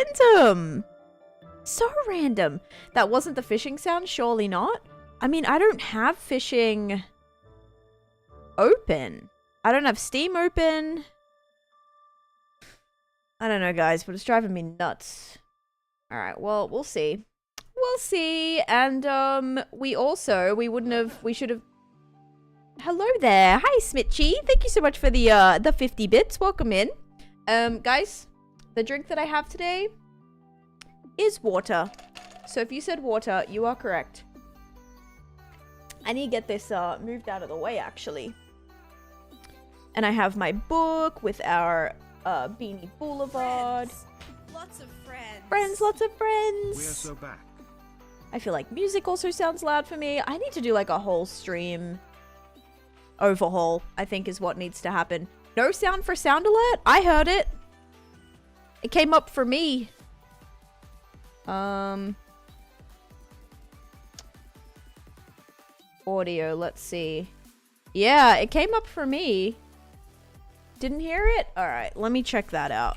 random. So random. That wasn't the fishing sound? Surely not. I mean, I don't have fishing open. I don't have Steam open. I don't know, guys, but it's driving me nuts. All right, well, we'll see. We'll see. And we should have. Hello there. Hi, Smitchy. Thank you so much for the 50 bits. Welcome in. Guys, the drink that I have today is water. So if you said water, you are correct. I need to get this moved out of the way, actually. And I have my book with our Beanie Boulevard. Friends. Lots of friends. Friends, lots of friends. We're so back. I feel like music also sounds loud for me. I need to do like a whole stream overhaul, I think is what needs to happen. No sound for sound alert? I heard it. It came up for me. Audio, let's see. Yeah, it came up for me. Didn't hear it? Alright, let me check that out.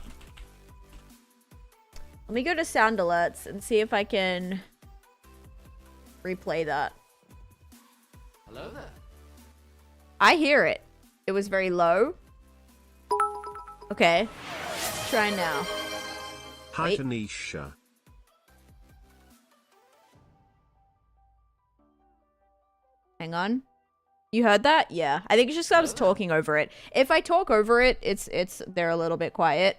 Let me go to sound alerts and see if I can replay that. Hello there. I hear it. It was very low. Okay. Try now. Hi, Wait. Taneesha. Hang on. You heard that? Yeah. I think it's just 'cause I was talking over it. If I talk over it, they're a little bit quiet.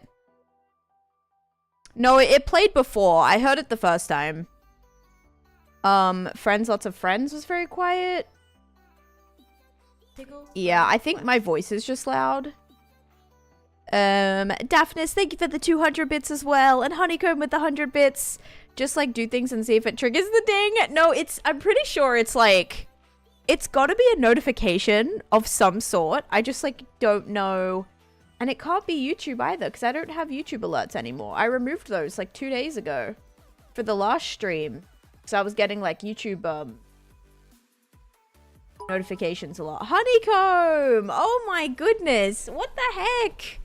No, it played before. I heard it the first time. Friends, lots of friends was very quiet. Yeah, I think my voice is just loud. Daphnis, thank you for the 200 bits as well. And Honeycomb with the 100 bits. Just like do things and see if it triggers the ding. No, I'm pretty sure it's like, it's gotta be a notification of some sort. I just like don't know. And it can't be YouTube either because I don't have YouTube alerts anymore. I removed those like 2 days ago for the last stream. So I was getting like YouTube notifications a lot. Honeycomb! Oh my goodness. What the heck?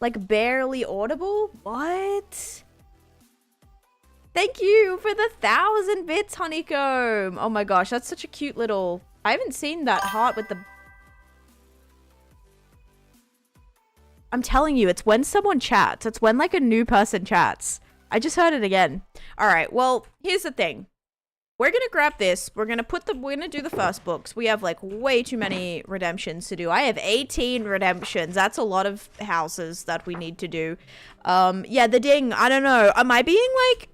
Like barely audible? What? Thank you for the 1,000 bits, Honeycomb. Oh my gosh, that's such a cute little... I haven't seen that heart with the... I'm telling you, it's when someone chats. It's when like a new person chats. I just heard it again. All right, well, here's the thing. We're gonna grab this. We're gonna do the first books. We have like way too many redemptions to do. I have 18 redemptions. That's a lot of houses that we need to do. Yeah, the ding. I don't know. Am I being like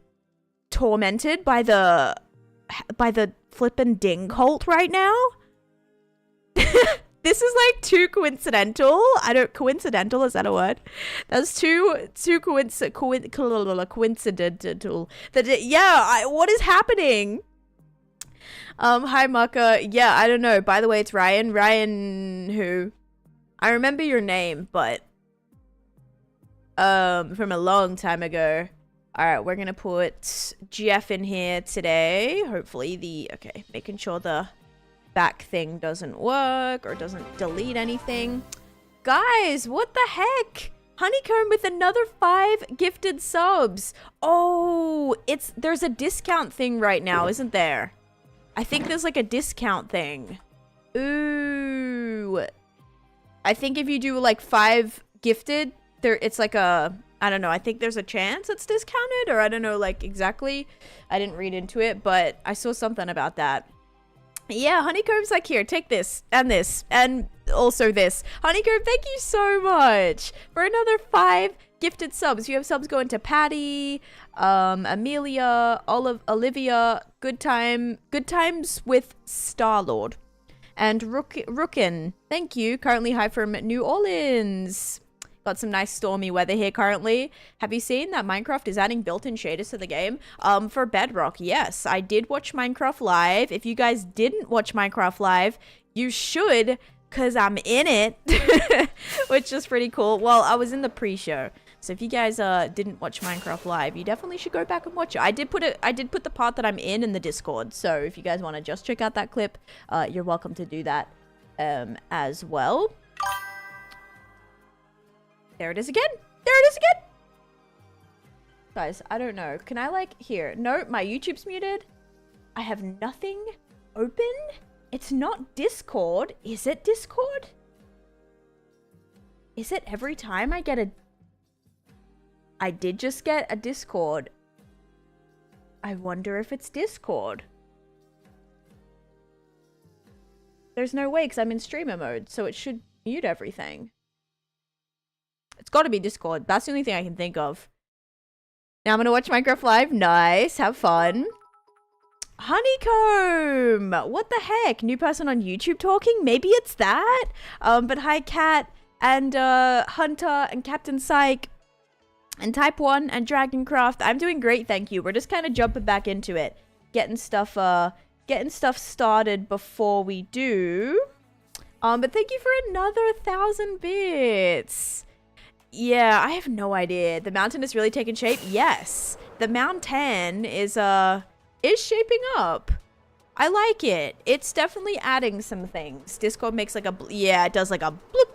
tormented by the flippin' ding cult right now? This is like too coincidental. Coincidental, is that a word? That's too coincidental. What is happening? Hi Mucka. Yeah, I don't know. By the way, it's Ryan. Ryan who? I remember your name, but from a long time ago. Alright, we're gonna put Jeff in here today. Hopefully making sure the back thing doesn't work or doesn't delete anything. Guys, what the heck? Honeycomb with another 5 gifted subs. Oh, there's a discount thing right now, isn't there? I think there's like a discount thing. Ooh. I think if you do like 5 gifted, it's like I don't know, I think there's a chance it's discounted, or I don't know like exactly. I didn't read into it, but I saw something about that. Yeah, Honeycomb's like, here, take this, and also this. Honeycomb, thank you so much for another 5 gifted subs. You have subs going to Patty, Amelia, Olivia, Good Times with Star-Lord, and Rookin. Thank you. Currently high from New Orleans. Got some nice stormy weather here currently. Have you seen that Minecraft is adding built-in shaders to the game? For Bedrock, yes. I did watch Minecraft Live. If you guys didn't watch Minecraft Live, you should, because I'm in it, which is pretty cool. Well, I was in the pre-show. So if you guys didn't watch Minecraft Live, you definitely should go back and watch it. I did put the part that I'm in the Discord. So if you guys want to just check out that clip, you're welcome to do that as well. There it is again. There it is again. Guys, I don't know. Can I like here? No, my YouTube's muted. I have nothing open. It's not Discord. Is it Discord? Is it every time I get a... I did just get a Discord. I wonder if it's Discord. There's no way because I'm in streamer mode, so it should mute everything. It's got to be Discord. That's the only thing I can think of. Now I'm going to watch Minecraft Live. Nice. Have fun. Honeycomb! What the heck? New person on YouTube talking? Maybe it's that? But hi, Cat and Hunter and Captain Psych and Type 1 and Dragoncraft. I'm doing great, thank you. We're just kind of jumping back into it. Getting stuff started before we do. But thank you for another 1,000 bits. Yeah, I have no idea. The mountain is really taking shape. Yes. The mountain is shaping up. I like it. It's definitely adding some things. Discord makes like a... Yeah, it does like a bloop.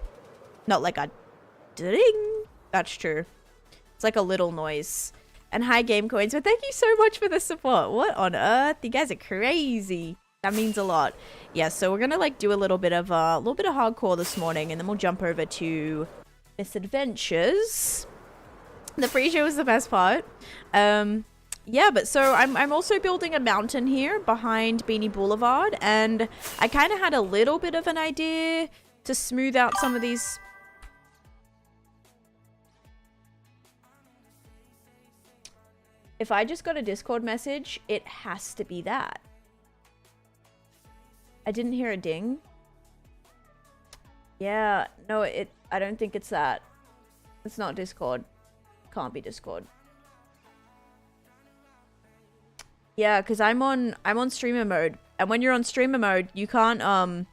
Not like a ding. That's true. It's like a little noise. And hi, Game Coins. But thank you so much for the support. What on earth? You guys are crazy. That means a lot. Yeah, so we're gonna like do a little bit of hardcore this morning, and then we'll jump over to Misadventures. The pre-show was the best part. Yeah, but so I'm also building a mountain here behind Beanie Boulevard, and I kind of had a little bit of an idea to smooth out some of these. If I just got a Discord message, it has to be that. I didn't hear a ding. Yeah, no, I don't think it's that. It's not Discord. Can't be Discord. Yeah, because I'm on streamer mode. And when you're on streamer mode, you can't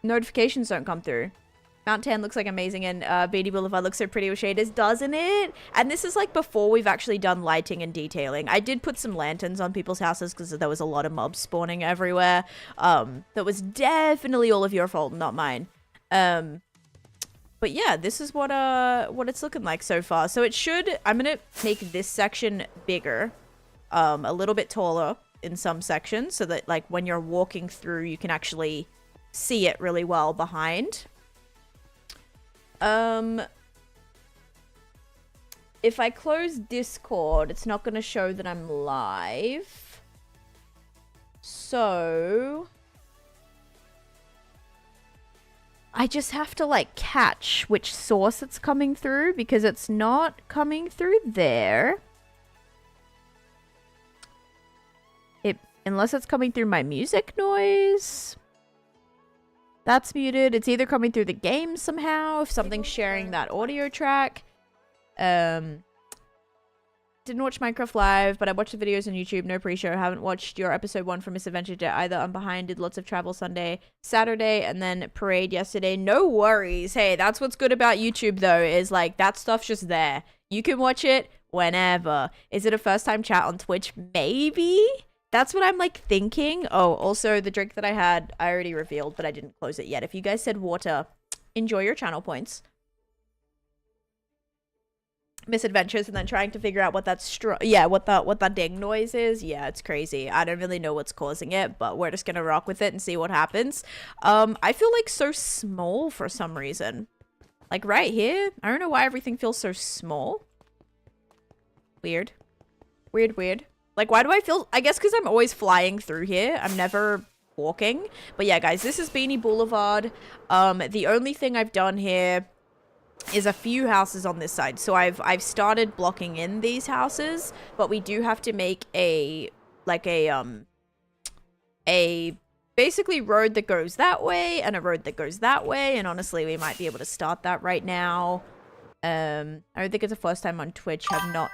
notifications don't come through. Mount 10 looks like amazing, and Beanie Boulevard looks so pretty with shaders, doesn't it? And this is like before we've actually done lighting and detailing. I did put some lanterns on people's houses because there was a lot of mobs spawning everywhere. That was definitely all of your fault, not mine. But yeah, this is what it's looking like so far. So it should... I'm gonna make this section bigger, a little bit taller in some sections, so that like when you're walking through, you can actually see it really well behind. If I close Discord, it's not going to show that I'm live. So I just have to like catch which source it's coming through, because it's not coming through there. Unless it's coming through my music noise. That's muted. It's either coming through the game somehow, if something's sharing that audio track. Didn't watch Minecraft Live, but I watched the videos on YouTube. No pre-show. Haven't watched your episode 1 for Misadventures yet either. I'm behind. Did lots of travel Saturday, and then parade yesterday. No worries. Hey, that's what's good about YouTube, though, is like that stuff's just there. You can watch it whenever. Is it a first-time chat on Twitch? Maybe. That's what I'm like thinking. Oh, also the drink that I had, I already revealed, but I didn't close it yet. If you guys said water, enjoy your channel points. Misadventures, and then trying to figure out what that what that ding noise is. Yeah, it's crazy. I don't really know what's causing it, but we're just gonna rock with it and see what happens. I feel like so small for some reason. Like right here, I don't know why everything feels so small. Weird. Weird. Like, why do I feel... I guess because I'm always flying through here. I'm never walking. But yeah, guys, this is Beanie Boulevard. The only thing I've done here is a few houses on this side. So I've started blocking in these houses, but we do have to make a basically road that goes that way and a road that goes that way. And honestly, we might be able to start that right now. I don't think it's the first time on Twitch. Have not...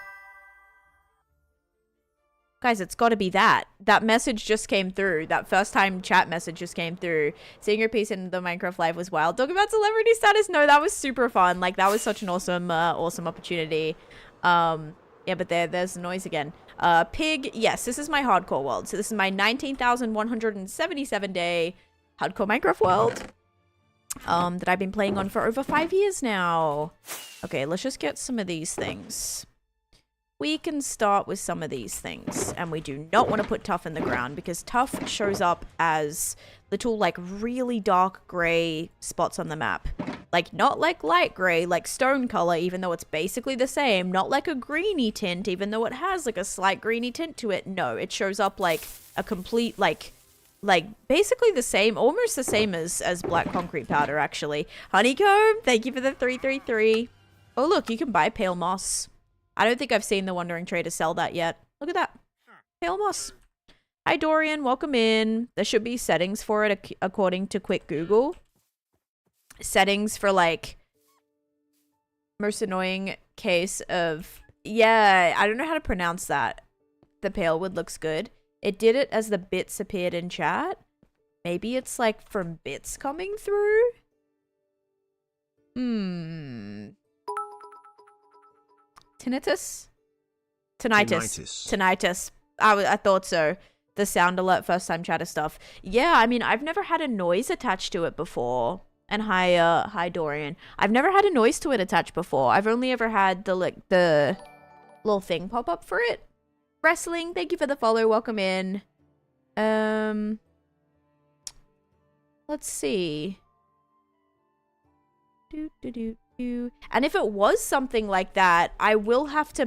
Guys, it's got to be that. That message just came through. That first time chat message just came through. Seeing your piece in the Minecraft Live was wild. Talking about celebrity status? No, that was super fun. Like, that was such an awesome opportunity. Yeah, but there's noise again. Pig. Yes, this is my hardcore world. So this is my 19,177 day hardcore Minecraft world. that I've been playing on for over 5 years now. Okay, let's just get some of these things. We can start with some of these things, and we do not want to put Tough in the ground because Tough shows up as little like really dark gray spots on the map. Like not like light gray, like stone color, even though it's basically the same. Not like a greeny tint, even though it has like a slight greeny tint to it. No, it shows up like a complete like basically the same, almost the same as black concrete powder actually. Honeycomb, thank you for the 333. Oh look, you can buy pale moss. I don't think I've seen the Wandering Trader sell that yet. Look at that. Pale moss. Hi, Dorian. Welcome in. There should be settings for it according to quick Google. Settings for, like, most annoying case of... Yeah, I don't know how to pronounce that. The pale wood looks good. It did it as the bits appeared in chat. Maybe it's, like, from bits coming through? Tinnitus? Tinnitus. I thought so. The sound alert first time chatter stuff. Yeah, I mean, I've never had a noise attached to it before. And hi Dorian. I've never had a noise to it attached before. I've only ever had the little thing pop up for it. Wrestling, thank you for the follow. Welcome in. Let's see. And if it was something like that, I would have to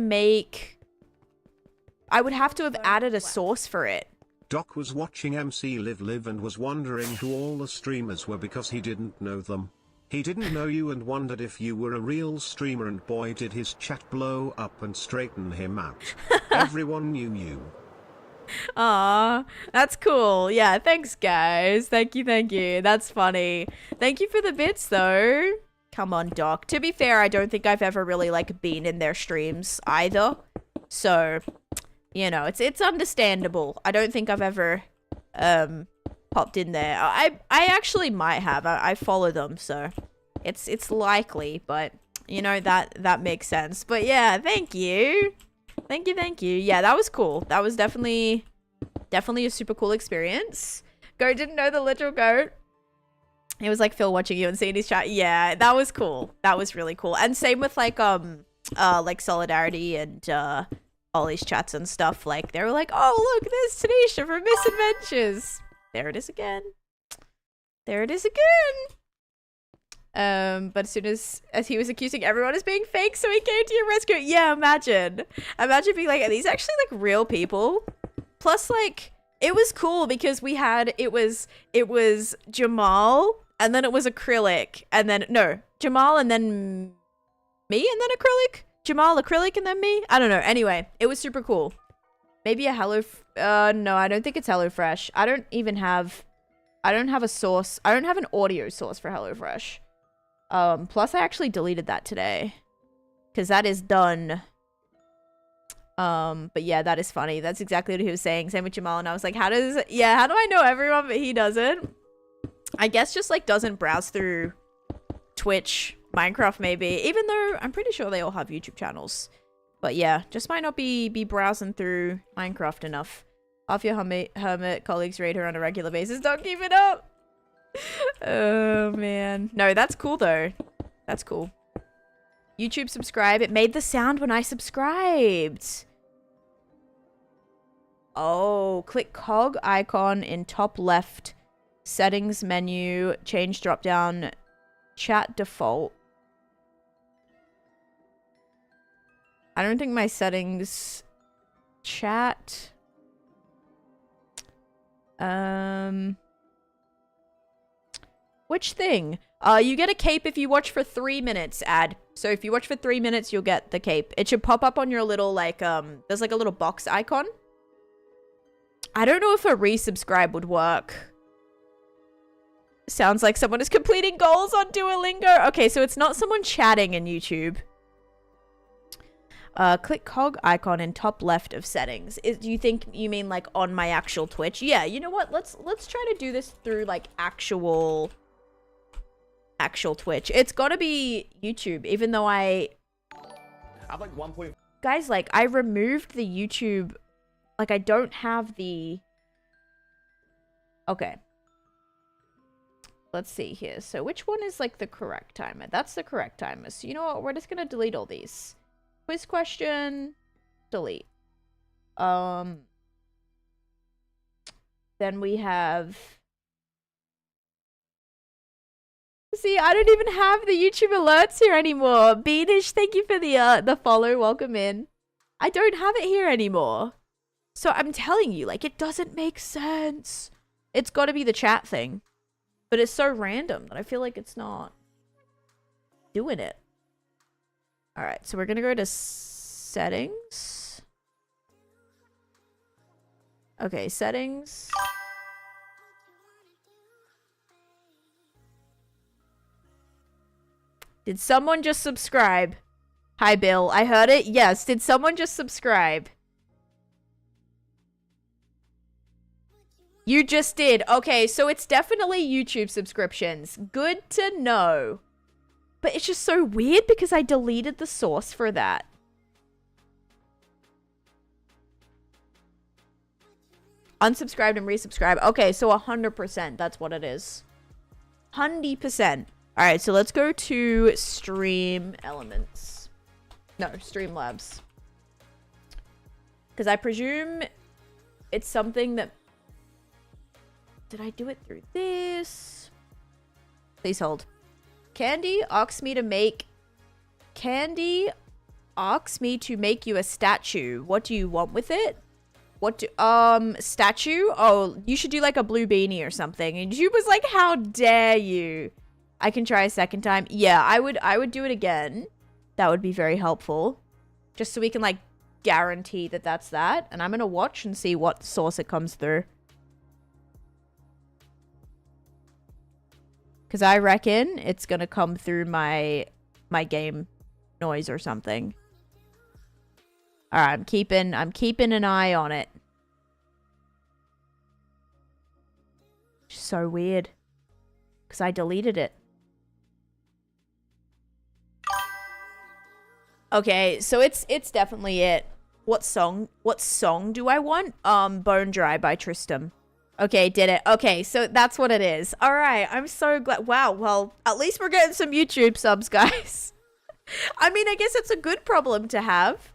have added a source for it. Doc was watching MC Live and was wondering who all the streamers were because he didn't know them. He didn't know you and wondered if you were a real streamer, and boy did his chat blow up and straighten him out. Everyone knew you. Aw, that's cool. Yeah, thanks guys. Thank you. That's funny. Thank you for the bits though. Come on, Doc. To be fair, I don't think I've ever really like been in their streams either. So, you know, it's understandable. I don't think I've ever popped in there. I actually might have. I follow them, so it's likely, but you know, that makes sense. But yeah, thank you. Yeah, that was cool. That was definitely a super cool experience. Goat didn't know the literal goat. It was like Phil watching you and seeing his chat. Yeah, that was cool. That was really cool. And same with like Solidarity and all these chats and stuff. Like they were like, oh look, there's Taneesha from Misadventures. There it is again. But as soon as he was accusing everyone as being fake, so he came to your rescue. Yeah, imagine being like, are these actually like real people? Plus, like, it was cool because it was Jamal, and then it was acrylic, and then Jamal, and then me, and then acrylic. Jamal, acrylic, and then me. I don't know. Anyway, it was super cool. Maybe a no, I don't think it's HelloFresh. I don't have a source. I don't have an audio source for HelloFresh. Plus I actually deleted that today because that is done. But yeah, that is funny. That's exactly what he was saying. Same with Jamal, and I was like, how do I know everyone, but he doesn't? I guess just like doesn't browse through Twitch, Minecraft maybe, even though I'm pretty sure they all have YouTube channels. But yeah, just might not be browsing through Minecraft enough. Half your hermit colleagues raid her on a regular basis. Don't keep it up. Oh man. No, that's cool though. That's cool. YouTube subscribe. It made the sound when I subscribed. Oh, click cog icon in top left settings menu, change drop down chat default. I don't think my settings chat. Which thing? You get a cape if you watch for 3 minutes, ad. So if you watch for 3 minutes, you'll get the cape. It should pop up on your little, like, there's like a little box icon. I don't know if a resubscribe would work. Sounds like someone is completing goals on Duolingo. Okay, so it's not someone chatting in YouTube. Click cog icon in top left of settings. Do you think you mean like on my actual Twitch? Yeah, you know what? Let's try to do this through like actual Twitch. It's gotta be YouTube, even though I have like 1. Guys, like I removed the YouTube. Like I don't have the. Okay. let's see here. So which one is like the correct timer? That's the correct timer. So you know what? We're just gonna delete all these. Quiz question, delete. Then we have. See, I don't even have the YouTube alerts here anymore. Beanish, thank you for the follow. Welcome in. I don't have it here anymore. So I'm telling you, like, it doesn't make sense. It's got to be the chat thing. But it's so random that I feel like it's not doing it. All right, so we're going to go to settings. Okay, settings. Did someone just subscribe? Hi, Bill. I heard it. Yes. Did someone just subscribe? You just did. Okay, so it's definitely YouTube subscriptions. Good to know. But it's just so weird because I deleted the source for that. Unsubscribed and resubscribed. Okay, so 100%. That's what it is. 100%. All right, so let's go to Stream Elements. No, Streamlabs. Because I presume it's something that... Did I do it through this? Please hold. Candy asks me to make you a statue. What do you want with it? Statue? Oh, you should do like a blue beanie or something. And she was like, how dare you? I can try a second time. Yeah, I would do it again. That would be very helpful. Just so we can like guarantee that that's that. And I'm going to watch and see what source it comes through. Because I reckon it's going to come through my game noise or something. All right, I'm keeping an eye on it. So weird. Because I deleted it. Okay, so it's definitely it. What song do I want? Bone Dry by Tristram. Okay, did it. Okay, so that's what it is. All right, I'm so glad. Wow, well, at least we're getting some YouTube subs, guys. I mean, I guess it's a good problem to have.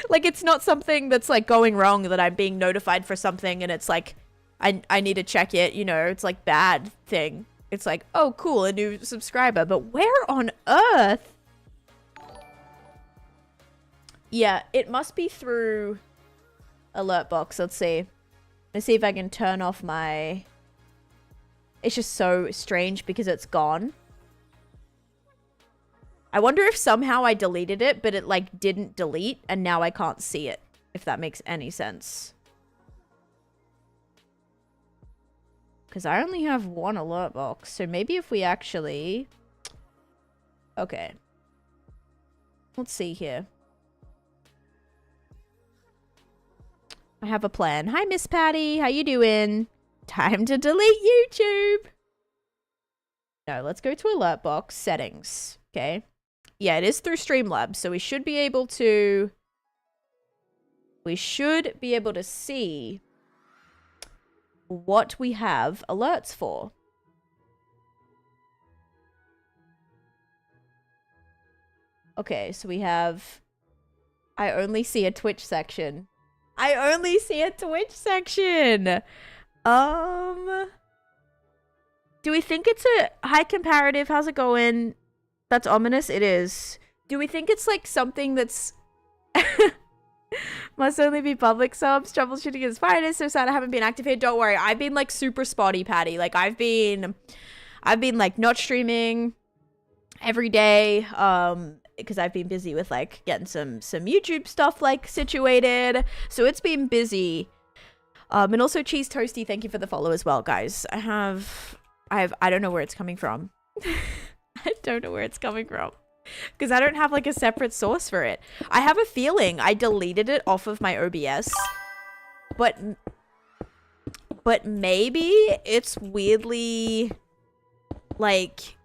Like, it's not something that's, like, going wrong that I'm being notified for something and it's like, I need to check it, you know, it's like bad thing. It's like, oh, cool, a new subscriber. But where on earth? Yeah, it must be through alert box. Let's see. Let's see if I can turn off my... It's just so strange because it's gone. I wonder if somehow I deleted it, but it like didn't delete and now I can't see it. If that makes any sense. Because I only have one alert box. So maybe if we actually... Okay. Let's see here. I have a plan. Hi, Miss Patty. How you doing? Time to delete YouTube. No, let's go to alert box settings. Okay. Yeah, it is through Streamlabs, so we should be able to... We should be able to see what we have alerts for. Okay, so we have... I only see a Twitch section. I only see a Twitch section. Do we think it's a high comparative? How's it going? That's ominous. It is. Do we think it's like something that's must only be public subs? Troubleshooting is finest. So sad I haven't been active here. Don't worry. I've been like super spotty, Patty. Like I've been like not streaming every day. Because I've been busy with like getting some YouTube stuff like situated. So it's been busy. And also Cheese Toasty, thank you for the follow as well, guys. I don't know where it's coming from. I don't know where it's coming from. Because I don't have like a separate source for it. I have a feeling I deleted it off of my OBS. But maybe it's weirdly like...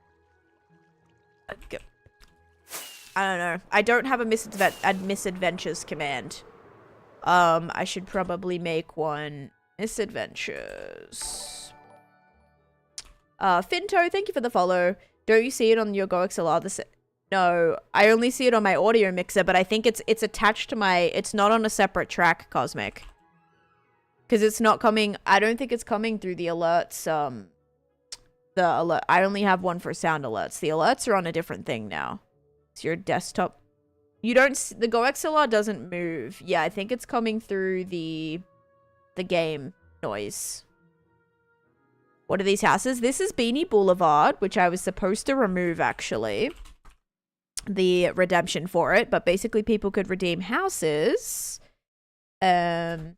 I don't know. I don't have a misadventures command. I should probably make one. Misadventures. Finto, thank you for the follow. Don't you see it on your GoXLR? No, I only see it on my audio mixer, but I think it's attached to my... It's not on a separate track, Cosmic. Because it's not coming... I don't think it's coming through the alerts, the alert. I only have one for sound alerts. The alerts are on a different thing now. It's your desktop. You don't... The GoXLR doesn't move. Yeah, I think it's coming through the game noise. What are these houses? This is Beanie Boulevard, which I was supposed to remove, actually. The redemption for it. But basically, people could redeem houses. Hey,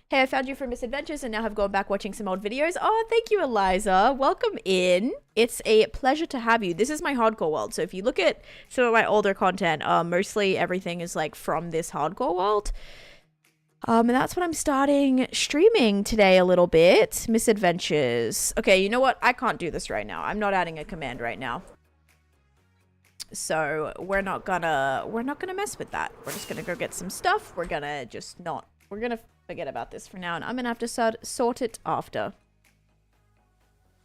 I found you from Misadventures and now have gone back watching some old videos. Oh, thank you, Eliza. Welcome in. It's a pleasure to have you. This is my hardcore world. So if you look at some of my older content, mostly everything is like from this hardcore world. And that's what I'm starting streaming today a little bit. Misadventures. Okay, you know what? I can't do this right now. I'm not adding a command right now. So we're not gonna mess with that. We're just gonna go get some stuff. We're gonna forget about this for now, and I'm gonna have to sort it after.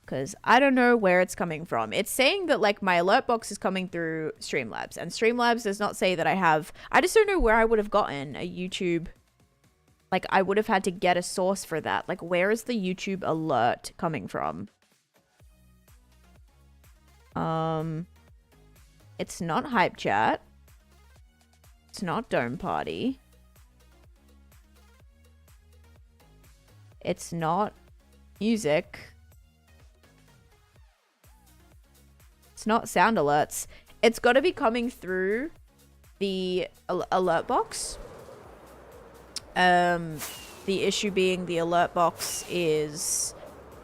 Because I don't know where it's coming from. It's saying that, like, my alert box is coming through Streamlabs, and Streamlabs does not say that I have... I just don't know where I would have gotten a YouTube... Like, I would have had to get a source for that. Like, where is the YouTube alert coming from? It's not Hype Chat. It's not Dome Party. It's not music. It's not sound alerts. It's got to be coming through the alert box. The issue being the alert box is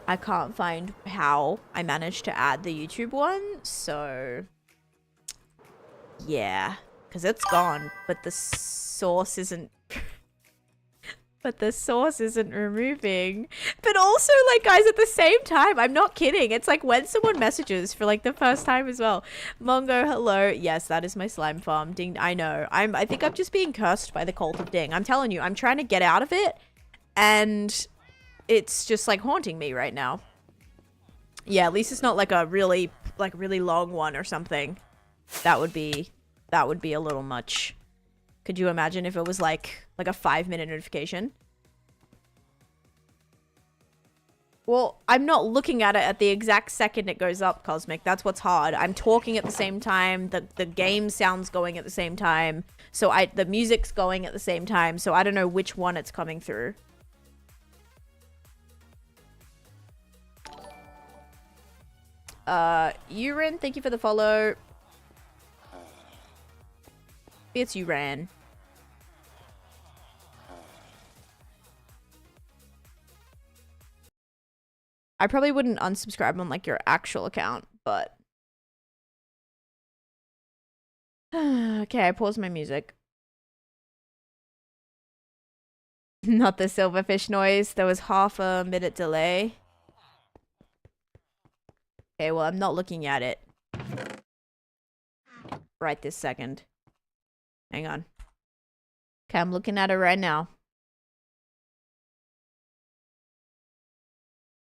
I can't find how I managed to add the YouTube one. So yeah, because it's gone, but the source isn't... But the source isn't removing. But also, like, guys, at the same time, I'm not kidding. It's like when someone messages for, like, the first time as well. Mongo, hello. Yes, that is my slime farm. Ding. I know. I think I'm just being cursed by the cult of Ding. I'm telling you, I'm trying to get out of it. And it's just, like, haunting me right now. Yeah, at least it's not, like, a really long one or something. That would be a little much. Could you imagine if it was like a 5-minute notification? Well, I'm not looking at it at the exact second it goes up, Cosmic. That's what's hard. I'm talking at the same time. The game sound's going at the same time. So the music's going at the same time. So I don't know which one it's coming through. Urin, thank you for the follow. It's you, Ran. I probably wouldn't unsubscribe on, like, your actual account, but... Okay, I paused my music. Not the silverfish noise. There was half a minute delay. Okay, well, I'm not looking at it right this second. Hang on. Okay, I'm looking at it right now.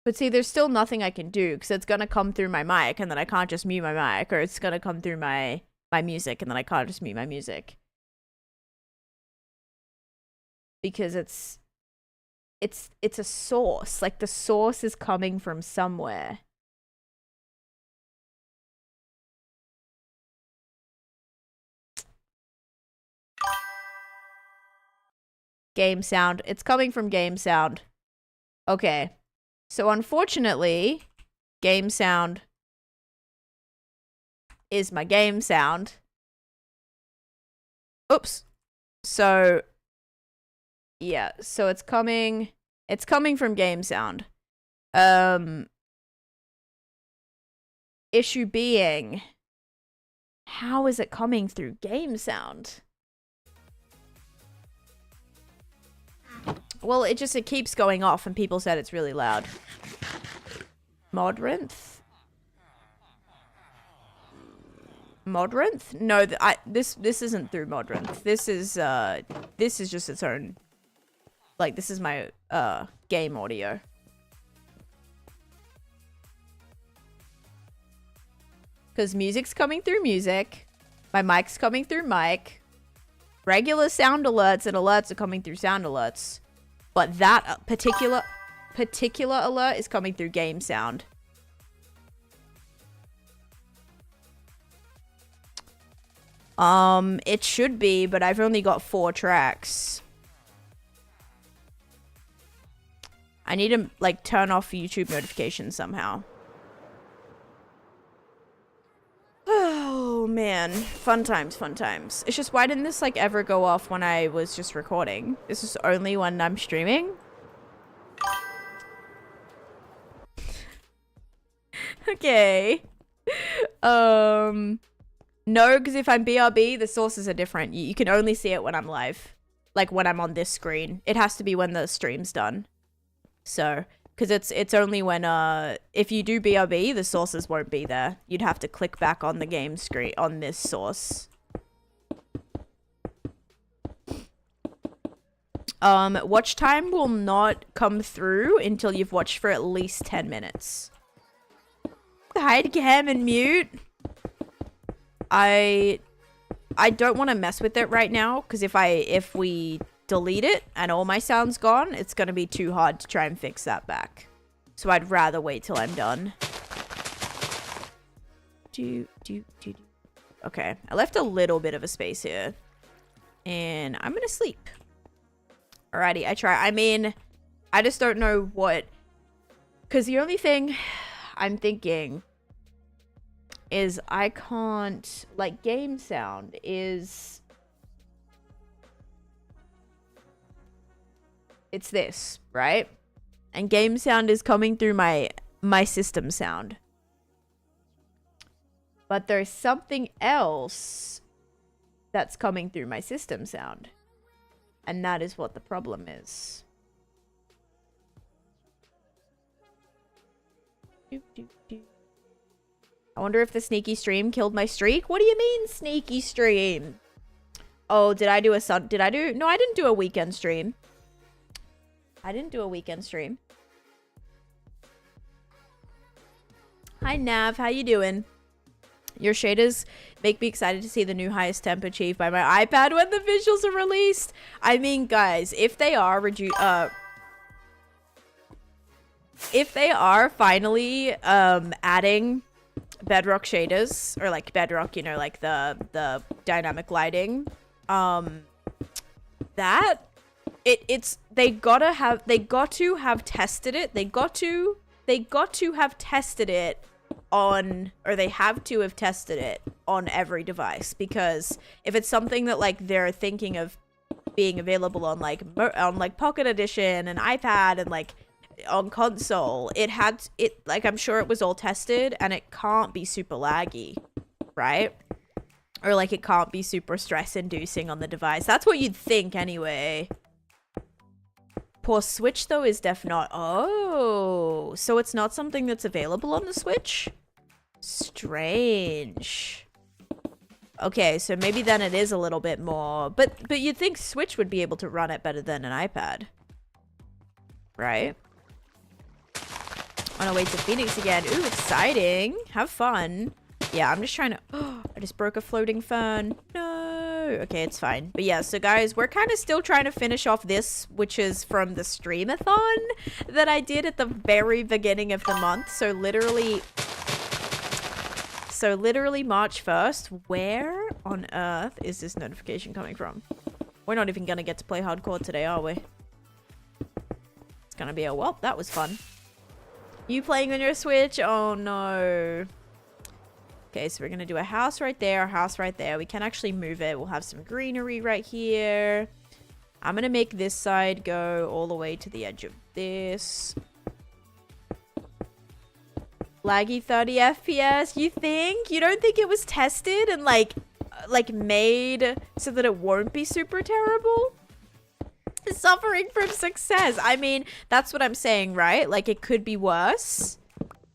But see, there's still nothing I can do because it's going to come through my mic and then I can't just mute my mic, or it's going to come through my music and then I can't just mute my music. Because it's a source. Like, the source is coming from somewhere. Game sound. It's coming from game sound. Okay. So unfortunately, game sound is my game sound. Oops. So yeah, so it's coming from game sound. Issue being, how is it coming through game sound? Well, it keeps going off and people said it's really loud. Modrinth? Modrinth? No, this isn't through Modrinth. This is just its own, like, this is my game audio. Because music's coming through music. My mic's coming through mic. Regular sound alerts and alerts are coming through sound alerts. But that particular alert is coming through game sound. It should be, but I've only got 4 tracks. I need to, like, turn off YouTube notifications somehow. Oh, man. Fun times, fun times. It's just, why didn't this, like, ever go off when I was just recording? This is only when I'm streaming? Okay. No, because if I'm BRB, the sources are different. You can only see it when I'm live. Like, when I'm on this screen. It has to be when the stream's done. So, because it's only when, if you do BRB, the sources won't be there. You'd have to click back on the game screen, on this source. Watch time will not come through until you've watched for at least 10 minutes. Hide cam and mute. I don't want to mess with it right now, because if we delete it and all my sound's gone, it's going to be too hard to try and fix that back. So I'd rather wait till I'm done. Okay, I left a little bit of a space here. And I'm going to sleep. Alrighty, I try. I mean, I just don't know what... Because the only thing I'm thinking is I can't... Like, game sound is... It's this, right? And game sound is coming through my system sound. But there's something else that's coming through my system sound. And that is what the problem is. I wonder if the sneaky stream killed my streak. What do you mean, sneaky stream? Oh, did I do a No, I didn't do a weekend stream. I didn't do a weekend stream. Hi, Nav. How you doing? Your shaders make me excited to see the new highest temp achieved by my iPad when the visuals are released. I mean, guys, if they are finally adding bedrock shaders, or like bedrock, you know, like the dynamic lighting, they got to have tested it. They got to have tested it on, or they have to have tested it on every device, because if it's something that like they're thinking of being available on like Pocket Edition and iPad and like on console, like I'm sure it was all tested, and it can't be super laggy, right? Or like it can't be super stress inducing on the device. That's what you'd think anyway. Poor Switch though is not. Oh, so it's not something that's available on the Switch? Strange. Okay, so maybe then it is a little bit more, but you'd think Switch would be able to run it better than an iPad, right? On our way to Phoenix again. Ooh, exciting. Have fun. Yeah, I'm just trying to... Oh, I just broke a floating fern. No. Okay, it's fine. But yeah, so guys, we're kind of still trying to finish off this, which is from the streamathon that I did at the very beginning of the month. So literally March 1st. Where on earth is this notification coming from? We're not even going to get to play hardcore today, are we? It's going to be a... Well, that was fun. You playing on your Switch? Oh, no. Okay, so we're going to do a house right there, a house right there. We can actually move it. We'll have some greenery right here. I'm going to make this side go all the way to the edge of this. Laggy 30 FPS, you think? You don't think it was tested and like made so that it won't be super terrible? Suffering from success. I mean, that's what I'm saying, right? Like, it could be worse.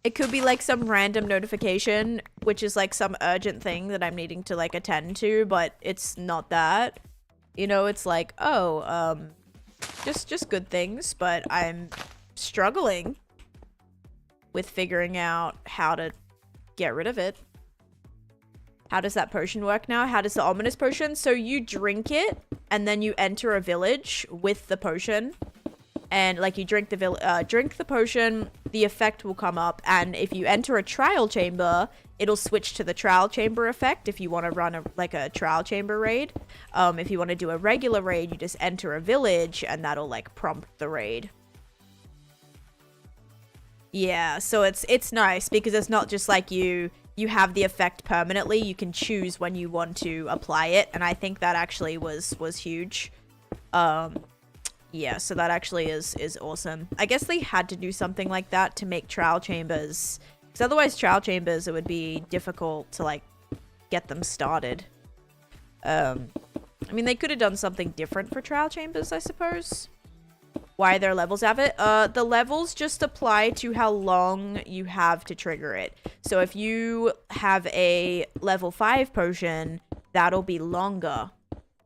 It could be like some random notification, which is like some urgent thing that I'm needing to like attend to, but it's not that. You know, it's like, oh, just good things, but I'm struggling with figuring out how to get rid of it. how does that potion work now? How does the ominous potion? So you drink it, and then you enter a village with the potion. And like you drink the potion, the effect will come up. And if you enter a trial chamber, it'll switch to the trial chamber effect if you want to run a trial chamber raid. If you want to do a regular raid, you just enter a village and that'll like prompt the raid. Yeah, so it's nice because it's not just like you have the effect permanently. You can choose when you want to apply it, and I think that actually was huge. Yeah, so that actually is awesome. I guess they had to do something like that to make trial chambers, because otherwise trial chambers, it would be difficult to like get them started. I mean, they could have done something different for trial chambers, I suppose. Why their levels have it? The levels just apply to how long you have to trigger it. So if you have a level 5 potion, that'll be longer.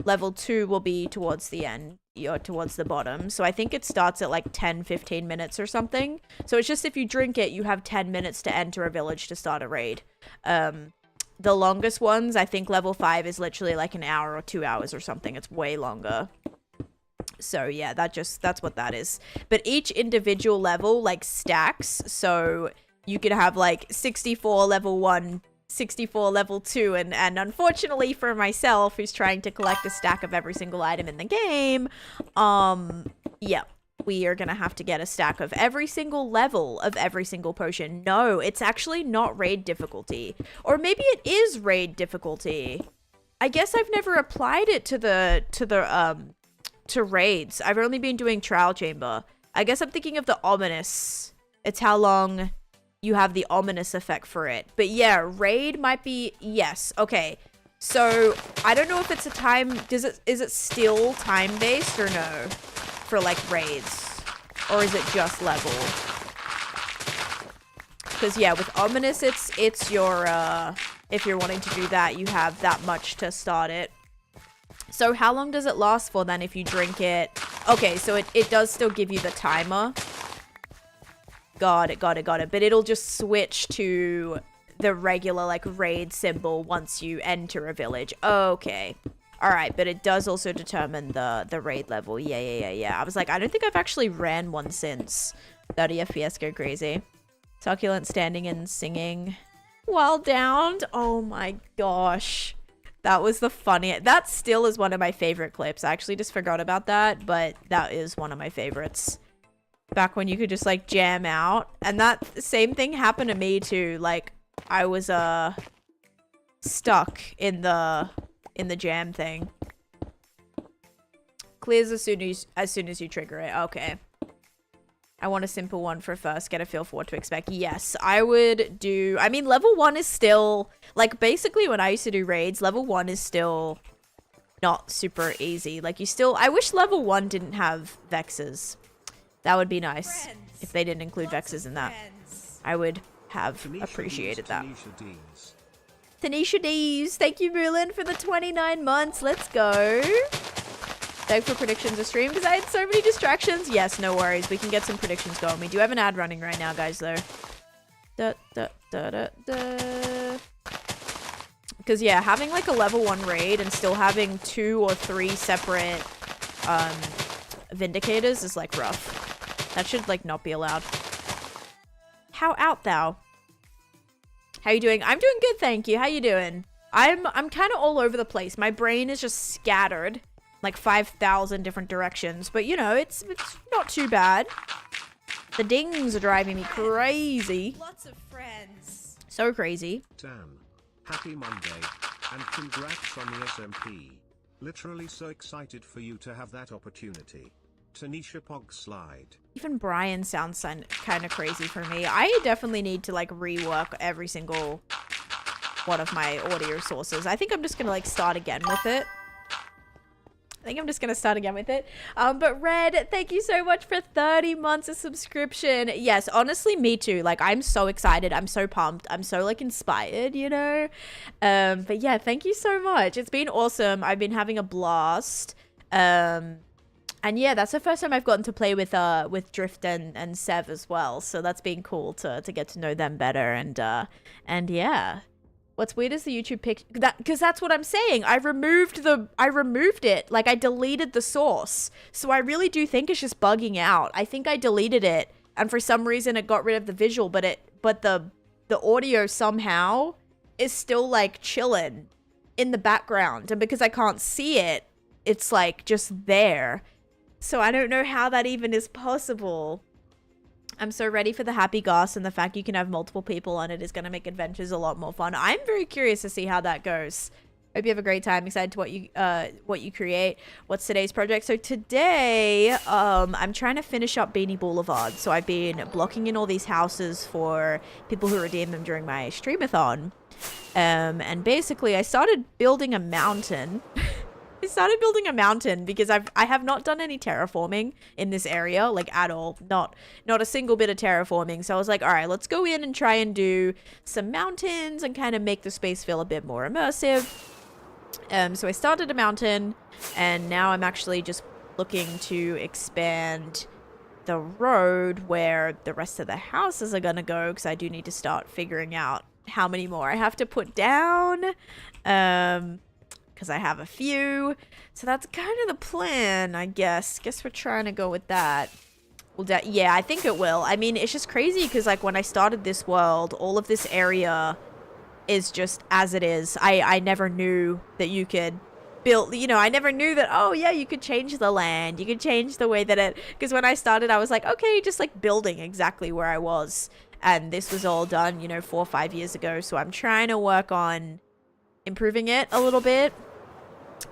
Level 2 will be towards the end. You're towards the bottom. So I think it starts at like 10-15 minutes or something. So it's just if you drink it, you have 10 minutes to enter a village to start a raid. The longest ones, I think level 5 is literally like an hour or 2 hours or something. It's way longer. So yeah, that's what that is. But each individual level like stacks. So you could have like 64 level 1, 64 level 2, and unfortunately for myself, who's trying to collect a stack of every single item in the game, yeah, we are gonna have to get a stack of every single level of every single potion. No, it's actually not raid difficulty, or maybe it is raid difficulty. I guess I've never applied it to raids. I've only been doing trial chamber. I guess I'm thinking of the ominous. It's how long you have the ominous effect for it. But yeah, raid might be, yes. Okay. So I don't know if it's a time, is it still time based or no for like raids, or is it just level? Because yeah, with ominous, it's your, if you're wanting to do that, you have that much to start it. So how long does it last for then if you drink it? Okay, so it does still give you the timer. Got it. But it'll just switch to the regular like raid symbol once you enter a village. Okay. All right, but it does also determine the raid level. Yeah. I was like, I don't think I've actually ran one since. 30 FPS go crazy. Succulent standing and singing while downed. Oh my gosh. That was the funniest. That still is one of my favorite clips. I actually just forgot about that, but that is one of my favorites. Back when you could just like jam out. And that same thing happened to me too. Like I was stuck in the jam thing. Clears as soon as you trigger it. Okay. I want a simple one for first. Get a feel for what to expect. Yes, I would do... I mean, level 1 is still... Like, basically, when I used to do raids, level 1 is still not super easy. Like, you still... I wish level 1 didn't have vexes. That would be nice if they didn't include vexes in that. I would have appreciated that. Taneesha D's. Thank you, Merlin, for the 29 months. Let's go. Thanks for predictions of stream because I had so many distractions. Yes, no worries. We can get some predictions going. We do have an ad running right now, guys, though. Because, yeah, having like a level 1 raid and still having 2 or 3 separate vindicators is like rough. That should like not be allowed. How out thou? How you doing? I'm doing good, thank you. How you doing? I'm kind of all over the place. My brain is just scattered like 5,000 different directions, but you know, it's not too bad. The dings are driving me crazy. Lots of friends. So crazy. Dan, happy Monday, and congrats on the SMP. Literally so excited for you to have that opportunity. Taneesha Pog Slide. Even Brian sounds kind of crazy for me. I definitely need to like rework every single one of my audio sources. I think I'm just gonna like start again with it. But Red, thank you so much for 30 months of subscription. Yes, honestly, me too. Like, I'm so excited. I'm so pumped. I'm so, like, inspired, you know? But yeah, thank you so much. It's been awesome. I've been having a blast. And yeah, that's the first time I've gotten to play with Drift and Sev as well. So that's been cool to get to know them better. And yeah. What's weird is the YouTube pic that because that's what I'm saying. I removed it. Like I deleted the source. So I really do think it's just bugging out. I think I deleted it and for some reason it got rid of the visual, but the audio somehow is still like chilling in the background. And because I can't see it, it's like just there. So I don't know how that even is possible. I'm so ready for the happy gas, and the fact you can have multiple people on it is going to make adventures a lot more fun. I'm very curious to see how that goes. Hope you have a great time. Excited to what you create. What's today's project? So today, I'm trying to finish up Beanie Boulevard. So I've been blocking in all these houses for people who redeem them during my streamathon. And basically, I started building a mountain. I started building a mountain because I have not done any terraforming in this area, like at all. Not a single bit of terraforming. So I was like, all right, let's go in and try and do some mountains and kind of make the space feel a bit more immersive. So I started a mountain, and now I'm actually just looking to expand the road where the rest of the houses are gonna go, because I do need to start figuring out how many more I have to put down. Because I have a few. So that's kind of the plan, I guess. Guess we're trying to go with that. Well, yeah, I think it will. I mean, it's just crazy because, like, when I started this world, all of this area is just as it is. I never knew that you could build, you know, I never knew that, oh, yeah, you could change the land. You could change the way that it... Because when I started, I was like, okay, just, like, building exactly where I was. And this was all done, you know, 4 or 5 years ago. So I'm trying to work on improving it a little bit.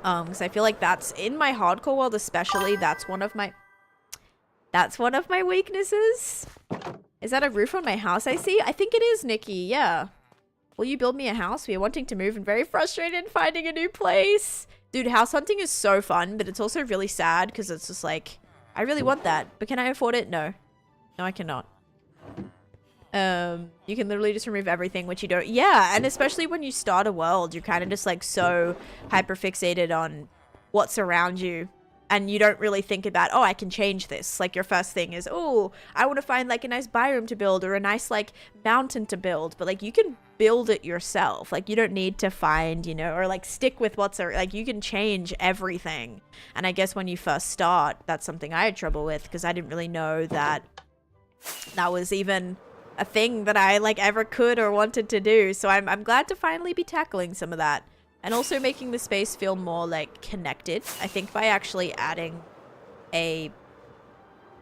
Because I feel like that's in my hardcore world, especially, that's one of my weaknesses. Is that a roof on my house I see? I think it is, Nikki. Yeah. Will you build me a house? We are wanting to move and very frustrated finding a new place. Dude, house hunting is so fun, but it's also really sad because it's just like, I really want that, but can I afford it? No. No, I cannot. You can literally just remove everything, which you don't. Yeah, and especially when you start a world, you're kind of just like so hyper fixated on what's around you, and you don't really think about, oh, I can change this. Like your first thing is, oh, I want to find like a nice biome to build or a nice like mountain to build, but like you can build it yourself. Like you don't need to find, you know, or like stick with what's like you can change everything. And I guess when you first start, that's something I had trouble with because I didn't really know that that was even a thing that I like ever could or wanted to do. So I'm glad to finally be tackling some of that, and also making the space feel more like connected. I think by actually adding a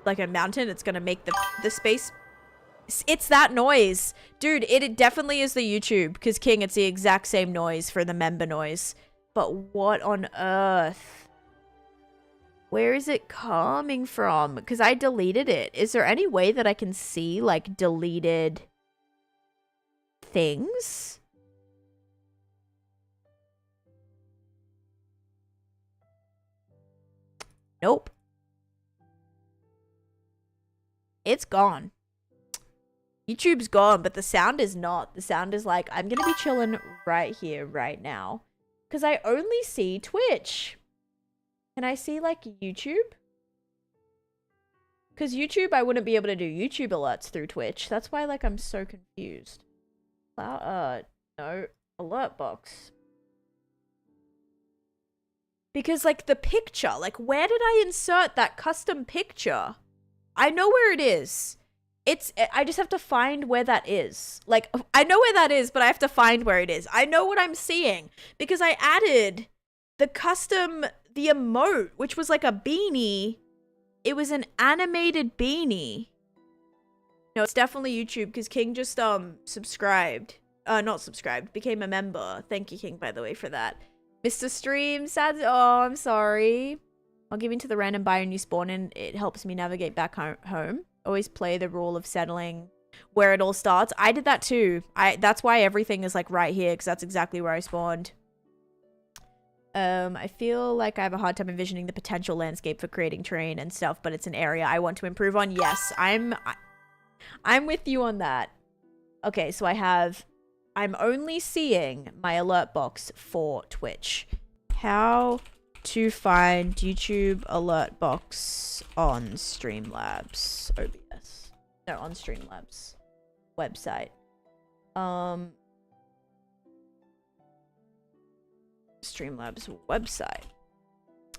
mountain, it's gonna make the space. It's that noise, dude. It definitely is the YouTube, because King, it's the exact same noise for the member noise. But what on earth? Where is it coming from? Because I deleted it. Is there any way that I can see, like, deleted things? Nope. It's gone. YouTube's gone, but the sound is not. The sound is like, I'm gonna be chilling right here, right now. Because I only see Twitch. Can I see, like, YouTube? Because YouTube, I wouldn't be able to do YouTube alerts through Twitch. That's why, like, I'm so confused. No, alert box. Because, like, the picture, like, where did I insert that custom picture? I know where it is. I just have to find where that is. Like, I know where that is, but I have to find where it is. I know what I'm seeing. Because I added the emote, which was like a beanie. It was an animated beanie. No, it's definitely YouTube, because King just subscribed. Not subscribed, became a member. Thank you, King, by the way, for that. Mr. Stream, sad. Oh, I'm sorry. I'll give in to the random biome you spawn in. It helps me navigate back home. Always play the rule of settling where it all starts. I did that too. That's why everything is like right here, because that's exactly where I spawned. I feel like I have a hard time envisioning the potential landscape for creating terrain and stuff, but it's an area I want to improve on. Yes, I'm with you on that. Okay, so I'm only seeing my alert box for Twitch. How to find YouTube alert box on Streamlabs OBS. No, on Streamlabs website. Streamlabs website.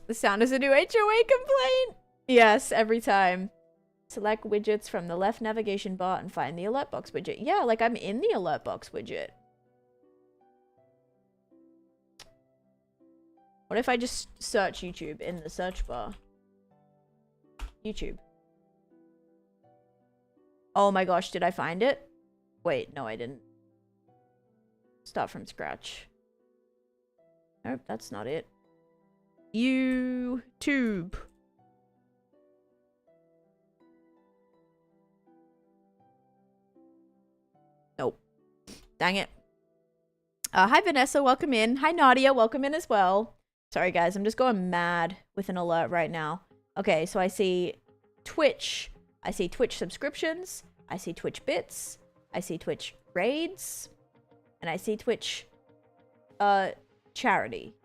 The sound is a new HOA complaint. Yes, every time. Select widgets from the left navigation bar and find the alert box widget. Yeah, like I'm in the alert box widget. What if I just search YouTube in the search bar? YouTube. Oh my gosh, did I find it? Wait, no I didn't. Start from scratch. Nope, that's not it. YouTube. Nope. Dang it. Hi Vanessa, welcome in. Hi Nadia, welcome in as well. Sorry guys, I'm just going mad with an alert right now. Okay, so I see Twitch. I see Twitch subscriptions. I see Twitch bits. I see Twitch raids. And I see Twitch charity.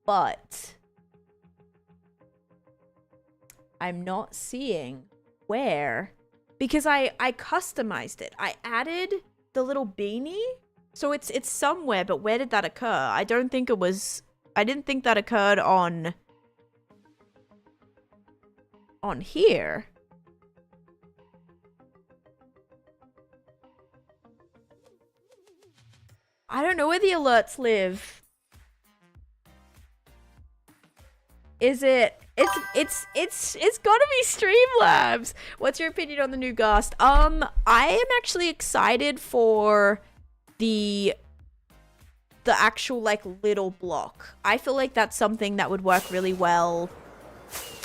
But I'm not seeing where, because I customized it. I added the little beanie. So it's somewhere, but where did that occur? I didn't think that occurred on here. I don't know where the alerts live. Is it? It's gotta be Streamlabs. What's your opinion on the new Ghast? I am actually excited for the actual like little block. I feel like that's something that would work really well.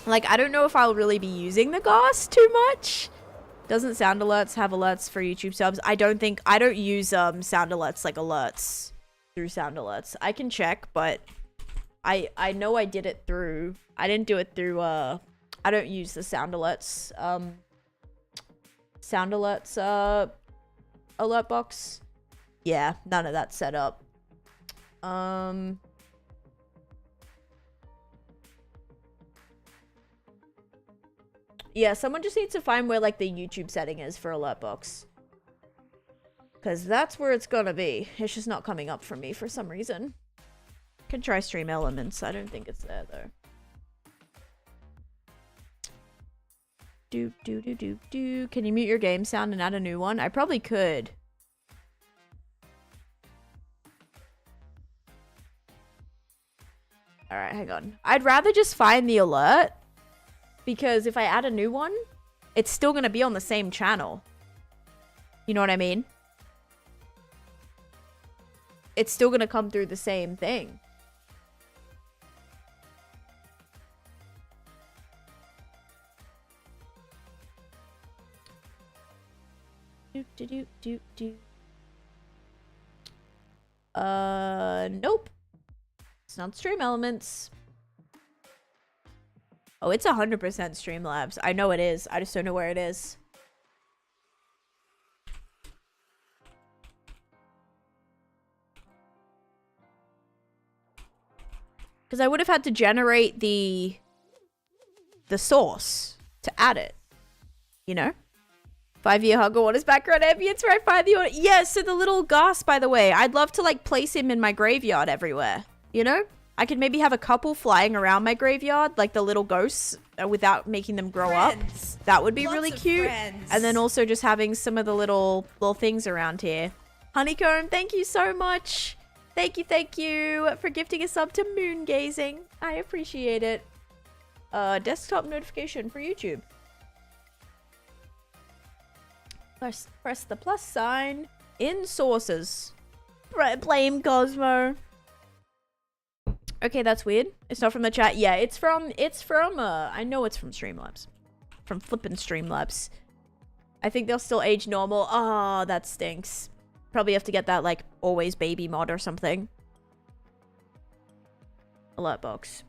Like I don't know if I'll really be using the Ghast too much. Doesn't sound alerts have alerts for YouTube subs? I don't use sound alerts like alerts through sound alerts. I can check, but I know I did it through, I didn't do it through I don't use the sound alerts alert box. Yeah, none of that's set up. Yeah, someone just needs to find where, like, the YouTube setting is for alert box. Because that's where it's gonna be. It's just not coming up for me for some reason. Can try Stream Elements. I don't think it's there, though. Do. Can you mute your game sound and add a new one? I probably could. Alright, hang on. I'd rather just find the alert. Because if I add a new one, it's still going to be on the same channel. You know what I mean? It's still going to come through the same thing. Nope. It's not Stream Elements. Oh, it's 100% Streamlabs. I know it is. I just don't know where it is. Because I would have had to generate the source to add it. You know? 5-year hugger, what is background ambience where I find the order? Yeah, so the little Ghast, by the way, I'd love to like place him in my graveyard everywhere. You know? I could maybe have a couple flying around my graveyard, like the little ghosts, without making them grow up. That would be really cute. And then also just having some of the little things around here. Honeycomb, thank you so much. Thank you for gifting a sub to Moon Gazing. I appreciate it. Desktop notification for YouTube. Press the plus sign in sources. Blame Cosmo. Okay, that's weird. It's not from the chat. Yeah, it's from, I know it's from Streamlabs. From flippin' Streamlabs. I think they'll still age normal. Oh, that stinks. Probably have to get that, like, always baby mod or something. Alert box.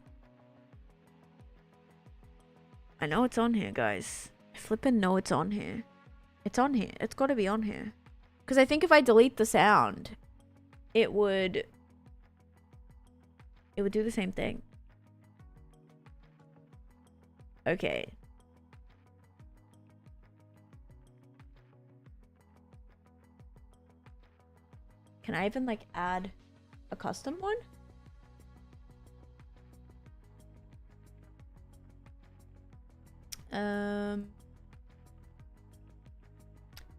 I know it's on here, guys. I flippin' know it's on here. It's on here. It's gotta be on here. Because I think if I delete the sound, it would do the same thing. Okay. Can I even like add a custom one?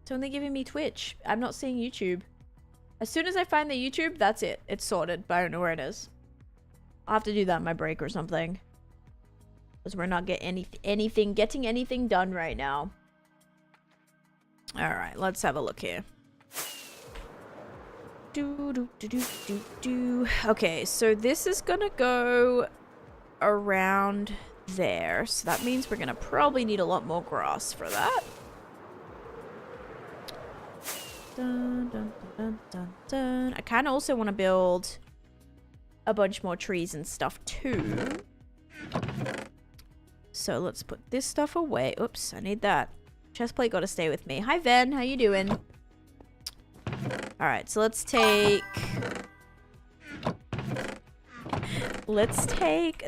It's only giving me Twitch. I'm not seeing YouTube. As soon as I find the YouTube, that's it. It's sorted, but I don't know where it is. I'll have to do that in my break or something. Because we're not getting anything done right now. Alright, let's have a look here. Okay, so this is gonna go around there. So that means we're gonna probably need a lot more grass for that. Dun, dun, dun, dun, dun. I kind of also want to build a bunch more trees and stuff too. So let's put this stuff away. Oops, I need that. Chestplate got to stay with me. Hi, Ven. How you doing? All right, so let's take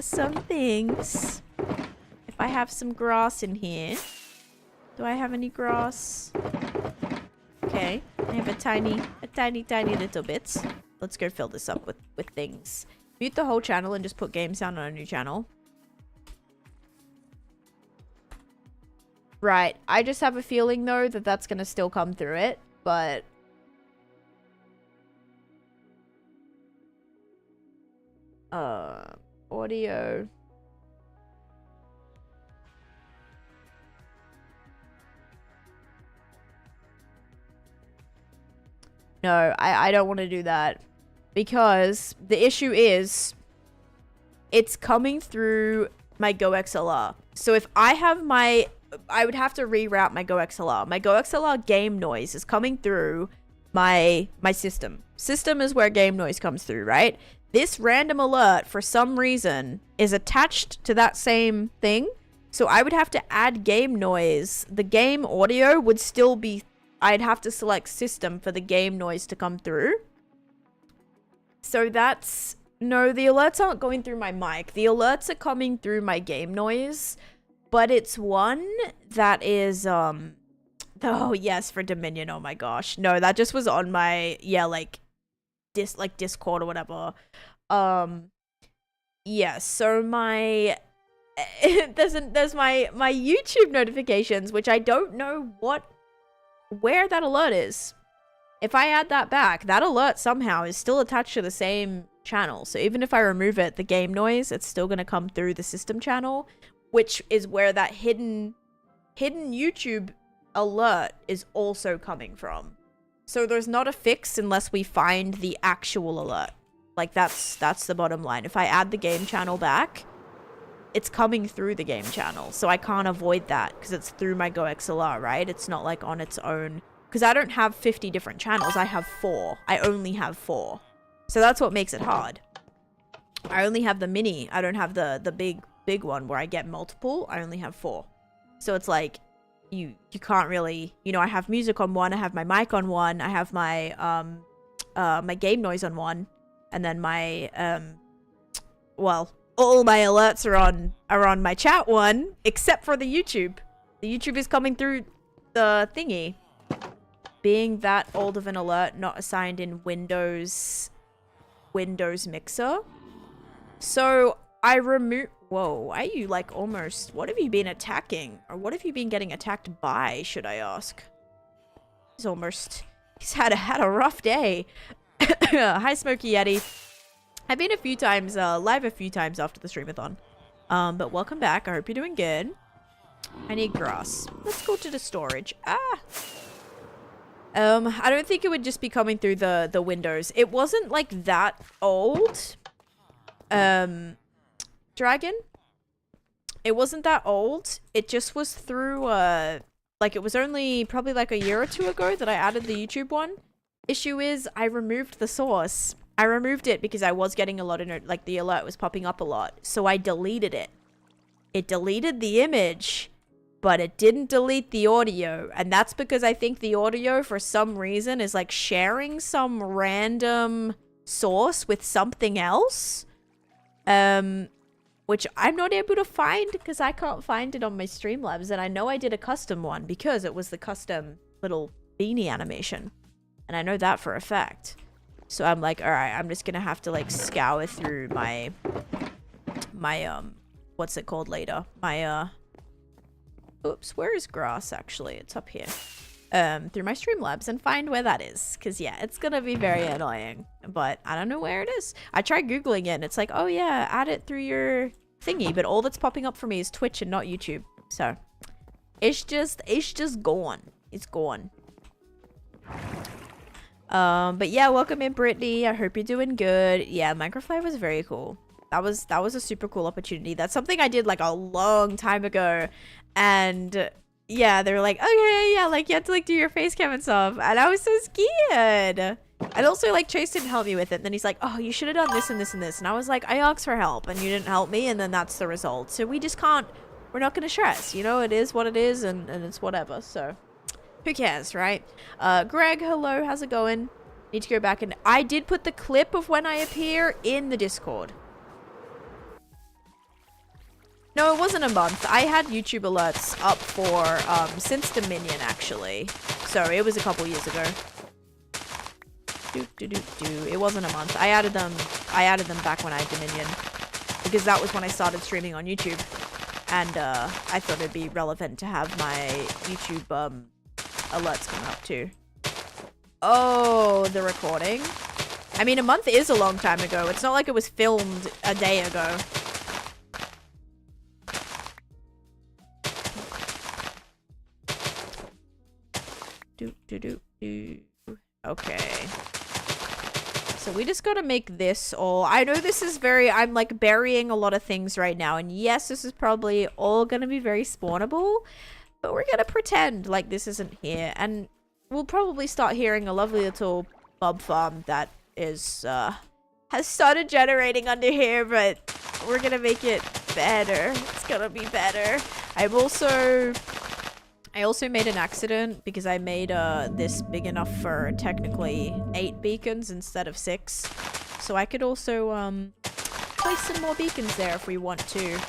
some things. If I have some grass in here. Do I have any grass? Okay, I have a tiny little bit. Let's go fill this up with things. Mute the whole channel and just put game sound on a new channel. Right, I just have a feeling though that that's gonna still come through it, but... audio... No, I don't want to do that. Because the issue is... it's coming through my GoXLR. So if I have my... I would have to reroute my GoXLR. My GoXLR game noise is coming through my system. System is where game noise comes through, right? This random alert, for some reason, is attached to that same thing. So I would have to add game noise. The game audio would still be... I'd have to select system for the game noise to come through. So that's... no, the alerts aren't going through my mic. The alerts are coming through my game noise. But it's one that is... oh, yes, for Dominion. Oh, my gosh. No, that just was on my... yeah, like Discord or whatever. Yeah, so my... there's my YouTube notifications, which I don't know where that alert is. If I add that back, that alert somehow is still attached to the same channel. So even if I remove it, the game noise, it's still going to come through the system channel, which is where that hidden YouTube alert is also coming from. So there's not a fix unless we find the actual alert. Like that's the bottom line. If I add the game channel back, it's coming through the game channel. So I can't avoid that because it's through my GoXLR, right? It's not like on its own. Because I don't have 50 different channels. I have 4. I only have 4. So that's what makes it hard. I only have the mini. I don't have the big one where I get multiple. I only have 4. So it's like you can't really, you know, I have music on one, I have my mic on one, I have my my game noise on one, and then my well, all my alerts are on my chat one, except for the YouTube. The YouTube is coming through the thingy. Being that old of an alert, not assigned in Windows Mixer. So I remove... Whoa, why are you like almost... What have you been attacking? Or what have you been getting attacked by, should I ask? He's had a rough day. Hi, Smokey Yeti. I've been a few times, live a few times after the streamathon. But welcome back. I hope you're doing good. I need grass. Let's go to the storage. I don't think it would just be coming through the windows. It wasn't like that old. Dragon. It wasn't that old. It just was through, like it was only probably like a year or 2 ago that I added the YouTube one. Issue is I removed the source. I removed it because I was getting a lot of, like the alert was popping up a lot. So I deleted it. It deleted the image, but it didn't delete the audio. And that's because I think the audio for some reason is like sharing some random source with something else. Which I'm not able to find because I can't find it on my Streamlabs. And I know I did a custom one because it was the custom little beanie animation. And I know that for a fact. So I'm like, all right, I'm just going to have to like scour through my what's it called later? My Oops, where is grass actually? It's up here. Through my Streamlabs and find where that is. Because, yeah, it's going to be very annoying. But I don't know where it is. I tried Googling it and it's like, oh, yeah, add it through your thingy. But all that's popping up for me is Twitch and not YouTube. So, it's just gone. It's gone. But yeah, welcome in, Brittany. I hope you're doing good. Yeah, Minecraft Live was very cool. That was a super cool opportunity. That's something I did like a long time ago. And yeah, they were like, okay, yeah, like you have to like do your face cam and stuff. And I was so scared. And also like Chase didn't help me with it. And then he's like, oh, you should have done this and this and this. And I was like, I asked for help and you didn't help me. And then that's the result. So we just can't, we're not going to stress. You know, it is what it is and it's whatever. So who cares, right? Greg, hello, how's it going? Need to go back and I did put the clip of when I appear in the Discord. No, it wasn't a month. I had YouTube alerts up for since Dominion actually. So it was a couple years ago. It wasn't a month. I added them back when I had Dominion. Because that was when I started streaming on YouTube. And I thought it'd be relevant to have my YouTube alerts come up too. Oh, the recording. I mean, a month is a long time ago. It's not like it was filmed a day ago. Okay. So we just gotta make this all... I know this is very... I'm like burying a lot of things right now. And yes, this is probably all gonna be very spawnable. But we're gonna pretend like this isn't here. And we'll probably start hearing a lovely little mob farm that is... has started generating under here. But we're gonna make it better. It's gonna be better. I also made an accident because I made this big enough for technically 8 beacons instead of 6. So I could also place some more beacons there if we want to.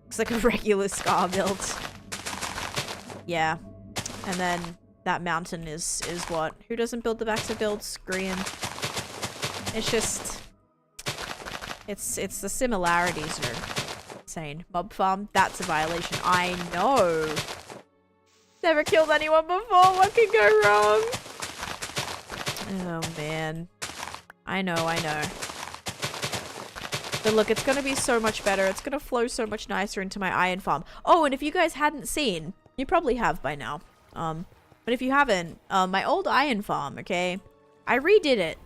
Looks like a regular scar build. Yeah. And then that mountain is what? Who doesn't build the backs of builds? Green. It's just... It's the similarities are insane. Mob farm, that's a violation. I know! Never killed anyone before. What can go wrong? Oh, man. I know. But look, it's going to be so much better. It's going to flow so much nicer into my iron farm. Oh, and if you guys hadn't seen, you probably have by now. But if you haven't, my old iron farm, okay? I redid it.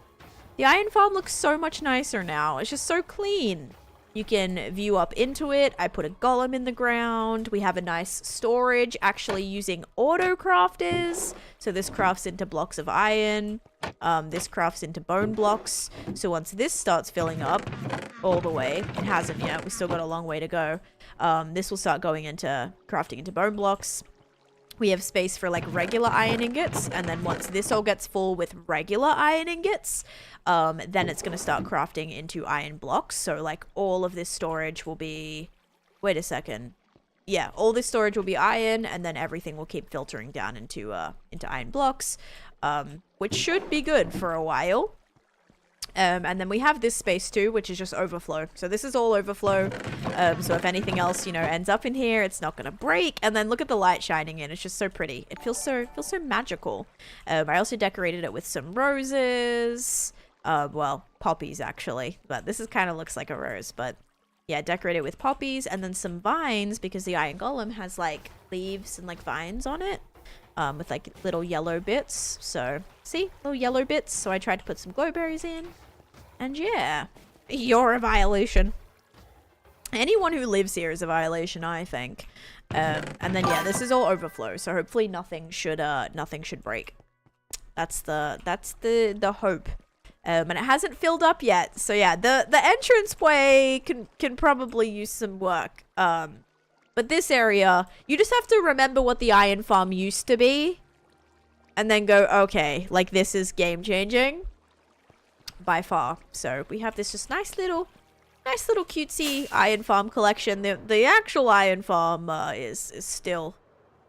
The iron farm looks so much nicer now. It's just so clean. You can view up into it. I put a golem in the ground. We have a nice storage actually using auto crafters. So this crafts into blocks of iron. This crafts into bone blocks. So once this starts filling up all the way, it hasn't yet. We still got a long way to go. This will start going into crafting into bone blocks. We have space for like regular iron ingots. And then once this all gets full with regular iron ingots, then it's going to start crafting into iron blocks. So like all of this storage will be... Wait a second. Yeah, all this storage will be iron, and then everything will keep filtering down into iron blocks, which should be good for a while. And then we have this space too, which is just overflow. So this is all overflow. So if anything else, you know, ends up in here, it's not going to break. And then look at the light shining in. It's just so pretty. It feels so magical. I also decorated it with some roses. Well, poppies actually. But this is kind of looks like a rose. But yeah, decorate it with poppies and then some vines because the iron golem has like leaves and like vines on it. With like little yellow bits. So see, little yellow bits. So I tried to put some glowberries in. And yeah, you're a violation. Anyone who lives here is a violation, I think. And then yeah, this is all overflow. So hopefully nothing should break. That's the hope. And it hasn't filled up yet. So yeah, the entranceway can probably use some work. But this area, you just have to remember what the iron farm used to be. And then go, okay, like this is game changing. By far. So we have this just nice little cutesy iron farm collection. The actual iron farm is still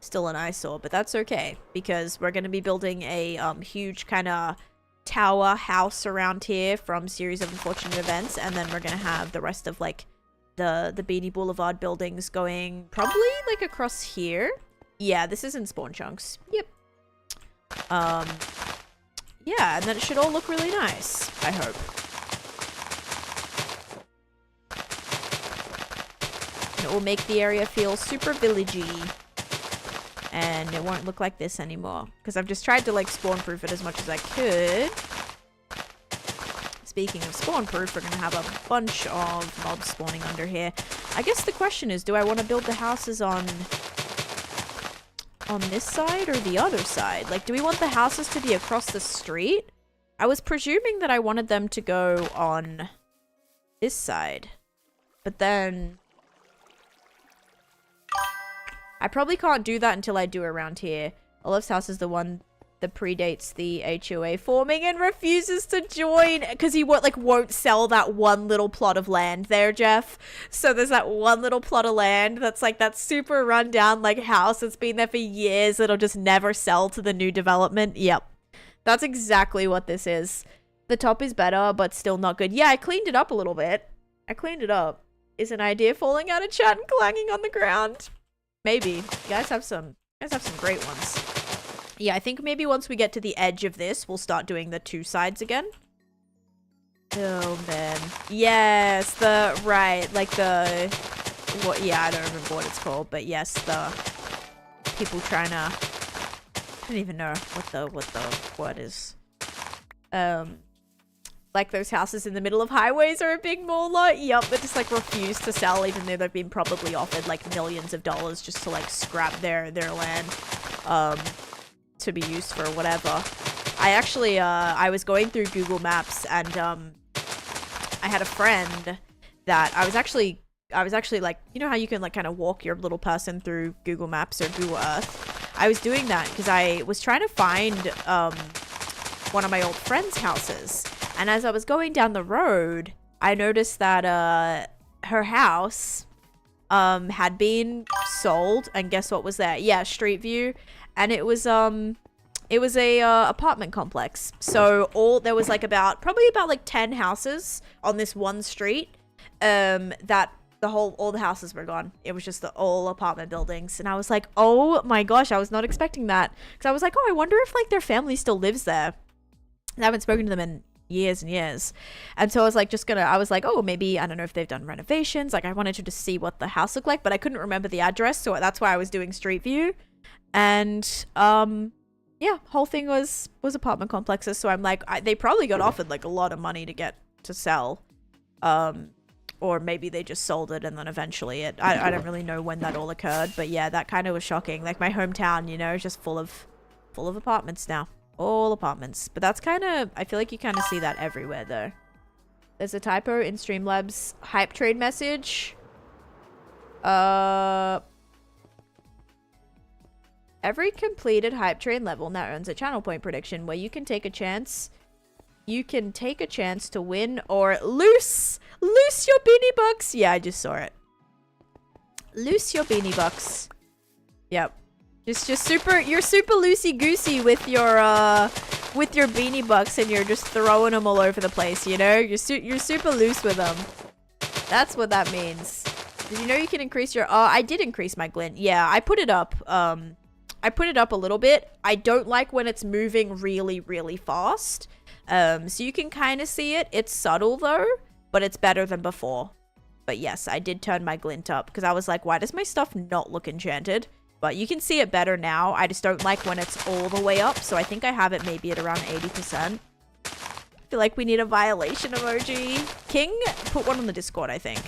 an eyesore, but that's okay. Because we're going to be building a huge kind of tower house around here from Series of Unfortunate Events. And then we're going to have the rest of like the Beanie Boulevard buildings going probably like across here. Yeah, this is in spawn chunks. Yep. Yeah, and then it should all look really nice, I hope. And it will make the area feel super villagey. And it won't look like this anymore. Because I've just tried to, like, spawn-proof it as much as I could. Speaking of spawn-proof, we're going to have a bunch of mobs spawning under here. I guess the question is, do I want to build the houses on this side or the other side? Like, do we want the houses to be across the street? I was presuming that I wanted them to go on this side. But then I probably can't do that until I do around here. Olaf's house is the one that predates the HOA forming and refuses to join because he won't sell that one little plot of land there, Jeff. So there's that one little plot of land that's like that super rundown like house that's been there for years that'll just never sell to the new development. Yep. That's exactly what this is. The top is better, but still not good. Yeah, I cleaned it up a little bit. I cleaned it up. Is an idea falling out of chat and clanging on the ground? Maybe. You guys have some great ones. Yeah, I think maybe once we get to the edge of this, we'll start doing the two sides again. Oh, man. Yes, yeah, I don't remember what it's called, but yes, the people trying to, I don't even know what the word is. Like those houses in the middle of highways are a big mall lot. Yup, they just like refuse to sell even though they've been probably offered like millions of dollars just to like scrap their land. To be used for whatever. I actually, I was going through Google Maps and, I had a friend that I was actually like, you know how you can like kind of walk your little person through Google Maps or Google Earth? I was doing that because I was trying to find, one of my old friend's houses. And as I was going down the road, I noticed that, her house, had been sold. And guess what was there? Yeah, Street View. And it was a apartment complex. So there was like probably about like 10 houses on this one street. That all the houses were gone. It was just all apartment buildings. And I was like, oh my gosh, I was not expecting that. Because I was like, oh, I wonder if like their family still lives there. And I haven't spoken to them in years and years. And so I was like, I was like, oh, maybe, I don't know if they've done renovations. Like I wanted to just see what the house looked like, but I couldn't remember the address. So that's why I was doing Street View. And, yeah, whole thing was apartment complexes. So I'm like, they probably got offered like a lot of money to sell. Or maybe they just sold it and then eventually I don't really know when that all occurred. But yeah, that kind of was shocking. Like my hometown, you know, just full of apartments now. All apartments. But that's kind of, I feel like you kind of see that everywhere though. There's a typo in Streamlabs hype trade message. Every completed hype train level now earns a channel point prediction where you can take a chance. You can take a chance to win or lose your beanie bucks. Yeah, I just saw it. Loose your beanie bucks. Yep. You're super loosey goosey with your beanie bucks and you're just throwing them all over the place, you know? You're super loose with them. That's what that means. Did you know you can increase your, I did increase my glint. Yeah, I put it up. I put it up a little bit. I don't like when it's moving really, really fast. So you can kind of see it. It's subtle though, but it's better than before. But yes, I did turn my glint up because I was like, why does my stuff not look enchanted? But you can see it better now. I just don't like when it's all the way up. So I think I have it maybe at around 80%. I feel like we need a violation emoji. King put one on the Discord, I think.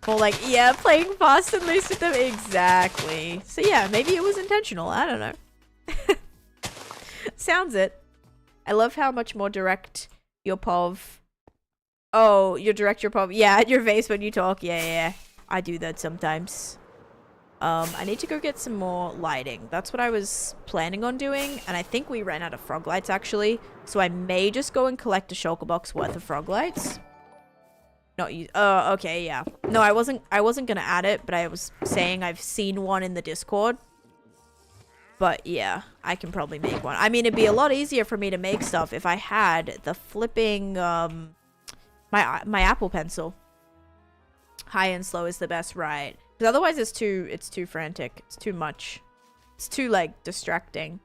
Or like, yeah, playing fast and loose with them. Exactly. So yeah, maybe it was intentional. I don't know. Sounds it. I love how much more direct your POV. Oh, your POV. Yeah, at your face when you talk. Yeah. I do that sometimes. I need to go get some more lighting. That's what I was planning on doing. And I think we ran out of frog lights actually. So I may just go and collect a shulker box worth of frog lights. Not use. Oh, okay, yeah. No, I wasn't gonna add it, but I was saying I've seen one in the Discord. But yeah, I can probably make one. I mean, it'd be a lot easier for me to make stuff if I had the flipping my Apple Pencil. High and slow is the best, right? Because otherwise it's too frantic. It's too much. It's too, like, distracting.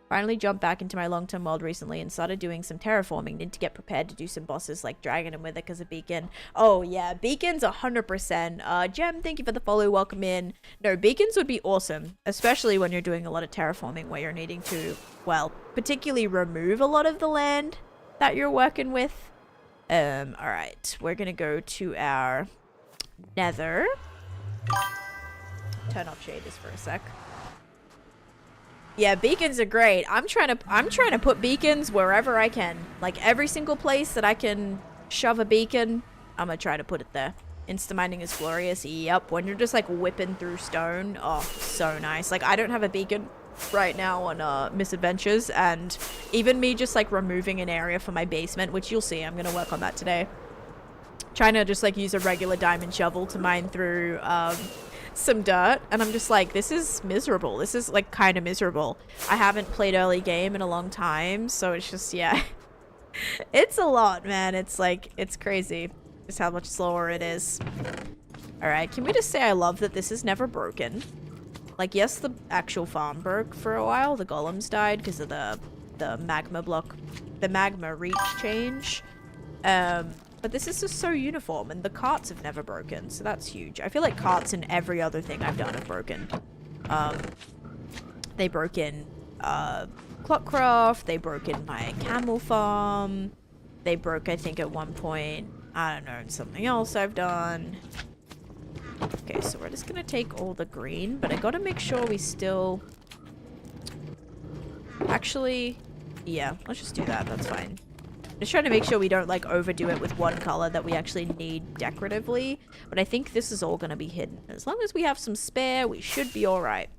Finally jumped back into my long-term world recently and started doing some terraforming. Need to get prepared to do some bosses like Dragon and Wither because of Beacon. Oh, yeah. Beacons 100%. Gem, thank you for the follow. Welcome in. No, Beacons would be awesome. Especially when you're doing a lot of terraforming where you're needing to, well, particularly remove a lot of the land that you're working with. Alright. We're gonna go to our nether. Turn off shaders for a sec. Yeah, beacons are great. I'm trying to put beacons wherever I can. Like every single place that I can shove a beacon, I'm gonna try to put it there. Insta-mining is glorious. Yep, when you're just like whipping through stone. Oh, so nice. Like I don't have a beacon right now on Misadventures, and even me just like removing an area for my basement, which you'll see, I'm gonna work on that today. Trying to just like use a regular diamond shovel to mine through some dirt, and I'm just like, this is miserable. This is like kind of miserable. I haven't played early game in a long time, so it's just, yeah. It's a lot, man. It's like, it's crazy just how much slower it is. All right, can we just say I love that this is never broken? Like, yes, the actual farm broke for a while. The golems died because of the magma block, the magma reach change. But this is just so uniform, and the carts have never broken, so that's huge. I feel like carts and every other thing I've done have broken. They broke in Clockcraft, they broke in my camel farm, they broke, I think, at one point, I don't know, something else I've done. Okay, so we're just gonna take all the green, but I gotta make sure we still... Actually, yeah, let's just do that, that's fine. Just trying to make sure we don't like overdo it with one color that we actually need decoratively, but I think this is all going to be hidden. As long as we have some spare, we should be all right.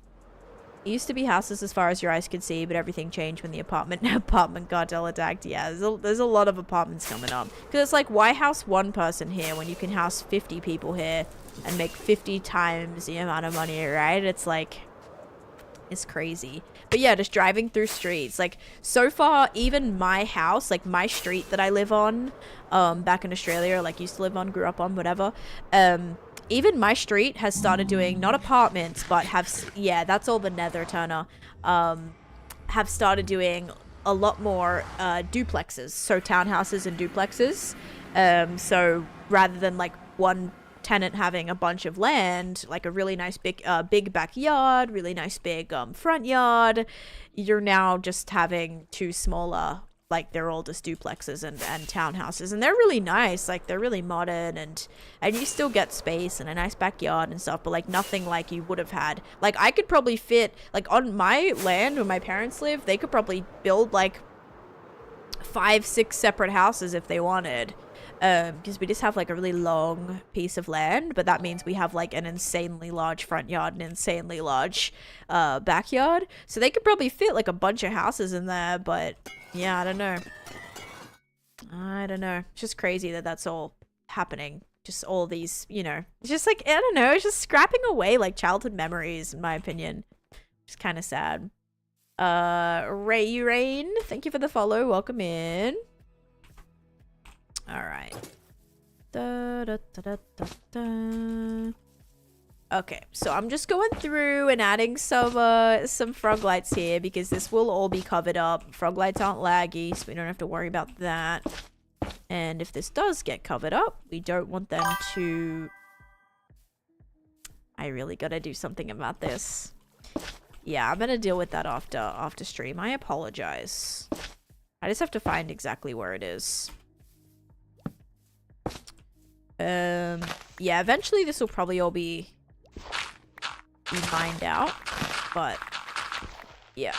It used to be houses as far as your eyes could see, but everything changed when the apartment cartel attacked. Yeah, there's a lot of apartments coming up, because it's like, why house one person here when you can house 50 people here and make 50 times the amount of money, right? It's like, it's crazy. But yeah, just driving through streets, like so far, even my house, like my street that I live on, back in Australia, like used to live on, grew up on, whatever, even my street has started doing, not apartments, but yeah, that's all the nether, Turner, have started doing a lot more duplexes, so townhouses and duplexes. So rather than like one tenant having a bunch of land, like a really nice big backyard, really nice big front yard, you're now just having two smaller, like they're all just duplexes and townhouses, and they're really nice, like they're really modern, and you still get space and a nice backyard and stuff, but like nothing like you would have had. Like I could probably fit, like on my land where my parents live, they could probably build like 5-6 separate houses if they wanted. Because we just have like a really long piece of land, but that means we have like an insanely large front yard and an insanely large backyard, so they could probably fit like a bunch of houses in there. But yeah, I don't know, it's just crazy that that's all happening, just all these, you know, it's just like, I don't know, it's just scrapping away like childhood memories, in my opinion. Just kind of sad. Rain, thank you for the follow, welcome in. All right. Okay, so I'm just going through and adding some frog lights here, because this will all be covered up. Frog lights aren't laggy, so we don't have to worry about that. And if this does get covered up, we don't want them to... I really gotta do something about this. Yeah, I'm gonna deal with that after stream. I apologize. I just have to find exactly where it is. Yeah, eventually this will probably all be mined out, but yeah,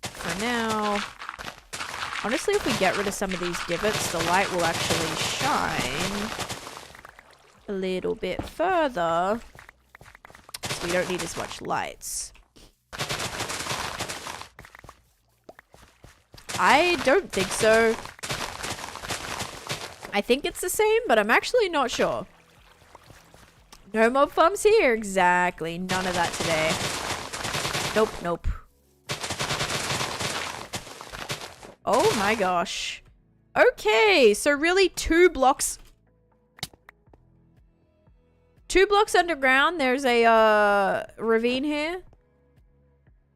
for now, honestly, if we get rid of some of these divots, the light will actually shine a little bit further, so we don't need as much lights. I don't think so. I think it's the same, but I'm actually not sure. No mob farms here. Exactly. None of that today. Nope. Oh my gosh. Okay, so really 2 blocks 2 blocks underground, there's a ravine here.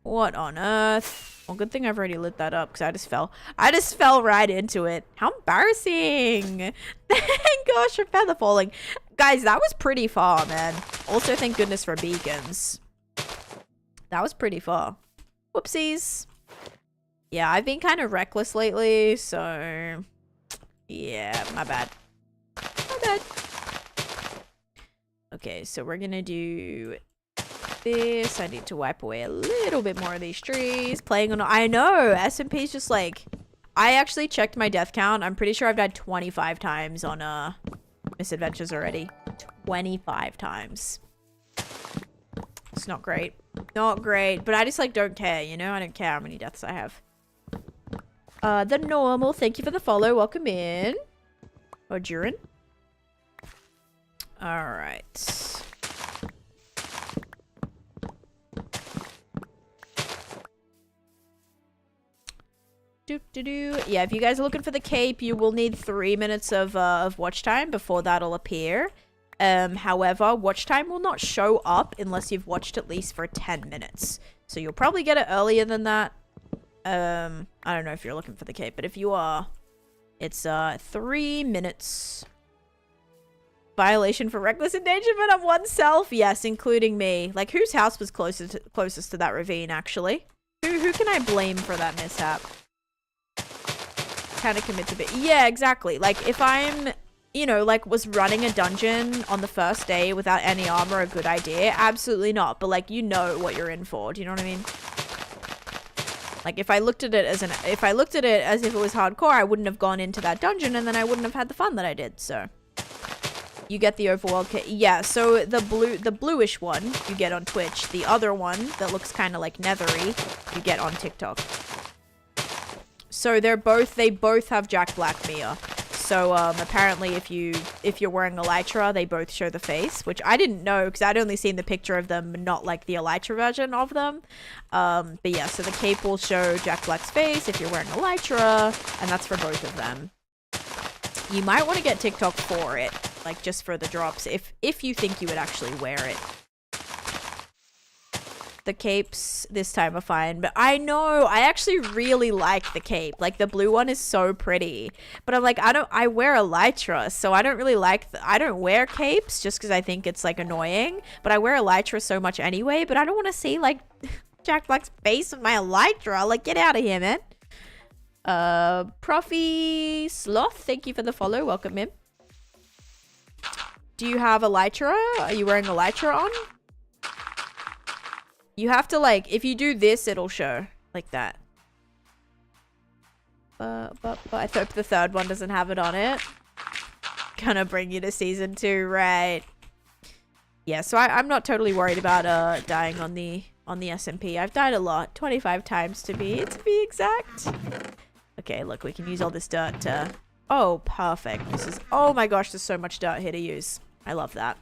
What on earth? Well, good thing I've already lit that up because I just fell. I just fell right into it. How embarrassing. Thank gosh for feather falling. Guys, that was pretty far, man. Also, thank goodness for beacons. That was pretty far. Whoopsies. Yeah, I've been kind of reckless lately, so... Yeah, my bad. My bad. Okay, so we're gonna do this. I need to wipe away a little bit more of these trees. Playing on... I know! SMP's just like... I actually checked my death count. I'm pretty sure I've died 25 times on Misadventures already. 25 times. It's not great. Not great. But I just like don't care, you know? I don't care how many deaths I have. The normal. Thank you for the follow. Welcome in. Oh, Durin. Alright. Yeah, if you guys are looking for the cape, you will need 3 minutes of watch time before that'll appear. However, watch time will not show up unless you've watched at least for 10 minutes. So you'll probably get it earlier than that. I don't know if you're looking for the cape, but if you are, it's 3 minutes. Violation for reckless endangerment of oneself. Yes, including me. Like, whose house was closest to that ravine, actually? Who can I blame for that mishap? Kind of commit to it. Yeah, exactly. Like, if I'm, you know, like, was running a dungeon on the first day without any armor a good idea? Absolutely not. But, like, you know what you're in for. Do you know what I mean? Like, if I looked at it as if it was hardcore, I wouldn't have gone into that dungeon, and then I wouldn't have had the fun that I did. So, you get the overworld kit. Yeah. So the bluish one you get on Twitch. The other one that looks kind of like nethery, you get on TikTok. So they both have Jack Black Mia. So apparently if you're wearing Elytra, they both show the face, which I didn't know because I'd only seen the picture of them, not like the Elytra version of them. But yeah, so the cape will show Jack Black's face if you're wearing Elytra, and that's for both of them. You might want to get TikTok for it, like just for the drops, if you think you would actually wear it. The capes this time are fine, but I know I actually really like the cape. Like the blue one is so pretty, but I'm like, I wear Elytra, so I don't really like I don't wear capes just because I think it's like annoying, but I wear Elytra so much anyway, but I don't want to see like Jack Black's face with my Elytra. Like, get out of here, man. Profi Sloth, thank you for the follow. Welcome in. Do you have Elytra? Are you wearing Elytra on? You have to, like, if you do this, it'll show. Like that. But I hope the third one doesn't have it on it. Gonna bring you to season 2, right? Yeah, so I'm not totally worried about dying on the SMP. I've died a lot. 25 times to be exact. Okay, look, we can use all this dirt to... Oh, perfect. This is... Oh my gosh, there's so much dirt here to use. I love that.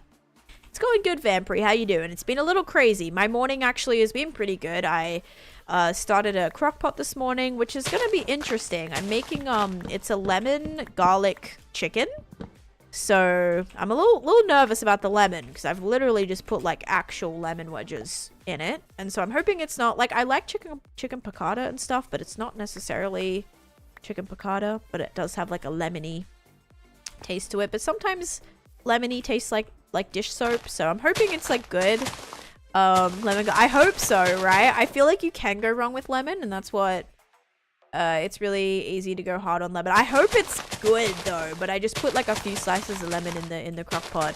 It's going good, Vampry. How you doing? It's been a little crazy. My morning actually has been pretty good. I started a crock pot this morning, which is going to be interesting. I'm making, it's a lemon garlic chicken. So I'm a little nervous about the lemon because I've literally just put like actual lemon wedges in it. And so I'm hoping it's not like, I like chicken piccata and stuff, but it's not necessarily chicken piccata, but it does have like a lemony taste to it. But sometimes lemony tastes like dish soap, so I'm hoping it's like good. I hope so, right? I feel like you can go wrong with lemon, and that's what it's really easy to go hard on lemon. I hope it's good though, but I just put like a few slices of lemon in the crock pot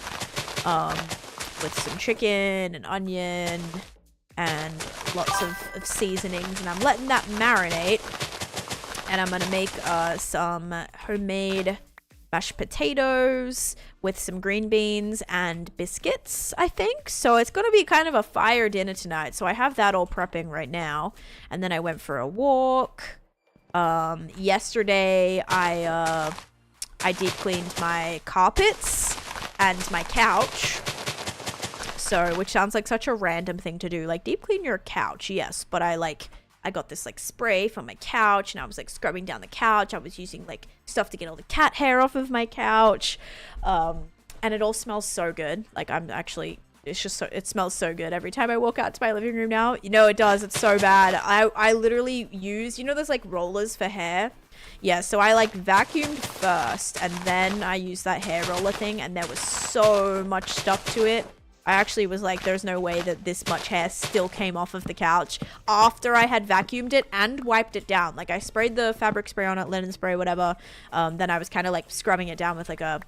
with some chicken and onion and lots of seasonings, and I'm letting that marinate, and I'm gonna make some homemade mashed potatoes with some green beans and biscuits, I think. So it's going to be kind of a fire dinner tonight. So I have that all prepping right now. And then I went for a walk. Yesterday, I deep cleaned my carpets and my couch. So, which sounds like such a random thing to do. Like, deep clean your couch, yes. But I got this like spray for my couch, and I was like scrubbing down the couch. I was using like stuff to get all the cat hair off of my couch. And it all smells so good. Like, I'm actually... It's just so... It smells so good. Every time I walk out to my living room now, you know it does. It's so bad. I literally use... You know those, like, rollers for hair? Yeah, so I, like, vacuumed first. And then I used that hair roller thing. And there was so much stuff to it. I actually was like, there's no way that this much hair still came off of the couch after I had vacuumed it and wiped it down. Like, I sprayed the fabric spray on it, linen spray, whatever. Then I was kind of, like, scrubbing it down with, like, a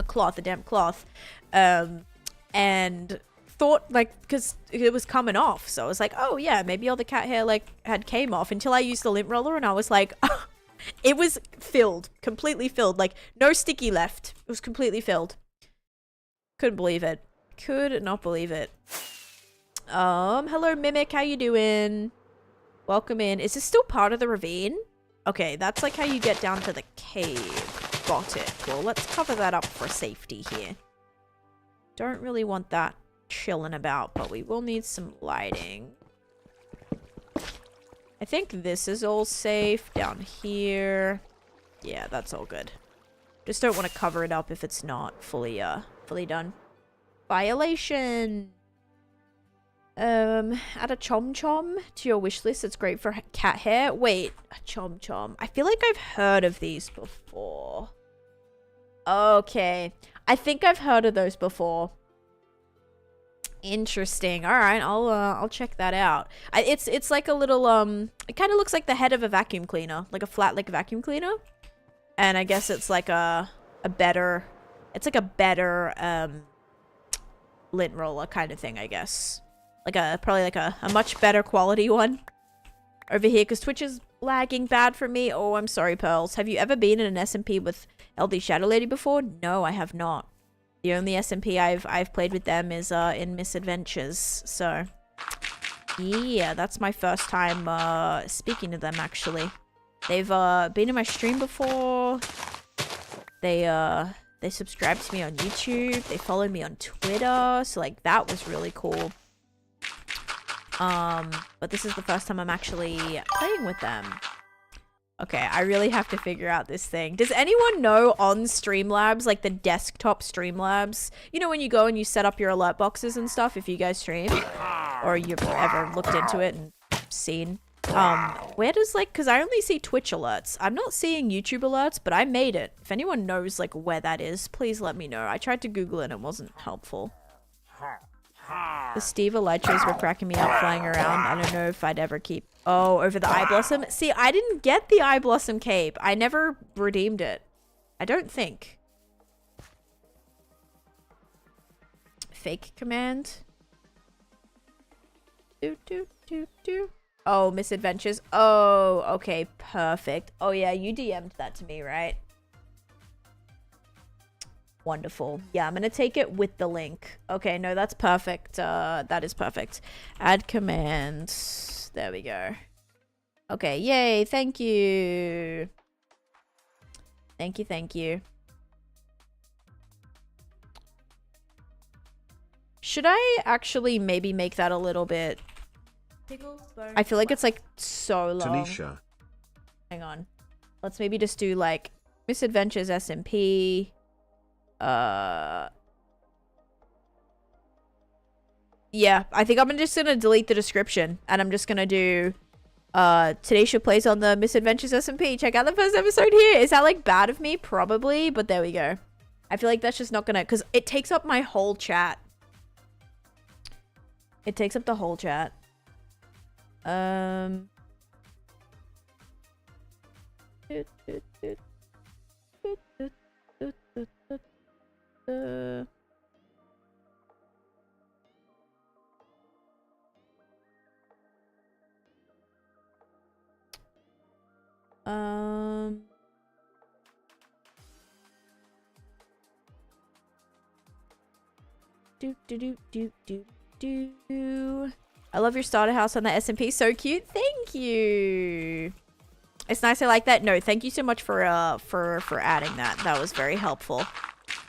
cloth, a damp cloth. And thought, like, because it was coming off. So I was like, oh, yeah, maybe all the cat hair, like, had came off until I used the lint roller. And I was like, it was filled, completely filled. Like, no sticky left. It was completely filled. Couldn't believe it. Could not believe it. Hello Mimic, how you doing? Welcome in. Is this still part of the ravine? Okay, that's like how you get down to the cave. Got it. Well, let's cover that up for safety here. Don't really want that chilling about, but we will need some lighting. I think this is all safe down here. Yeah, that's all good. Just don't want to cover it up if it's not fully done. Violation. Add a chom chom to your wish list. It's great for cat hair. Wait, a chom chom. I feel like I've heard of these before. Okay, I think I've heard of those before. Interesting. All right, I'll check that out. It's like a little It kind of looks like the head of a vacuum cleaner, like a flat like vacuum cleaner. And I guess it's like a better. It's like a better lint roller kind of thing, I guess. Like probably like a much better quality one over here, because Twitch is lagging bad for me. Oh, I'm sorry, Pearls. Have you ever been in an SMP with LD Shadow Lady before? No, I have not. The only SMP I've played with them is in Misadventures. So yeah, that's my first time speaking to them, actually. They've been in my stream before. They subscribed to me on YouTube. They followed me on Twitter. So, like, that was really cool. But this is the first time I'm actually playing with them. Okay, I really have to figure out this thing. Does anyone know on Streamlabs, like the desktop Streamlabs? You know when you go and you set up your alert boxes and stuff if you guys stream? Or you've ever looked into it and seen? Where does, like, because I only see Twitch alerts. I'm not seeing YouTube alerts, but I made it. If anyone knows, like, where that is, please let me know. I tried to Google it and it wasn't helpful. The Steve Elytras were cracking me up flying around. I don't know if I'd ever keep... Oh, over the Eye Blossom? See, I didn't get the Eye Blossom cape. I never redeemed it. I don't think. Fake command. Oh, Misadventures. Oh, okay, perfect. Oh, yeah, you DM'd that to me, right? Wonderful. Yeah, I'm going to take it with the link. Okay, no, that's perfect. That is perfect. Add command. There we go. Okay, yay, thank you. Thank you, thank you. Should I actually maybe make that a little bit... I feel like it's like so long. Taneesha. Hang on. Let's maybe just do like Misadventures SMP. Yeah, I think I'm just gonna delete the description and I'm just gonna do Taneesha plays on the Misadventures SMP. Check out the first episode here. Is that like bad of me? Probably, but there we go. I feel like that's just not gonna, because it takes up my whole chat. It takes up the whole chat. I love your starter house on the SMP. So cute. Thank you. It's nice. I like that. No, thank you so much for adding that. That was very helpful.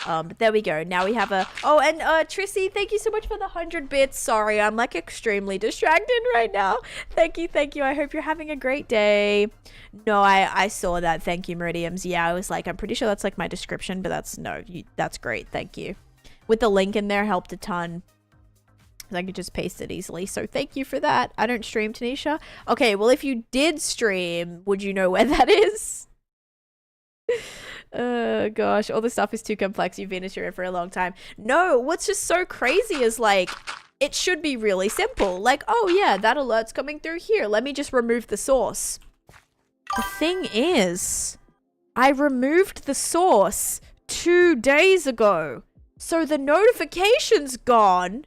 But there we go. Now we have a... Oh, and Trissy, thank you so much for the 100 bits. Sorry, I'm like extremely distracted right now. Thank you, thank you. I hope you're having a great day. No, I saw that. Thank you, Meridiums. Yeah, I was like, I'm pretty sure that's like my description, but that's great. Thank you. With the link in there helped a ton. I could just paste it easily. So thank you for that. I don't stream, Taneesha. Okay, well, if you did stream, would you know where that is? Gosh, all this stuff is too complex. You've been a streamer for a long time. No, what's just so crazy is like, it should be really simple. Like, oh yeah, that alert's coming through here. Let me just remove the source. The thing is, I removed the source 2 days ago. So the notification's gone.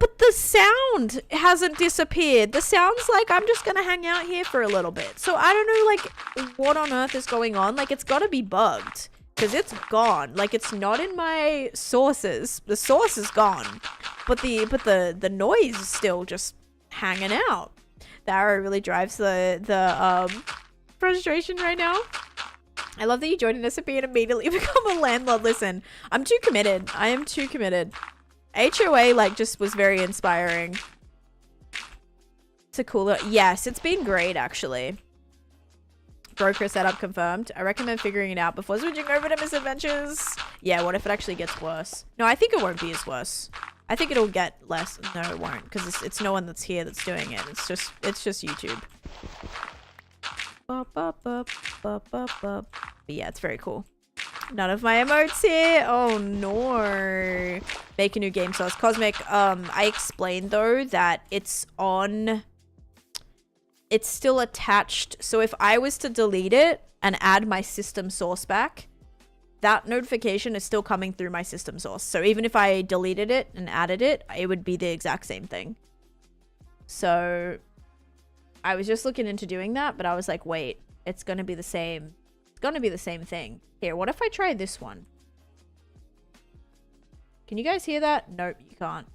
But the sound hasn't disappeared. The sound's like, I'm just gonna hang out here for a little bit. So I don't know, like, what on earth is going on. Like, it's gotta be bugged. Because it's gone. Like, it's not in my sources. The source is gone. But the noise is still just hanging out. The arrow really drives the frustration right now. I love that you joined an SMP and immediately become a landlord. Listen, I'm too committed. I am too committed. HOA, like, just was very inspiring. It's a cooler... Yes, it's been great, actually. Broker setup confirmed. I recommend figuring it out before switching over to Misadventures. Yeah, what if it actually gets worse? No, I think it won't be as worse. I think it'll get less. No, it won't, because it's no one that's here that's doing it. It's just YouTube. But yeah, it's very cool. None of my emotes here. Oh no. Make a new game source. Cosmic, I explained though that it's still attached. So if I was to delete it and add my system source back, that notification is still coming through my system source. So even if I deleted it and added it, it would be the exact same thing. So I was just looking into doing that, but I was like, wait, it's going to be the same. It's going to be the same thing. Here, what if I try this one? Can you guys hear that? Nope, you can't.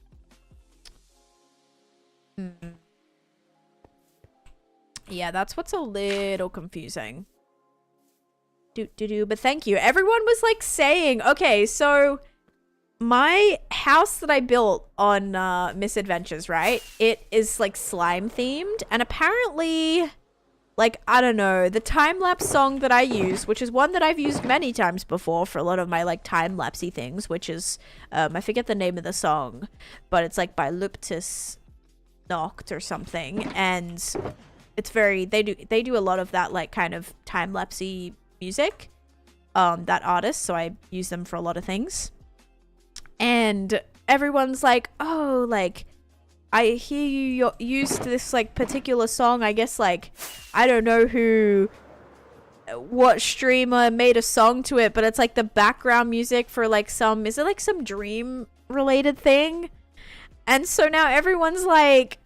Yeah, that's what's a little confusing. But thank you. Everyone was like saying, okay, so my house that I built on Misadventures, right? It is like slime themed, and apparently, like, I don't know, the time-lapse song that I use, which is one that I've used many times before for a lot of my like time-lapsey things, which is I forget the name of the song, but it's like by Luptus Noct or something, and it's very, they do a lot of that like kind of time-lapsey music, that artist, so I use them for a lot of things. And everyone's like, oh, like, I hear you used this like particular song. I guess like, I don't know what streamer made a song to it, but it's like the background music for like is it like some dream related thing? And so now everyone's like,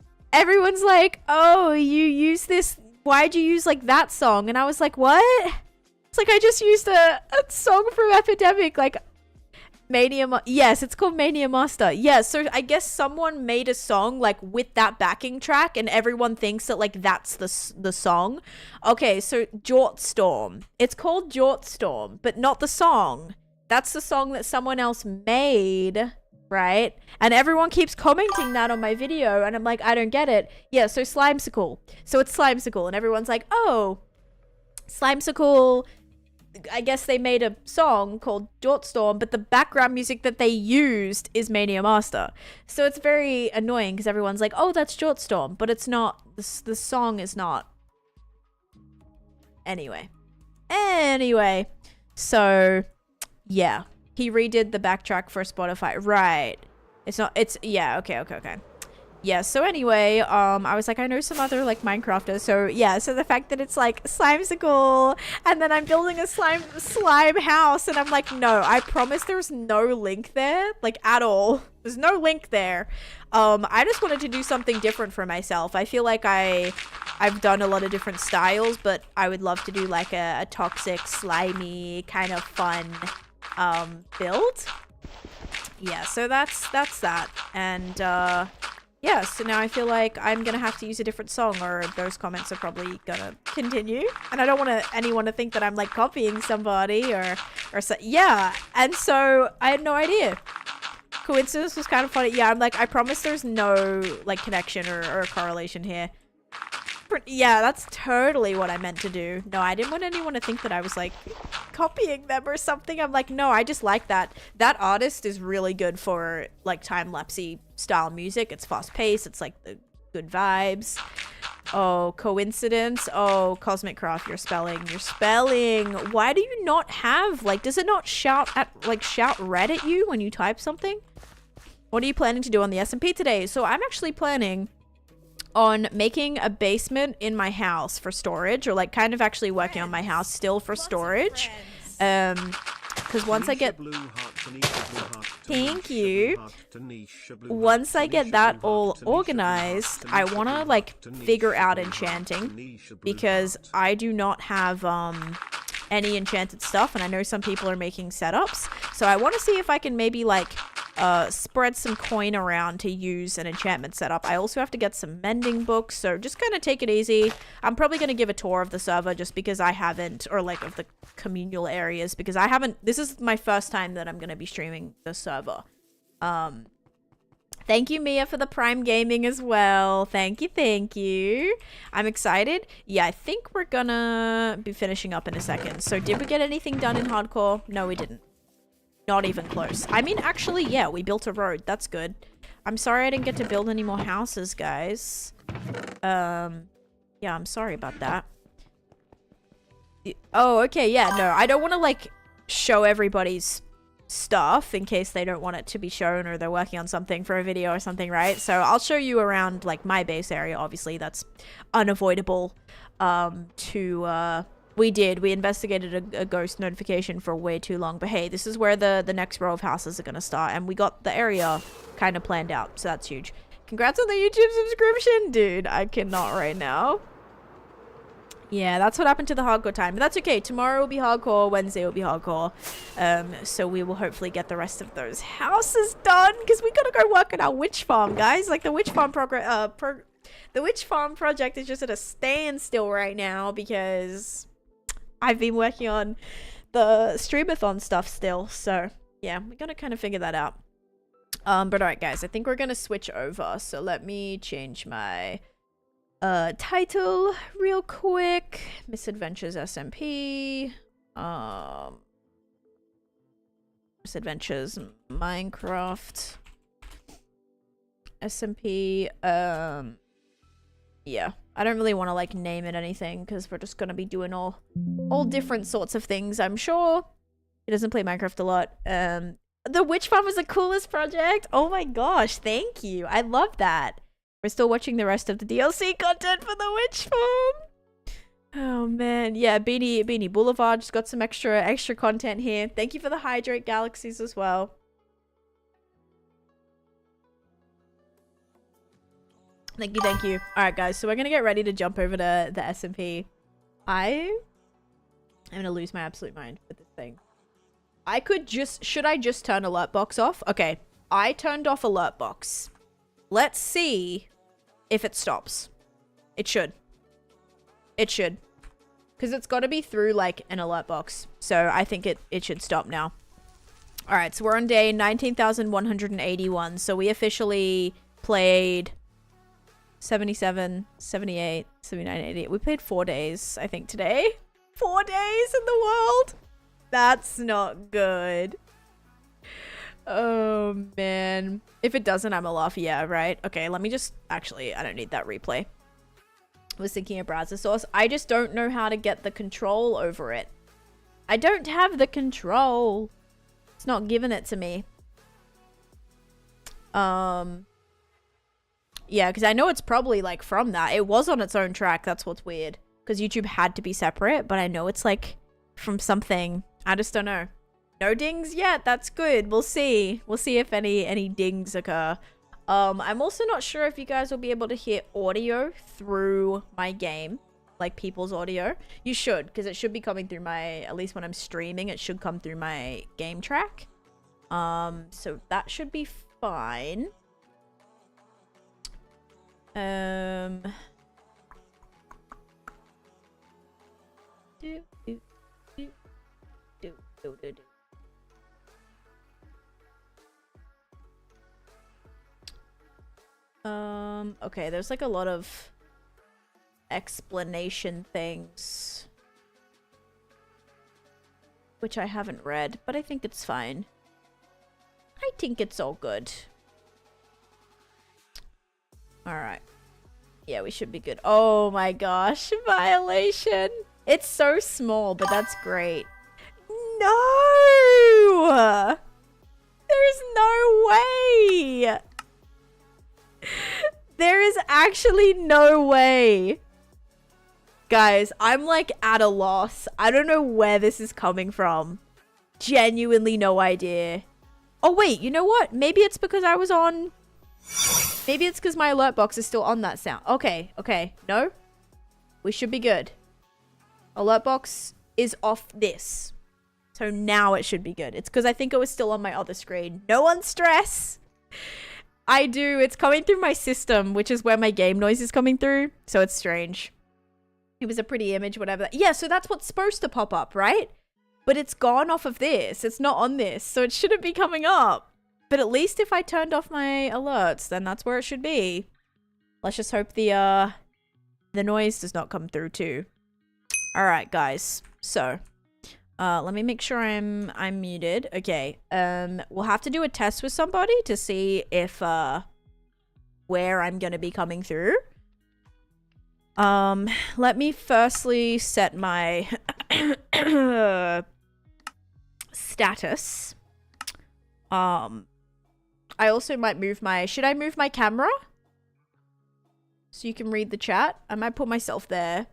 oh, you use this, why'd you use like that song? And I was like, what? It's like, I just used a song from Epidemic, like Mania, yes, it's called Mania Master. Yeah, so I guess someone made a song like with that backing track, and everyone thinks that like that's the song. Okay, so Jort Storm. It's called Jort Storm, but not the song. That's the song that someone else made, right? And everyone keeps commenting that on my video, and I'm like, I don't get it. Yeah, so Slimesicle. So it's Slimesicle, and everyone's like, oh, Slimesicle. I guess they made a song called Jort Storm, but the background music that they used is Mania Master. So it's very annoying because everyone's like, oh, that's Jort Storm, but it's not. The song is not. Anyway. So, yeah. He redid the backtrack for Spotify. Right. Yeah, okay. Yeah, so anyway, I was like, I know some other, like, Minecrafters, so, yeah, so the fact that it's, like, Slimesicle, and then I'm building a slime house, and I'm like, no, I promise there's no link there, like, at all. There's no link there. I just wanted to do something different for myself. I feel like I've done a lot of different styles, but I would love to do, like, a toxic, slimy, kind of fun, build. Yeah, so that's that, and, yeah, so now I feel like I'm gonna have to use a different song, or those comments are probably gonna continue. And I don't want anyone to think that I'm like copying somebody, or Or so, yeah. And so I had no idea. Coincidence was kind of funny. Yeah, I'm like, I promise there's no like connection or correlation here. But yeah, that's totally what I meant to do. No, I didn't want anyone to think that I was like copying them or something. I'm like, no, I just like that. That artist is really good for like time-lapsey style music. It's fast-paced. It's like the good vibes. Oh, coincidence. Oh, Cosmic Craft, you're spelling. You're spelling. Why do you not have, like, does it not shout red at you when you type something? What are you planning to do on the SMP today? So I'm actually planning on making a basement in my house for storage, or like kind of actually working on my house still for storage. Because once I get, thank you. Once I get that all organized, I want to like figure out enchanting, because I do not have any enchanted stuff, and I know some people are making setups. So I want to see if I can maybe like spread some coin around to use an enchantment setup. I also have to get some mending books, so just kind of take it easy. I'm probably going to give a tour of the server just because I haven't, or like of the communal areas, because I haven't, this is my first time that I'm going to be streaming the server. Thank you, Mia, for the Prime Gaming as well. Thank you, thank you. I'm excited. Yeah, I think we're gonna be finishing up in a second. So did we get anything done in hardcore? No, we didn't. Not even close. I mean, actually, yeah, we built a road. That's good. I'm sorry I didn't get to build any more houses, guys. Yeah, I'm sorry about that. Oh, okay, yeah, no. I don't want to, like, show everybody's stuff in case they don't want it to be shown, or they're working on something for a video or something, right? So I'll show you around, like, my base area. Obviously, that's unavoidable We investigated a ghost notification for way too long. But hey, this is where the next row of houses are going to start. And we got the area kind of planned out. So that's huge. Congrats on the YouTube subscription, dude. I cannot right now. Yeah, that's what happened to the hardcore time. But that's okay. Tomorrow will be hardcore. Wednesday will be hardcore. So we will hopefully get the rest of those houses done. Because we got to go work on our witch farm, guys. Like the witch farm the witch farm project is just at a standstill right now because I've been working on the streamathon stuff still, so yeah, we gotta kind of figure that out. But alright guys, I think we're gonna switch over, so let me change my title real quick. Misadventures SMP, Misadventures Minecraft SMP, yeah, I don't really want to like name it anything because we're just gonna be doing all different sorts of things, I'm sure. He doesn't play Minecraft a lot. The witch farm was the coolest project. Oh my gosh, thank you. I love that. We're still watching the rest of the DLC content for the witch farm. Oh man, yeah, Beanie Boulevard just got some extra content here. Thank you for the Hydrate Galaxies as well. Thank you, thank you. Alright guys, so we're gonna get ready to jump over to the SMP. I'm gonna lose my absolute mind with this thing. Should I just turn alert box off? Okay, I turned off alert box. Let's see if it stops. It should. It should. Because it's gotta be through like an alert box. So I think it should stop now. Alright, so we're on day 19,181. So we officially played 77, 78, 79, 80. We played 4 days, I think, today. 4 days in the world? That's not good. Oh, man. If it doesn't, I'm a laugh. Yeah, right? Okay, let me just... Actually, I don't need that replay. I was thinking of browser source. I just don't know how to get the control over it. I don't have the control. It's not giving it to me. Yeah, because I know it's probably, like, from that. It was on its own track. That's what's weird. Because YouTube had to be separate, but I know it's, like, from something. I just don't know. No dings yet? That's good. We'll see. We'll see if any dings occur. I'm also not sure if you guys will be able to hear audio through my game. Like, people's audio. You should, because it should be coming through my... At least when I'm streaming, it should come through my game track. So that should be fine. Okay, there's like a lot of explanation things which I haven't read, but I think it's fine. I think it's all good. Alright. Yeah, we should be good. Oh my gosh, violation. It's so small, but that's great. No! There's no way! There is actually no way. Guys, I'm like at a loss. I don't know where this is coming from. Genuinely no idea. Oh wait, you know what? Maybe it's because I was on... Maybe it's because my alert box is still on that sound. Okay, okay. No? We should be good. Alert box is off this. So now it should be good. It's because I think it was still on my other screen. No one stress! I do. It's coming through my system, which is where my game noise is coming through. So it's strange. It was a pretty image, whatever. Yeah, so that's what's supposed to pop up, right? But it's gone off of this. It's not on this. So it shouldn't be coming up. But at least if I turned off my alerts, then that's where it should be. Let's just hope the noise does not come through too. Alright, guys. So, let me make sure I'm muted. Okay. We'll have to do a test with somebody to see if, where I'm gonna be coming through. Let me firstly set my status. I also might move my... Should I move my camera? So you can read the chat? I might put myself there.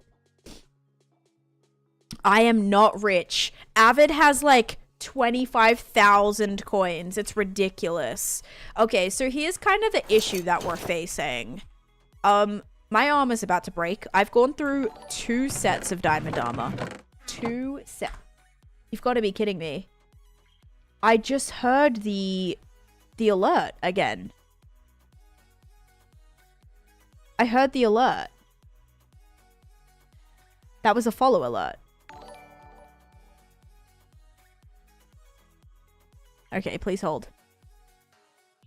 I am not rich. Avid has like 25,000 coins. It's ridiculous. Okay, so here's kind of the issue that we're facing. My armor's about to break. I've gone through 2 sets of diamond armor. 2 sets. You've got to be kidding me. I just heard the alert again. I heard the alert. That was a follow alert. Okay, please hold.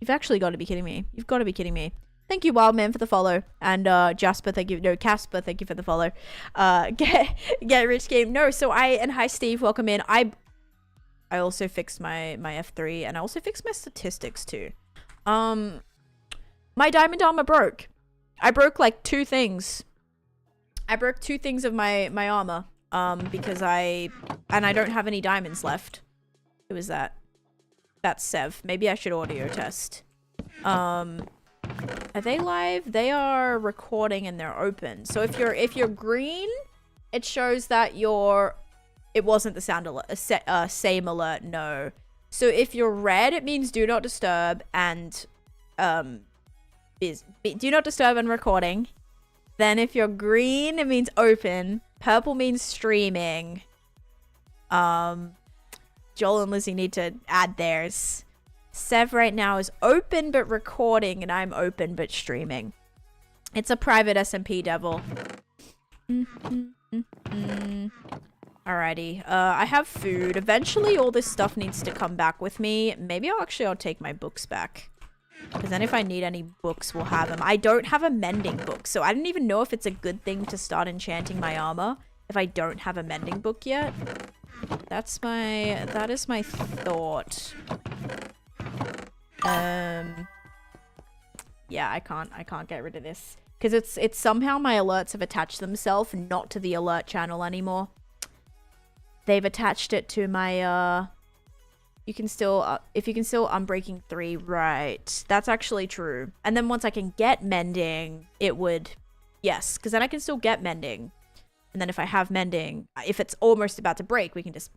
You've actually got to be kidding me. You've got to be kidding me. Thank you, Wildman, for the follow. And, Jasper, thank you. No, Casper, thank you for the follow. Get rich game. No, so and hi, Steve, welcome in. I also fixed my F3, and I also fixed my statistics, too. My diamond armor broke. I broke, like, 2 things. I broke 2 things of my armor, because I don't have any diamonds left. Who is that? That's Sev. Maybe I should audio test. Are they live? They are recording and they're open. So if you're green, it shows that it wasn't the sound alert, same alert, no. So if you're red, it means do not disturb and do not disturb and recording. Then if you're green, it means open. Purple means streaming. Joel and Lizzie need to add theirs. Sev right now is open but recording, and I'm open but streaming. It's a private SMP devil. Alrighty. I have food. Eventually, all this stuff needs to come back with me. Maybe I'll take my books back. Because then if I need any books, we'll have them. I don't have a mending book, so I don't even know if it's a good thing to start enchanting my armor if I don't have a mending book yet. That is my thought. Yeah, I can't get rid of this. Because it's somehow my alerts have attached themselves not to the alert channel anymore. They've attached it to my, if you can still unbreaking 3, right. That's actually true. And then once I can get mending, it would, yes, because then I can still get mending. And then if I have mending, if it's almost about to break, we can just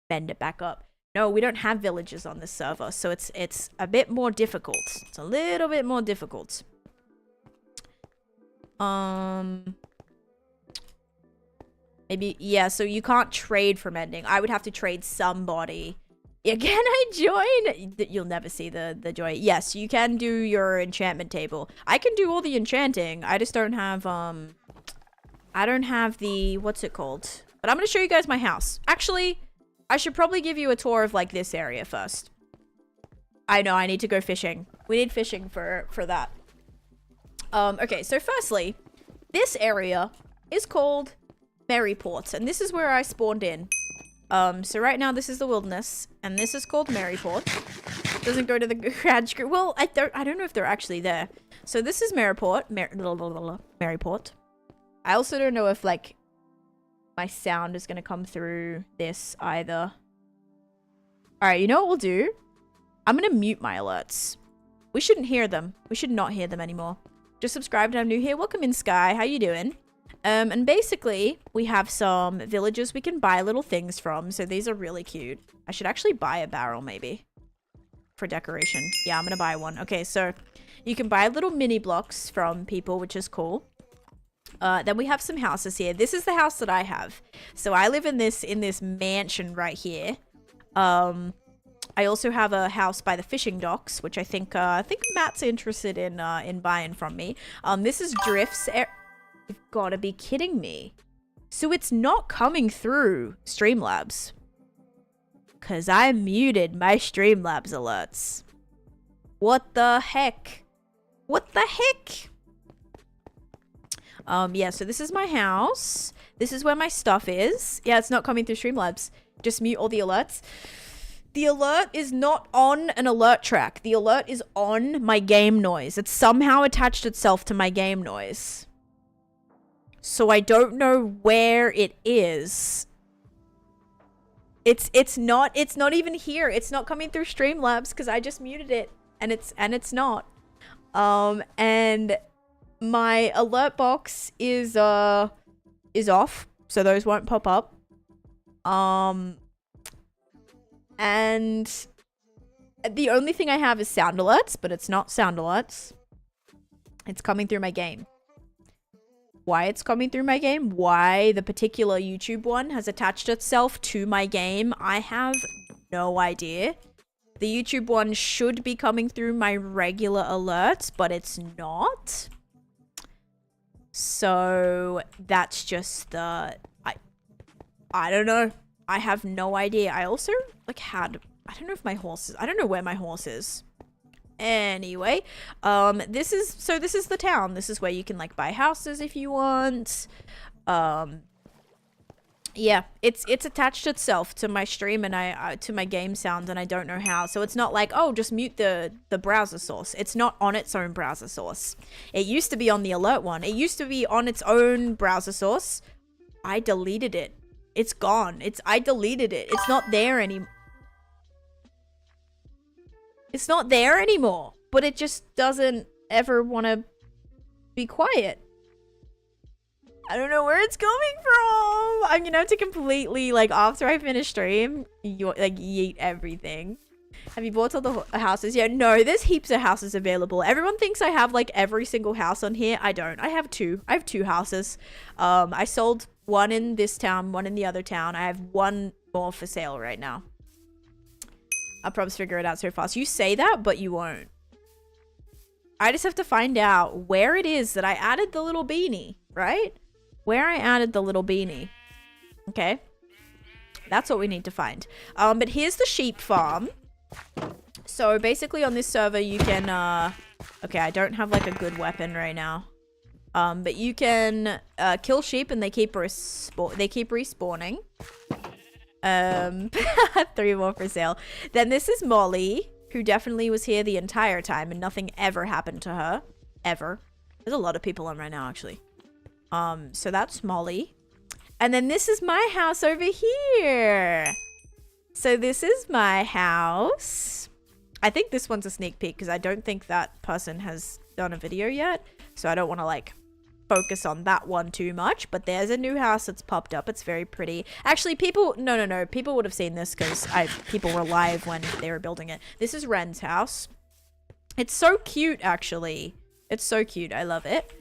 bend it back up. No, we don't have villages on this server, so it's a bit more difficult. It's a little bit more difficult. Maybe, yeah, so you can't trade for mending. I would have to trade somebody. Can I join? You'll never see the joy. Yes, you can do your enchantment table. I can do all the enchanting. I just don't have, I don't have the, what's it called? But I'm going to show you guys my house. Actually, I should probably give you a tour of like this area first. I know, I need to go fishing. We need fishing for that. Okay, so firstly, this area is called Maryport, and this is where I spawned in. So right now this is the wilderness, and this is called Maryport. Doesn't go to the garage. Well, I don't know if they're actually there. So this is Maryport. Maryport. I also don't know if like my sound is gonna come through this either. All right, you know what we'll do? I'm gonna mute my alerts. We shouldn't hear them. We should not hear them anymore. Just subscribed and I'm new here. Welcome in, Sky. How you doing? And basically, we have some villages we can buy little things from. So these are really cute. I should actually buy a barrel, maybe. For decoration. Yeah, I'm gonna buy one. Okay, so you can buy little mini blocks from people, which is cool. Then we have some houses here. This is the house that I have. So I live in this mansion right here. I also have a house by the fishing docks, which I think Matt's interested in buying from me. This is Drift's. You've got to be kidding me. So it's not coming through Streamlabs. Because I muted my Streamlabs alerts. What the heck? What the heck? Yeah, so this is my house. This is where my stuff is. Yeah, it's not coming through Streamlabs. Just mute all the alerts. The alert is not on an alert track. The alert is on my game noise. It's somehow attached itself to my game noise. So I don't know where it is. It's not even here. It's not coming through Streamlabs because I just muted it and it's not. And my alert box is off, so those won't pop up. And the only thing I have is sound alerts, but it's not sound alerts. It's coming through my game. Why it's coming through my game, why the particular YouTube one has attached itself to my game, I have no idea. The YouTube one should be coming through my regular alerts, but it's not. So that's just the... I don't know. I have no idea. I also like had... I don't know if my horse is... I don't know where my horse is. Anyway, this is the town. This is where you can like buy houses if you want. Yeah, it's attached itself to my stream and to my game sound, and I don't know how. So it's not like, oh, just mute the browser source. It's not on its own browser source. It used to be on the alert one. It used to be on its own browser source. I deleted it. It's gone. I deleted it. It's not there anymore. It's not there anymore, but it just doesn't ever want to be quiet. I don't know where it's coming from. I'm gonna have to completely, like, after I finish stream, yeet everything. Have you bought all the houses? Yeah, no, there's heaps of houses available. Everyone thinks I have, like, every single house on here. I don't. I have two. I have two houses. I sold one in this town, one in the other town. I have one more for sale right now. I'll probably figure it out so fast. You say that, but you won't. I just have to find out where it is that I added the little beanie, right? Where I added the little beanie. Okay. That's what we need to find. But here's the sheep farm. So basically on this server you can, okay, I don't have like a good weapon right now. But you can kill sheep and they keep respawning. 3 more for sale. Then this is Molly, who definitely was here the entire time and nothing ever happened to her. Ever. There's a lot of people on right now, actually. So that's Molly. And then this is my house over here. So this is my house. I think this one's a sneak peek because I don't think that person has done a video yet. So I don't want to like focus on that one too much, but there's a new house that's popped up. It's very pretty. Actually, people people would have seen this because people were live when they were building it. This is Ren's house. It's so cute, actually. It's so cute. I love it.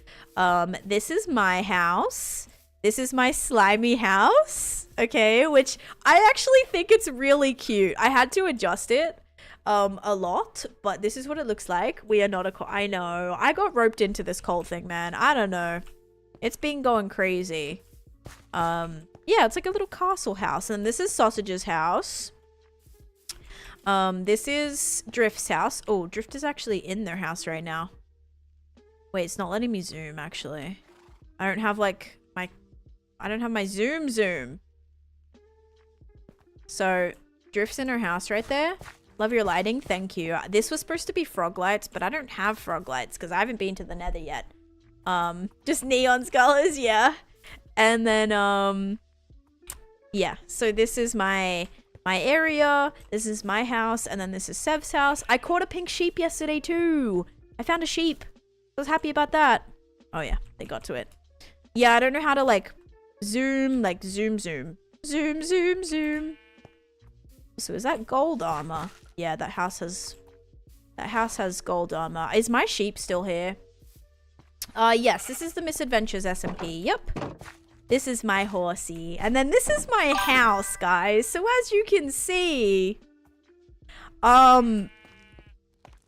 This is my house. This is my slimy house, okay, which I actually think it's really cute. I had to adjust it a lot, but this is what it looks like. We are not a I know. I got roped into this cult thing, man. I don't know. It's been going crazy. yeah, it's like a little castle house. And this is Sausage's house. This is Drift's house. Oh, Drift is actually in their house right now. Wait, it's not letting me zoom, actually. I don't have, like, I don't have my zoom. So, Drift's in her house right there. Love your lighting. Thank you. This was supposed to be frog lights, but I don't have frog lights because I haven't been to the nether yet. Just neon colors, yeah. And then, yeah. So this is my area. This is my house. And then this is Sev's house. I caught a pink sheep yesterday too. I found a sheep. I was happy about that. Oh yeah, they got to it. Yeah, I don't know how to like zoom. So is that gold armor? Yeah, that house has gold armor. Is my sheep still here? Yes, this is the Misadventures SMP. Yep. This is my horsey. And then this is my house, guys. So as you can see,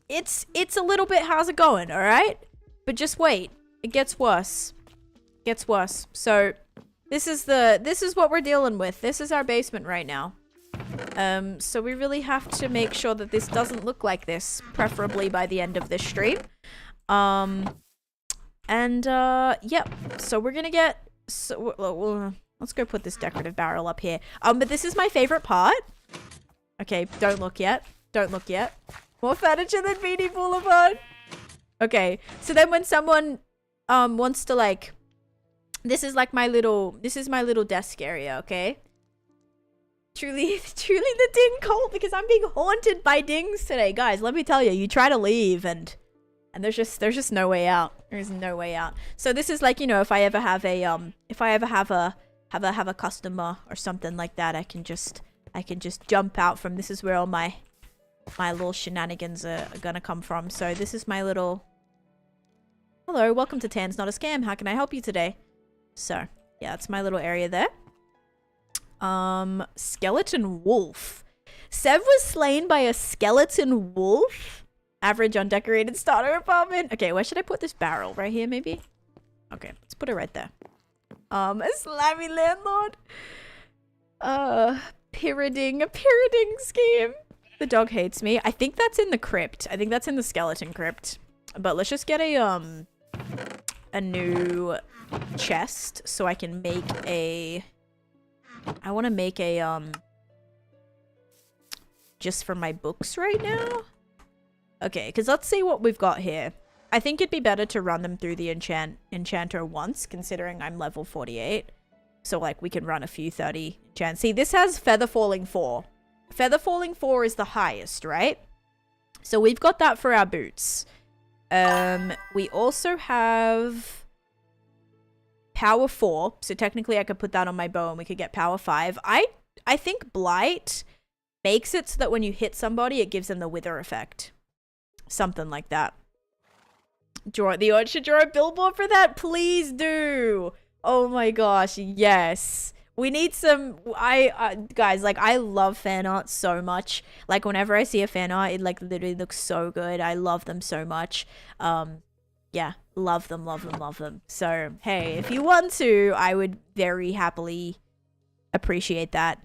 it's a little bit, how's it going, all right? But just wait. It gets worse. So this is what we're dealing with. This is our basement right now. So we really have to make sure that this doesn't look like this, preferably by the end of this stream. Yep. So we're gonna get, let's go put this decorative barrel up here. But this is my favorite part. Okay, don't look yet. More furniture than Beanie Boulevard. Okay, so then when someone, wants to like, this is my little desk area, okay? Truly the ding cult, because I'm being haunted by dings today. Guys, let me tell you, you try to leave and there's just no way out. There's no way out. So this is like, you know, if I ever have a customer or something like that, I can just jump out from. This is where all my little shenanigans are gonna come from. So this is my little, hello, welcome to Tan's Not a Scam. How can I help you today? So yeah, that's my little area there. Skeleton wolf. Sev was slain by a skeleton wolf. Average undecorated starter apartment. Okay, where should I put this barrel? Right here, maybe? Okay, let's put it right there. A slimy landlord. A pyramiding scheme. The dog hates me. I think that's in the crypt. I think that's in the skeleton crypt. But let's just get a new chest so I can make a, I want to make a, just for my books right now. Okay, because let's see what we've got here. I think it'd be better to run them through the enchanter once, considering I'm level 48. So, like, we can run a few 30 enchants. See, this has Feather Falling 4. Feather Falling 4 is the highest, right? So we've got that for our boots. We also have Power 4. So technically I could put that on my bow and we could get Power 5. I think Blight makes it so that when you hit somebody, it gives them the wither effect. Something like that. The Odd should draw a billboard for that? Please do. Oh my gosh, yes. We need some, guys, like, I love fan art so much. Like, whenever I see a fan art, it, like, literally looks so good. I love them so much. Yeah, love them. So, hey, if you want to, I would very happily appreciate that.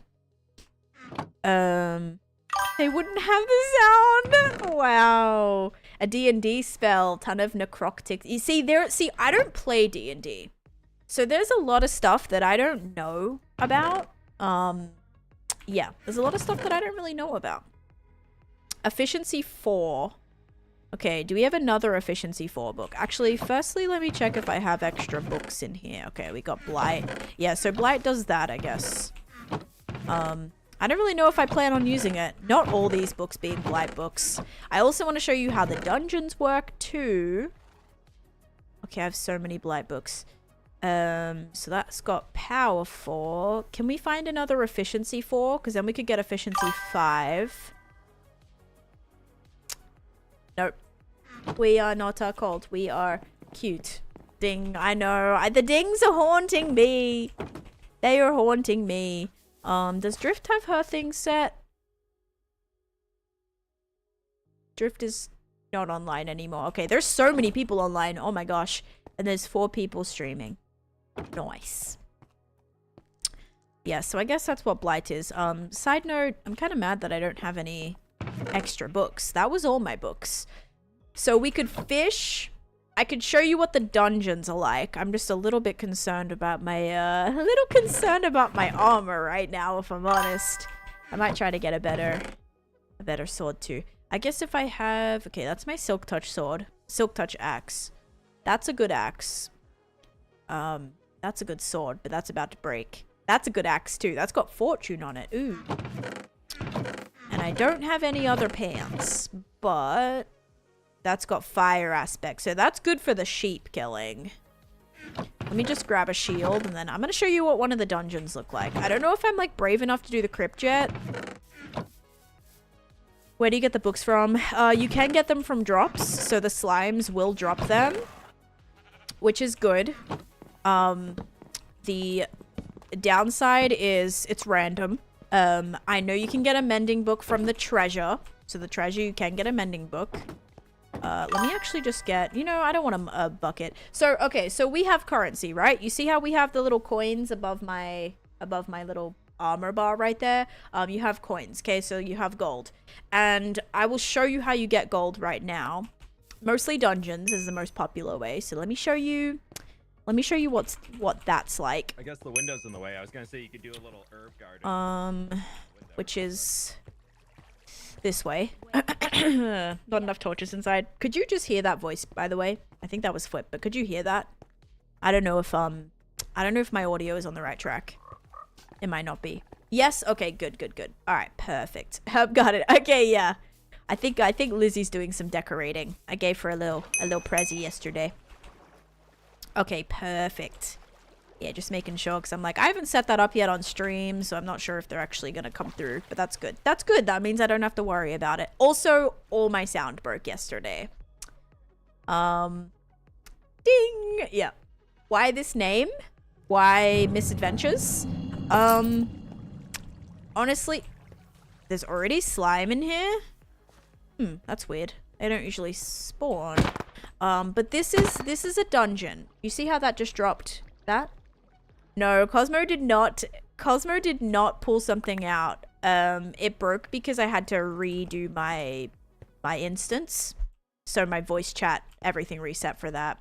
They wouldn't have the sound. Wow. A D&D spell, ton of necrotic. You see, I don't play D&D. So there's a lot of stuff that I don't know about. Yeah, there's a lot of stuff that I don't really know about. Efficiency 4. Okay, do we have another Efficiency 4 book? Actually, firstly, let me check if I have extra books in here. Okay, we got Blight. Yeah, so Blight does that, I guess. I don't really know if I plan on using it. Not all these books being Blight books. I also want to show you how the dungeons work, too. Okay, I have so many Blight books. So that's got Power 4. Can we find another Efficiency 4? Because then we could get Efficiency 5. Nope. We are not cold. We are cute. Ding. I know. The dings are haunting me. They are haunting me. Does Drift have her thing set? Drift is not online anymore. Okay, there's so many people online. Oh my gosh. And there's 4 people streaming. Nice. Yeah, so I guess that's what Blight is. Side note, I'm kind of mad that I don't have any extra books. That was all my books. So we could fish. I could show you what the dungeons are like. I'm just a little bit concerned about my, armor right now, if I'm honest. I might try to get a better sword too. I guess if I have, okay, that's my Silk Touch sword. Silk Touch axe. That's a good axe. That's a good sword, but that's about to break. That's a good axe too. That's got fortune on it. Ooh. And I don't have any other pants, but that's got fire aspect. So that's good for the sheep killing. Let me just grab a shield and then I'm going to show you what one of the dungeons look like. I don't know if I'm like brave enough to do the crypt yet. Where do you get the books from? You can get them from drops. So the slimes will drop them, which is good. The downside is it's random. I know you can get a mending book from the treasure. So the treasure, you can get a mending book. Let me actually just get, you know, I don't want a bucket. So, okay, so we have currency, right? You see how we have the little coins above my little armor bar right there? You have coins, okay? So you have gold. And I will show you how you get gold right now. Mostly dungeons is the most popular way. So let me show you what that's like. I guess the window's in the way. I was gonna say you could do a little herb garden. Which is this way. Not enough torches inside. Could you just hear that voice, by the way? I think that was Flip, but could you hear that? I don't know if my audio is on the right track. It might not be. Yes? Okay, good. All right, perfect. Got it. Okay, yeah. I think Lizzie's doing some decorating. I gave her a little prezzy yesterday. Okay, perfect. Yeah, just making sure, because I'm like, I haven't set that up yet on stream, so I'm not sure if they're actually going to come through, but that's good. That's good. That means I don't have to worry about it. Also, all my sound broke yesterday. Ding! Yeah. Why this name? Why Misadventures? Honestly, there's already slime in here. That's weird. They don't usually spawn. But this is a dungeon. You see how that just dropped that? No, Cosmo did not pull something out. It broke because I had to redo my instance. So my voice chat, everything reset for that.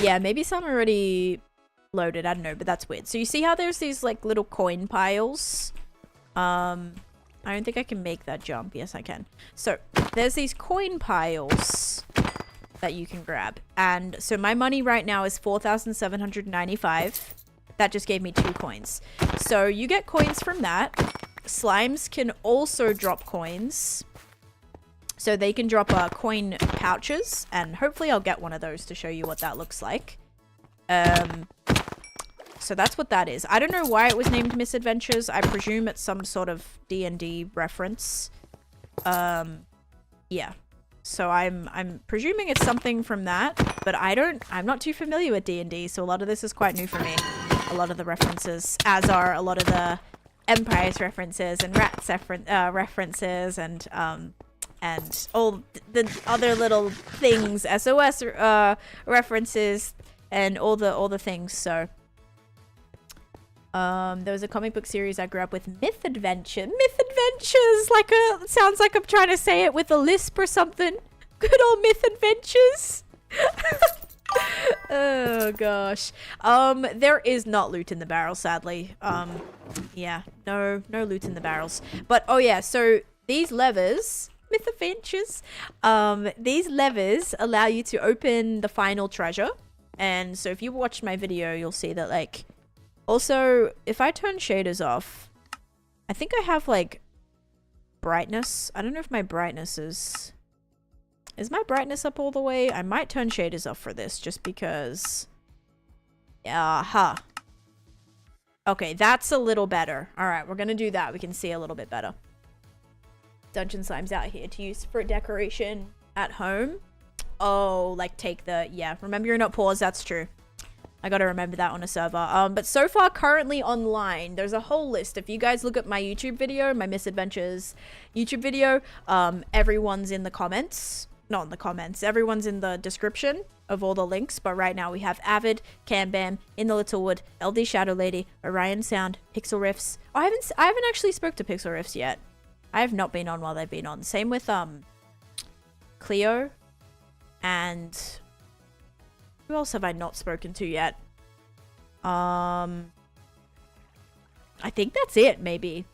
Yeah, maybe some already loaded. I don't know, but that's weird. So you see how there's these like little coin piles? I don't think I can make that jump. Yes, I can. So there's these coin piles that you can grab. And so my money right now is 4,795. That just gave me 2 coins. So you get coins from that. Slimes can also drop coins. So they can drop coin pouches. And hopefully I'll get one of those to show you what that looks like. So that's what that is. I don't know why it was named Misadventures. I presume it's some sort of D&D reference. Yeah. So I'm presuming it's something from that, but I'm not too familiar with D&D, so a lot of this is quite new for me. A lot of the references, as are a lot of the Empires references and Rats references and all the other little things, SOS references and all the things. So there was a comic book series I grew up with, Mythadventures, sounds like I'm trying to say it with a lisp or something. Good old Mythadventures. Oh gosh. There is not loot in the barrel, sadly. Yeah, no loot in the barrels. But oh yeah, so these levers, Mythadventures, these levers allow you to open the final treasure. And so if you watched my video, you'll see that like, also, if I turn shaders off, I think I have, like, brightness. I don't know if my brightness is... Is my brightness up all the way? I might turn shaders off for this, just because... Aha. Okay, that's a little better. Alright, we're gonna do that. We can see a little bit better. Dungeon Slime's out here to use for decoration at home. Oh, like, take the... Yeah, remember you're not paused. That's true. I gotta remember that on a server. But so far, currently online, there's a whole list. If you guys look at my YouTube video, my Misadventures YouTube video, everyone's in the comments. not in the comments. Everyone's in the description of all the links. But right now we have Avid, Cam Bam, In the Littlewood, LD Shadow Lady, Orion Sound, Pixel Riffs. Oh, I haven't actually spoke to Pixel Riffs yet. I have not been on while they've been on. Same with Cleo, and who else have I not spoken to yet? I think that's it, maybe.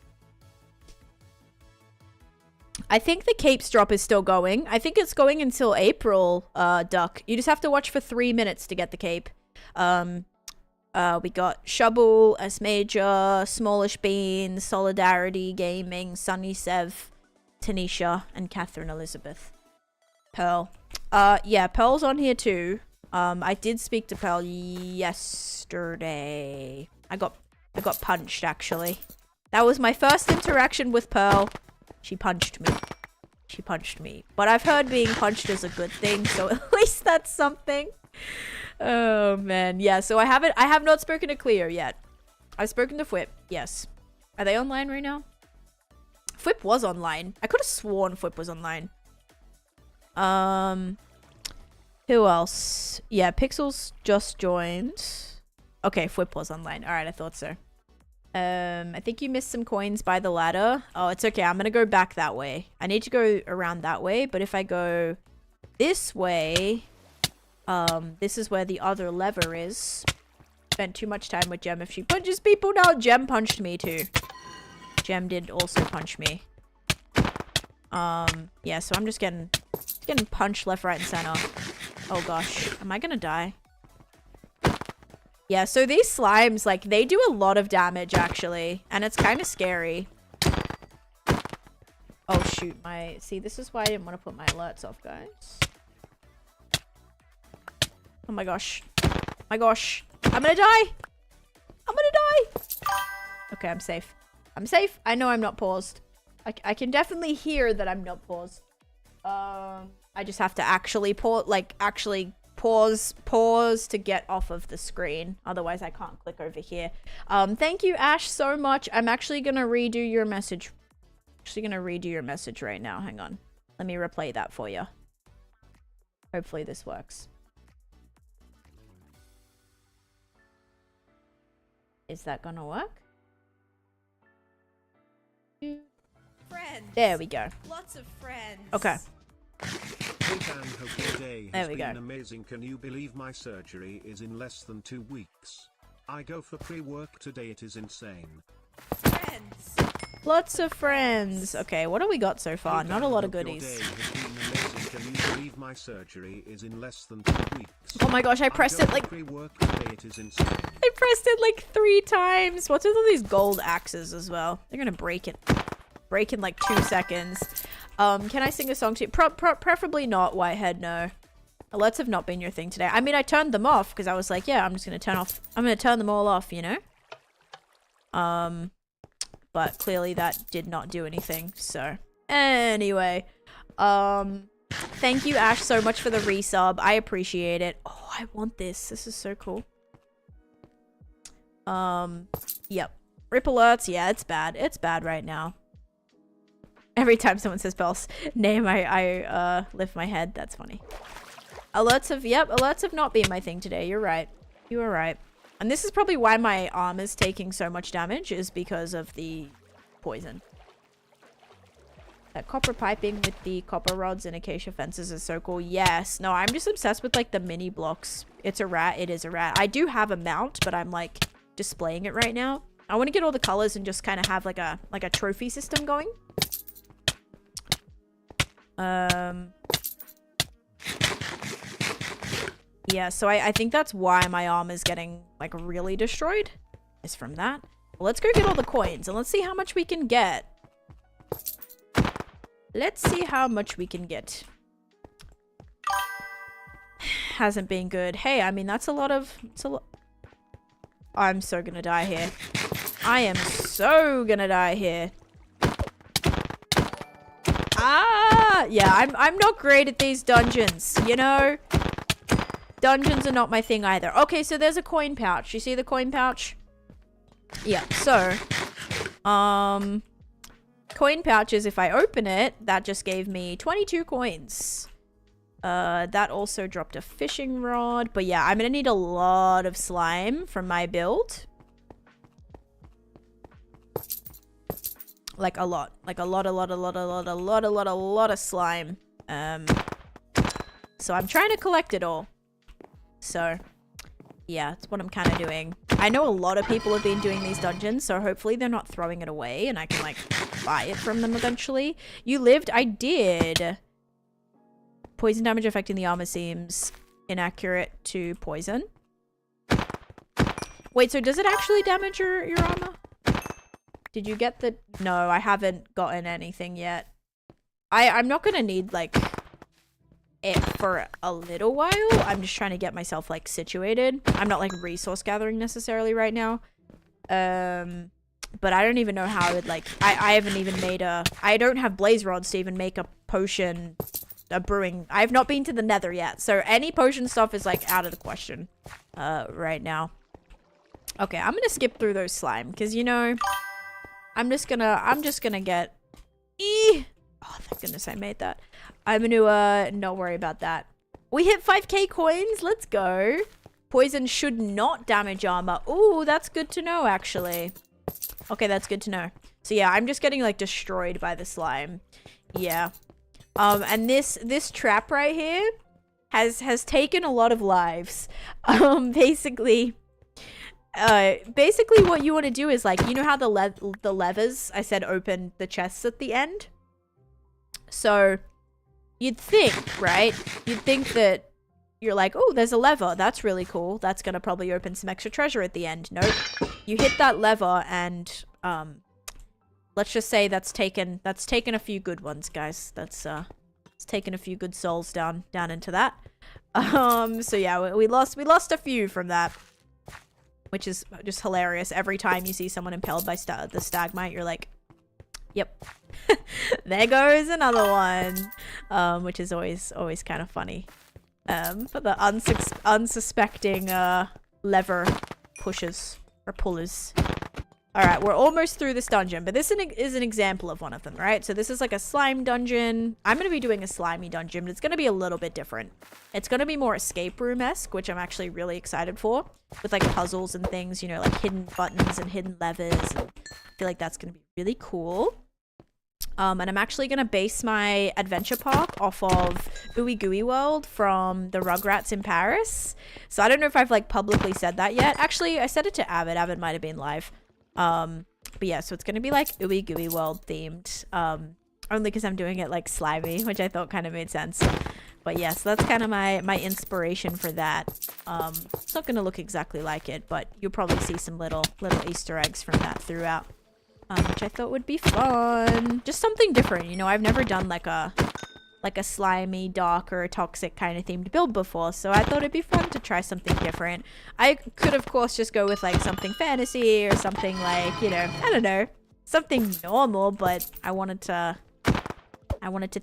I think the Capes drop is still going. I think it's going until April, Duck. You just have to watch for 3 minutes to get the Cape. We got Shubble, S Major, Smallish Bean, Solidarity Gaming, Sunny Sev, Taneesha, and Catherine Elizabeth. Pearl. Yeah, Pearl's on here too. I did speak to Pearl yesterday. I got punched, actually. That was my first interaction with Pearl. She punched me. She punched me. But I've heard being punched is a good thing, so at least that's something. Oh, man. Yeah, so I have not spoken to Cleo yet. I've spoken to Fwip, yes. Are they online right now? Fwip was online. I could have sworn Fwip was online. Who else? Yeah, Pixels just joined. Okay, Fwip was online. Alright, I thought so. I think you missed some coins by the ladder. Oh, it's okay. I'm gonna go back that way. I need to go around that way, but if I go this way, this is where the other lever is. Spent too much time with Gem if she punches people. Now Gem punched me too. Gem did also punch me. Yeah, so I'm just getting punched left, right, and center. Oh gosh, am I gonna die? Yeah, so these slimes, like, they do a lot of damage, actually. And it's kind of scary. Oh, shoot. See, this is why I didn't want to put my alerts off, guys. Oh, my gosh. My gosh. I'm gonna die. I'm gonna die. Okay, I'm safe. I'm safe. I know I'm not paused. I can definitely hear that I'm not paused. I just have to actually pause to get off of the screen. Otherwise, I can't click over here. Thank you, Ash, so much. I'm actually gonna redo your message. Right now. Hang on. Let me replay that for you. Hopefully this works. Is that gonna work? Friends. There we go. Lots of friends. Okay. Hey Dan, hope your day There has we been go. amazing. Can you believe my surgery is in less than 2 weeks? I go for pre-work today, it is insane. Friends. Lots of friends. Okay, what have we got so far? Hey Not a Dan, lot of hope your goodies. day has been amazing. Can you believe my surgery is in less than 2 weeks? Oh my gosh, I pressed go it for like... pre-work today, it is insane. I pressed it like 3 times. What's with all these gold axes as well? They're gonna break it. Break in like 2 seconds. Can I sing a song to you? Preferably not, Whitehead, no. Alerts have not been your thing today. I mean, I turned them off because I was like, yeah, I'm just gonna turn them all off, you know? But clearly that did not do anything, so. Anyway. Thank you, Ash, so much for the resub. I appreciate it. Oh, I want this. This is so cool. Yep. Rip alerts, yeah, it's bad. It's bad right now. Every time someone says Bell's name, I lift my head. That's funny. Alerts have not been my thing today. You're right. You are right. And this is probably why my arm is taking so much damage, is because of the poison. That copper piping with the copper rods and acacia fences is so cool. Yes. No, I'm just obsessed with like the mini blocks. It's a rat. It is a rat. I do have a mount, but I'm like displaying it right now. I want to get all the colors and just kind of have like a trophy system going. Yeah, so I think that's why my arm is getting like really destroyed, is from that. Well, let's go get all the coins and let's see how much we can get. Let's see how much we can get. Hasn't been good. Hey, I mean, that's a lot of... I'm so gonna die here. I am so gonna die here. Ah! Yeah, I'm not great at these dungeons, you know? Dungeons are not my thing either. Okay, so there's a coin pouch. You see the coin pouch? Yeah, so... coin pouches, if I open it, that just gave me 22 coins. That also dropped a fishing rod. But yeah, I'm gonna need a lot of slime from my build. Like a lot. Like a lot of slime. So I'm trying to collect it all. So yeah, that's what I'm kind of doing. I know a lot of people have been doing these dungeons, so hopefully they're not throwing it away and I can like buy it from them eventually. You lived? I did. Poison damage affecting the armor seems inaccurate to poison. Wait, so does it actually damage your armor? Did you get the... No, I haven't gotten anything yet. I'm not gonna need like it for a little while. I'm just trying to get myself like situated. I'm not like resource gathering necessarily right now. But I don't even know how I would like... I haven't even made a... I don't have blaze rods to even make a potion... A brewing. I have not been to the nether yet, so any potion stuff is like out of the question right now. Okay, I'm gonna skip through those slime because you know I'm just gonna get oh thank goodness I made that. I'm gonna not worry about that. We hit 5k coins. Let's go. Poison should not damage armor. Ooh, that's good to know actually. Okay, that's good to know. So yeah, I'm just getting like destroyed by the slime. Yeah. And this trap right here has taken a lot of lives. Basically what you want to do is like, you know how the levers I said open the chests at the end? So you'd think, right? You'd think that you're like, oh, there's a lever. That's really cool. That's going to probably open some extra treasure at the end. Nope. You hit that lever and, let's just say that's taken a few good ones, guys. It's taken a few good souls down into that. So yeah, we lost a few from that, which is just hilarious. Every time you see someone impaled by the stagmite, you're like, yep, there goes another one, which is always kind of funny. For the unsuspecting lever pushers or pullers. All right, we're almost through this dungeon, but this is an example of one of them, right? So this is like a slime dungeon. I'm going to be doing a slimy dungeon, but it's going to be a little bit different. It's going to be more escape room-esque, which I'm actually really excited for, with like puzzles and things, you know, like hidden buttons and hidden levers. And I feel like that's going to be really cool. And I'm actually going to base my adventure park off of Ooey Gooey World from the Rugrats in Paris. So I don't know if I've like publicly said that yet. Actually, I said it to Avid. Avid might have been live. But yeah, so it's gonna be like Ooey Gooey World themed, only because I'm doing it like slimy, which I thought kind of made sense. But yeah, so that's kind of my inspiration for that. It's not gonna look exactly like it, but you'll probably see some little Easter eggs from that throughout, which I thought would be fun. Just something different, you know. I've never done like a slimy, dark, or toxic kind of themed build before, so I thought it'd be fun to try something different. I could, of course, just go with like something fantasy or something like, you know, I don't know, something normal, but I wanted to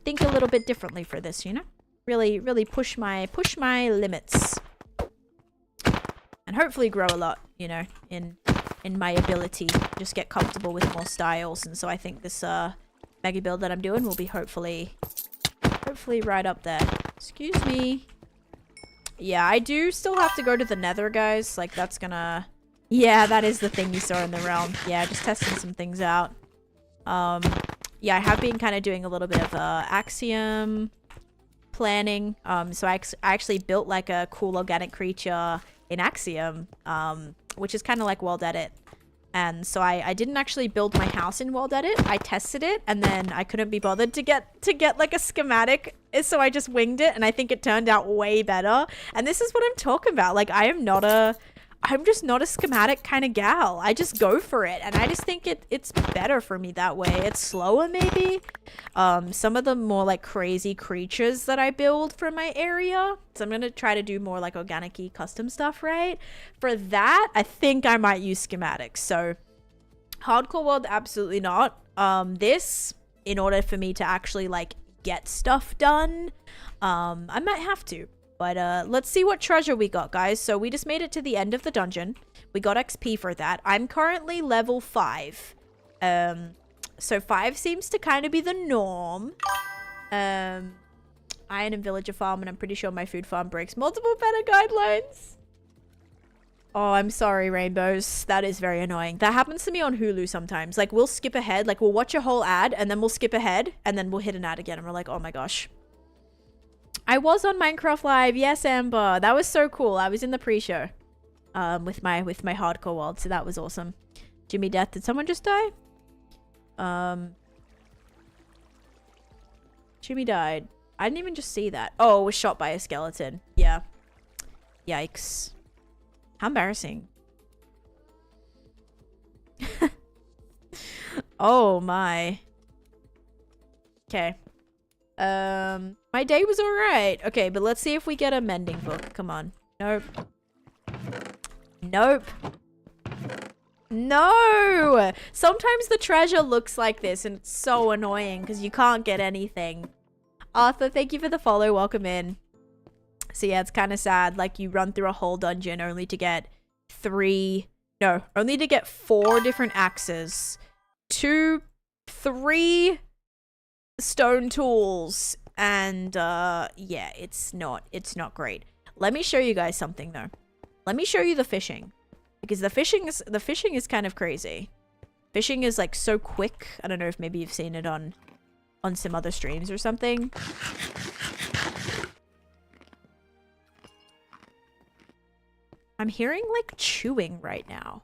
think a little bit differently for this, you know, really push my limits, and hopefully grow a lot, you know, in my ability, just get comfortable with more styles. And so I think this mega build that I'm doing will be hopefully right up there. Excuse me. Yeah, I do still have to go to the nether, guys. Like, that's gonna... Yeah, that is the thing you saw in the realm. Yeah, just testing some things out. Yeah, I have been kind of doing a little bit of axiom planning. So I actually built like a cool organic creature in axiom, which is kind of like world edit. And so I didn't actually build my house in world edit. I tested it, and then I couldn't be bothered to get like a schematic, so I just winged it, and I think it turned out way better. And this is what I'm talking about. Like, I'm just not a schematic kind of gal. I just go for it, and I just think it's better for me that way. It's slower, maybe. Some of the more like crazy creatures that I build for my area, so I'm gonna try to do more like organic-y custom stuff, right? For that, I think I might use schematics. So hardcore world, absolutely not. This, in order for me to actually like get stuff done, I might have to. But let's see what treasure we got, guys. So we just made it to the end of the dungeon. We got XP for that. I'm currently level 5. So 5 seems to kind of be the norm. iron and villager farm, and I'm pretty sure my food farm breaks multiple better guidelines. Oh, I'm sorry, Rainbows. That is very annoying. That happens to me on Hulu sometimes. Like, we'll skip ahead. Like, we'll watch a whole ad, and then we'll skip ahead, and then we'll hit an ad again, and we're like, oh my gosh. I was on Minecraft Live. Yes, Amber. That was so cool. I was in the pre-show with my hardcore world, so that was awesome. Jimmy Death. Did someone just die? Jimmy died. I didn't even just see that. Oh, was shot by a skeleton. Yeah. Yikes. How embarrassing. Oh my. Okay. My day was alright. Okay, but let's see if we get a mending book. Come on. Nope. Nope. No! Sometimes the treasure looks like this and it's so annoying because you can't get anything. Arthur, thank you for the follow. Welcome in. So yeah, it's kind of sad. Like, you run through a whole dungeon only to get 4 different axes, 3 stone tools, and yeah, it's not great. Let me show you guys something though. Let me show you the fishing, because the fishing is kind of crazy. Fishing is like so quick. I don't know if maybe you've seen it on some other streams or something. I'm hearing like chewing right now.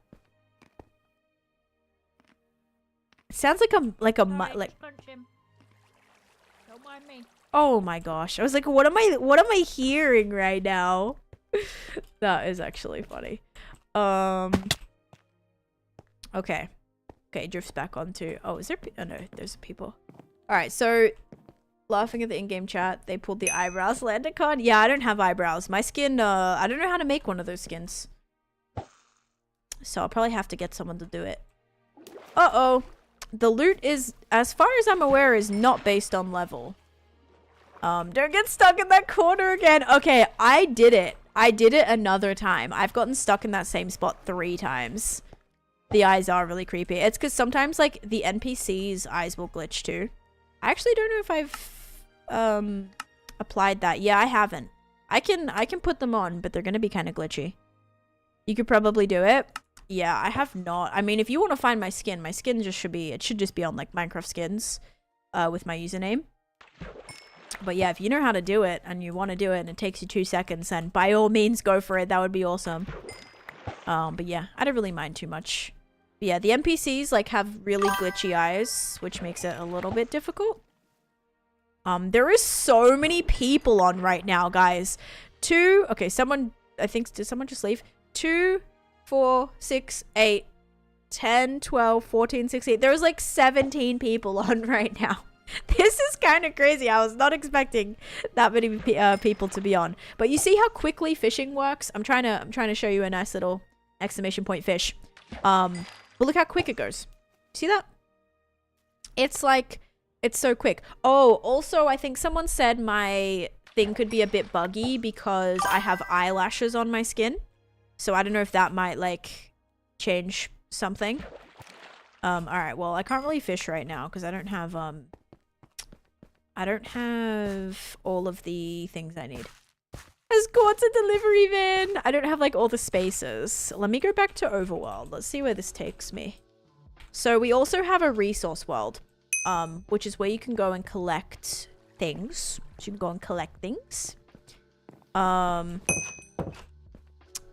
It sounds like don't mind me. Oh my gosh. I was like, what am I hearing right now? That is actually funny. Okay. Okay, drifts back onto... Oh, is there... Oh no, there's people. Alright, so... Laughing at the in-game chat, they pulled the eyebrows Landicon. Yeah, I don't have eyebrows. My skin, I don't know how to make one of those skins. So I'll probably have to get someone to do it. Uh-oh. The loot is, as far as I'm aware, is not based on level. Don't get stuck in that corner again. Okay, I did it. I did it another time. I've gotten stuck in that same spot 3 times. The eyes are really creepy. It's because sometimes, like, the NPC's eyes will glitch too. I actually don't know if I've applied that. Yeah, I haven't. I can put them on, but they're gonna be kind of glitchy. You could probably do it. Yeah, I have not. I mean, if you want to find my skin just should be, it should just be on like Minecraft skins with my username. But yeah, if you know how to do it and you want to do it and it takes you 2 seconds, then by all means go for it. That would be awesome. But yeah, I don't really mind too much. But yeah, the NPCs like have really glitchy eyes, which makes it a little bit difficult. There is so many people on right now, guys. Okay, did someone just leave? 2, 4, 6, 8, 10, 12, 14, 16. There's like 17 people on right now. This is kind of crazy. I was not expecting that many people to be on. But you see how quickly fishing works? I'm trying to show you a nice little exclamation point fish. But look how quick it goes. See that? It's like, it's so quick. Oh, also, I think someone said my thing could be a bit buggy because I have eyelashes on my skin. So I don't know if that might, like, change something. Alright, well, I can't really fish right now because I don't have all of the things I need. Escorts a delivery van! I don't have, like, all the spaces. Let me go back to Overworld. Let's see where this takes me. So we also have a resource world, which is where you can go and collect things. So you can go and collect things.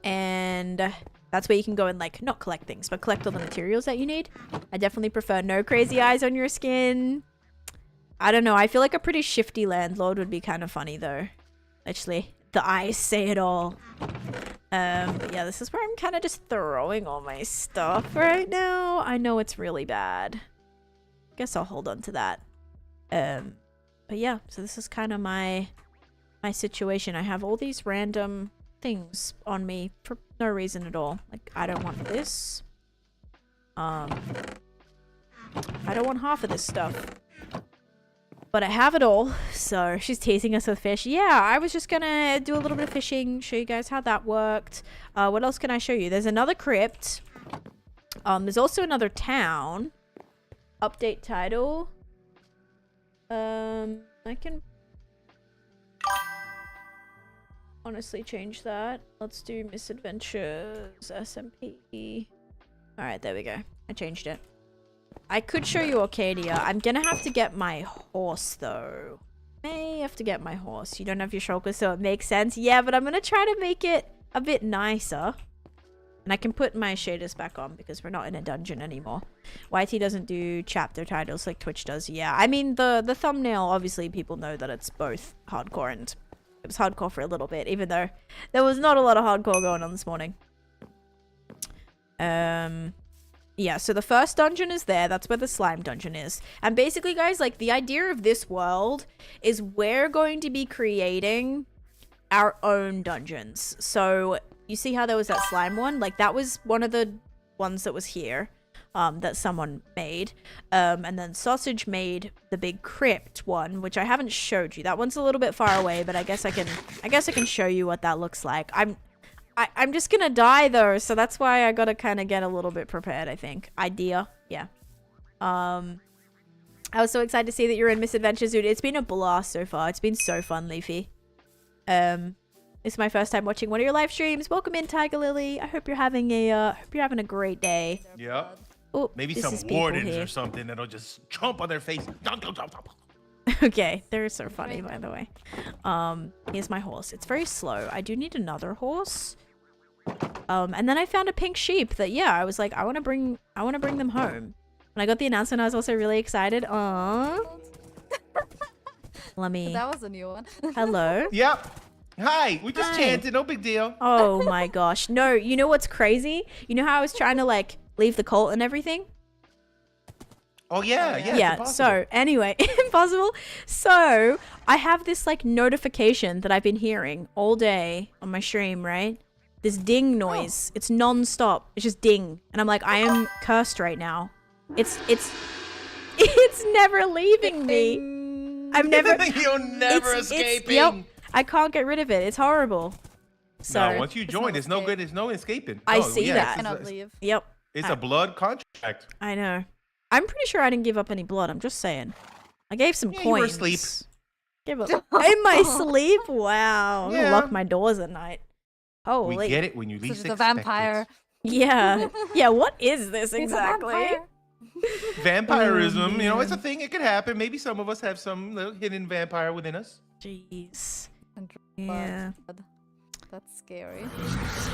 And that's where you can go and, like, not collect things, but collect all the materials that you need. I definitely prefer no crazy eyes on your skin. I don't know. I feel like a pretty shifty landlord would be kind of funny, though. Actually, the eyes say it all. But yeah, this is where I'm kind of just throwing all my stuff right now. I know it's really bad. Guess I'll hold on to that. But yeah, so this is kind of my situation. I have all these random things on me for no reason at all. Like, I don't want this. I don't want half of this stuff. But I have it all. So she's teasing us with fish. Yeah, I was just gonna do a little bit of fishing, show you guys how that worked. What else can I show you? There's another crypt. There's also another town. Update title. I can honestly change that. Let's do Misadventures SMP. Alright, there we go. I changed it. I could show you Arcadia. I'm gonna have to get my horse, though. May have to get my horse. You don't have your shulker, so it makes sense. Yeah, but I'm gonna try to make it a bit nicer. And I can put my shaders back on because we're not in a dungeon anymore. YT doesn't do chapter titles like Twitch does. Yeah, I mean, the thumbnail, obviously people know that it's both hardcore and... It was hardcore for a little bit, even though there was not a lot of hardcore going on this morning. Yeah, so the first dungeon is there. That's where the slime dungeon is. And basically, guys, like, the idea of this world is we're going to be creating our own dungeons. So, you see how there was that slime one? Like, that was one of the ones that was here. That someone made. And then Sausage made the big crypt one, which I haven't showed you. That one's a little bit far away, but I guess I can show you what that looks like. I'm just gonna die though, so that's why I gotta kind of get a little bit prepared, I think. Idea. Yeah. I was so excited to see that you're in Misadventures, dude. It's been a blast so far. It's been so fun, Leafy. It's my first time watching one of your live streams. Welcome in, Tiger Lily. I hope you're having a great day. Yep. Oh, maybe some wardens or something that'll just chomp on their face. Okay, they're so funny, by the way. Here's my horse. It's very slow. I do need another horse. And then I found a pink sheep that, yeah, I was like, I want to bring them home. When I got the announcement, I was also really excited. Aww. Let me. That was a new one. Hello. Yep. Hi. We just chanted. No big deal. Oh my gosh. No, you know what's crazy? You know how I was trying to like leave the cult and everything? Oh yeah. So anyway, impossible. So I have this like notification that I've been hearing all day on my stream, right? This ding noise. It's non-stop. It's just ding, and I'm like, I am cursed right now. It's never leaving me. I've never. You're never escaping. Yep. I can't get rid of it. It's horrible. So no, once you join, there's no good. There's no escaping. I see that. I cannot leave. Yep. It's a blood contract. I know. I'm pretty sure I didn't give up any blood. I'm just saying. I gave some coins. You were asleep. Give up. In my sleep? Wow. I'm gonna lock my doors at night. Oh, we get it when you least expect a vampire. it. Yeah. Yeah, what is this exactly? Vampirism, you know, it's a thing. It could happen. Maybe some of us have some little hidden vampire within us. Jeez. Yeah. That's scary.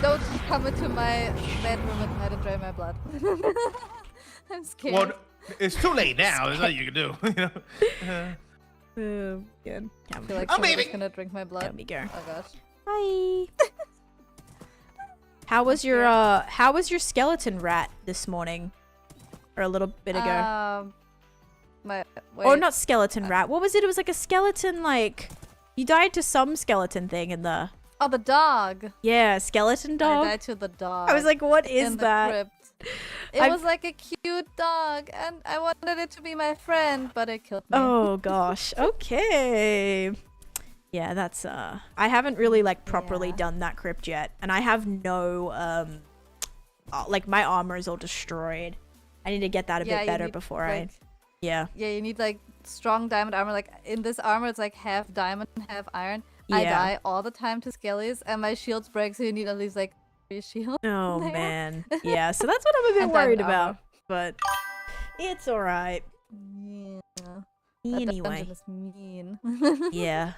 Don't come into my bedroom at night and drain my blood. I'm scared. Well, it's too late now. There's nothing you can do. You know? Good. I feel like I'm someone's leaving. gonna drink my blood. Let me go. Oh gosh. Bye. How was your skeleton rat this morning? Or a little bit ago? Or not skeleton rat. What was it? It was like a skeleton, like... You died to some skeleton thing in the... Oh, the dog. Yeah, skeleton dog. I died to the dog. I was like, what is that? Crypt. It was like a cute dog, and I wanted it to be my friend, but it killed me. Oh gosh. Okay. Yeah, that's I haven't really like properly done that crypt yet, and I have no like my armor is all destroyed. I need to get that a bit better before like, Yeah, you need like strong diamond armor. Like in this armor, it's like half diamond, half iron. I die all the time to skellies, and my shields break, so you need at least like 3 shields. Oh man. Yeah, so that's what I'm a bit worried about, but it's all right. Yeah. Anyway. That dungeon is mean. Yeah.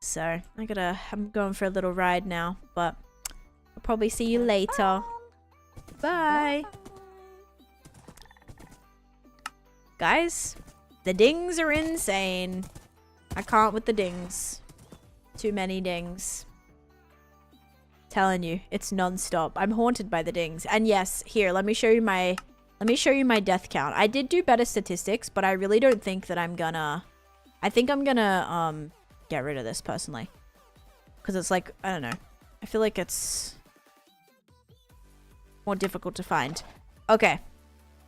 So I'm going for a little ride now, but I'll probably see you later. Bye. Guys, the dings are insane. I can't with the dings. Too many dings. Telling you, it's non-stop. I'm haunted by the dings. And yes, here, let me show you my death count. I did do better statistics, but I really don't think that I'm gonna... I think I'm gonna, get rid of this, personally. Because it's like, I don't know. I feel like it's more difficult to find. Okay.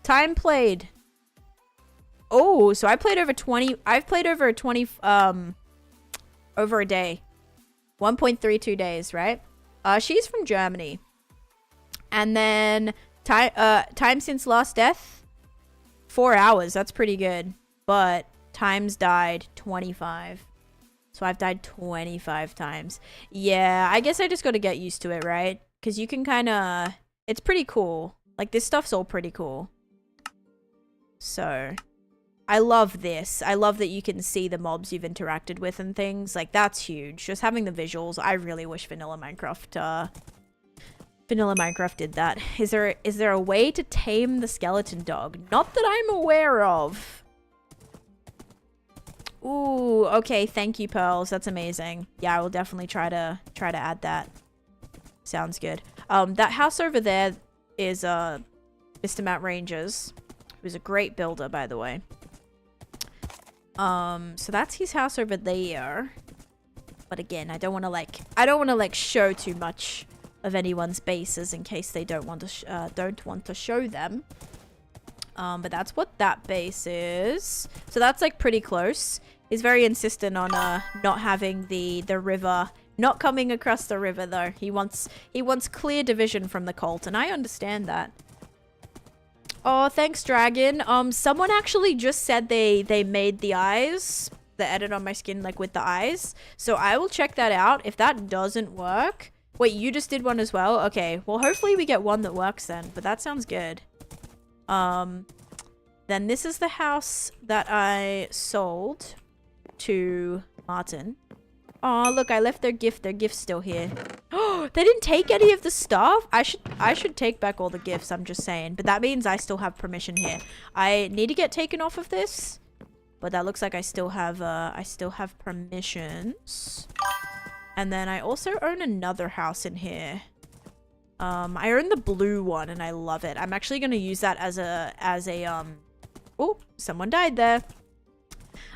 Time played. Oh, so I played over 20... I've played over 20, over a day. 1.32 days, right? She's from Germany. And then time since last death, 4 hours. That's pretty good. But times died 25. So I've died 25 times. Yeah, I guess I just got to get used to it, right? Because you can kind of... It's pretty cool. Like, this stuff's all pretty cool. So, I love this. I love that you can see the mobs you've interacted with and things. Like, that's huge. Just having the visuals. I really wish Vanilla Minecraft did that. Is there a way to tame the skeleton dog? Not that I'm aware of. Ooh, okay. Thank you, Pearls. That's amazing. Yeah, I will definitely try to add that. Sounds good. That house over there is Mr. Matt Rangers, who's a great builder, by the way. So that's his house over there. But again, I don't want to show too much of anyone's bases in case they don't want to show them. But that's what that base is. So that's like pretty close. He's very insistent on not having the river, not coming across the river though. He wants clear division from the cult, and I understand that. Oh, thanks, Dragon. Someone actually just said they made the eyes, the edit on my skin, like with the eyes. So I will check that out. If that doesn't work, wait, you just did one as well? Okay, well hopefully we get one that works then. But that sounds good. Then this is the house that I sold to Martin. Oh, look, I left their gift. Their gift's still here. Oh, they didn't take any of the stuff? I should take back all the gifts, I'm just saying. But that means I still have permission here. I need to get taken off of this. But that looks like I still have permissions. And then I also own another house in here. I own the blue one and I love it. I'm actually going to use that as a oh, someone died there.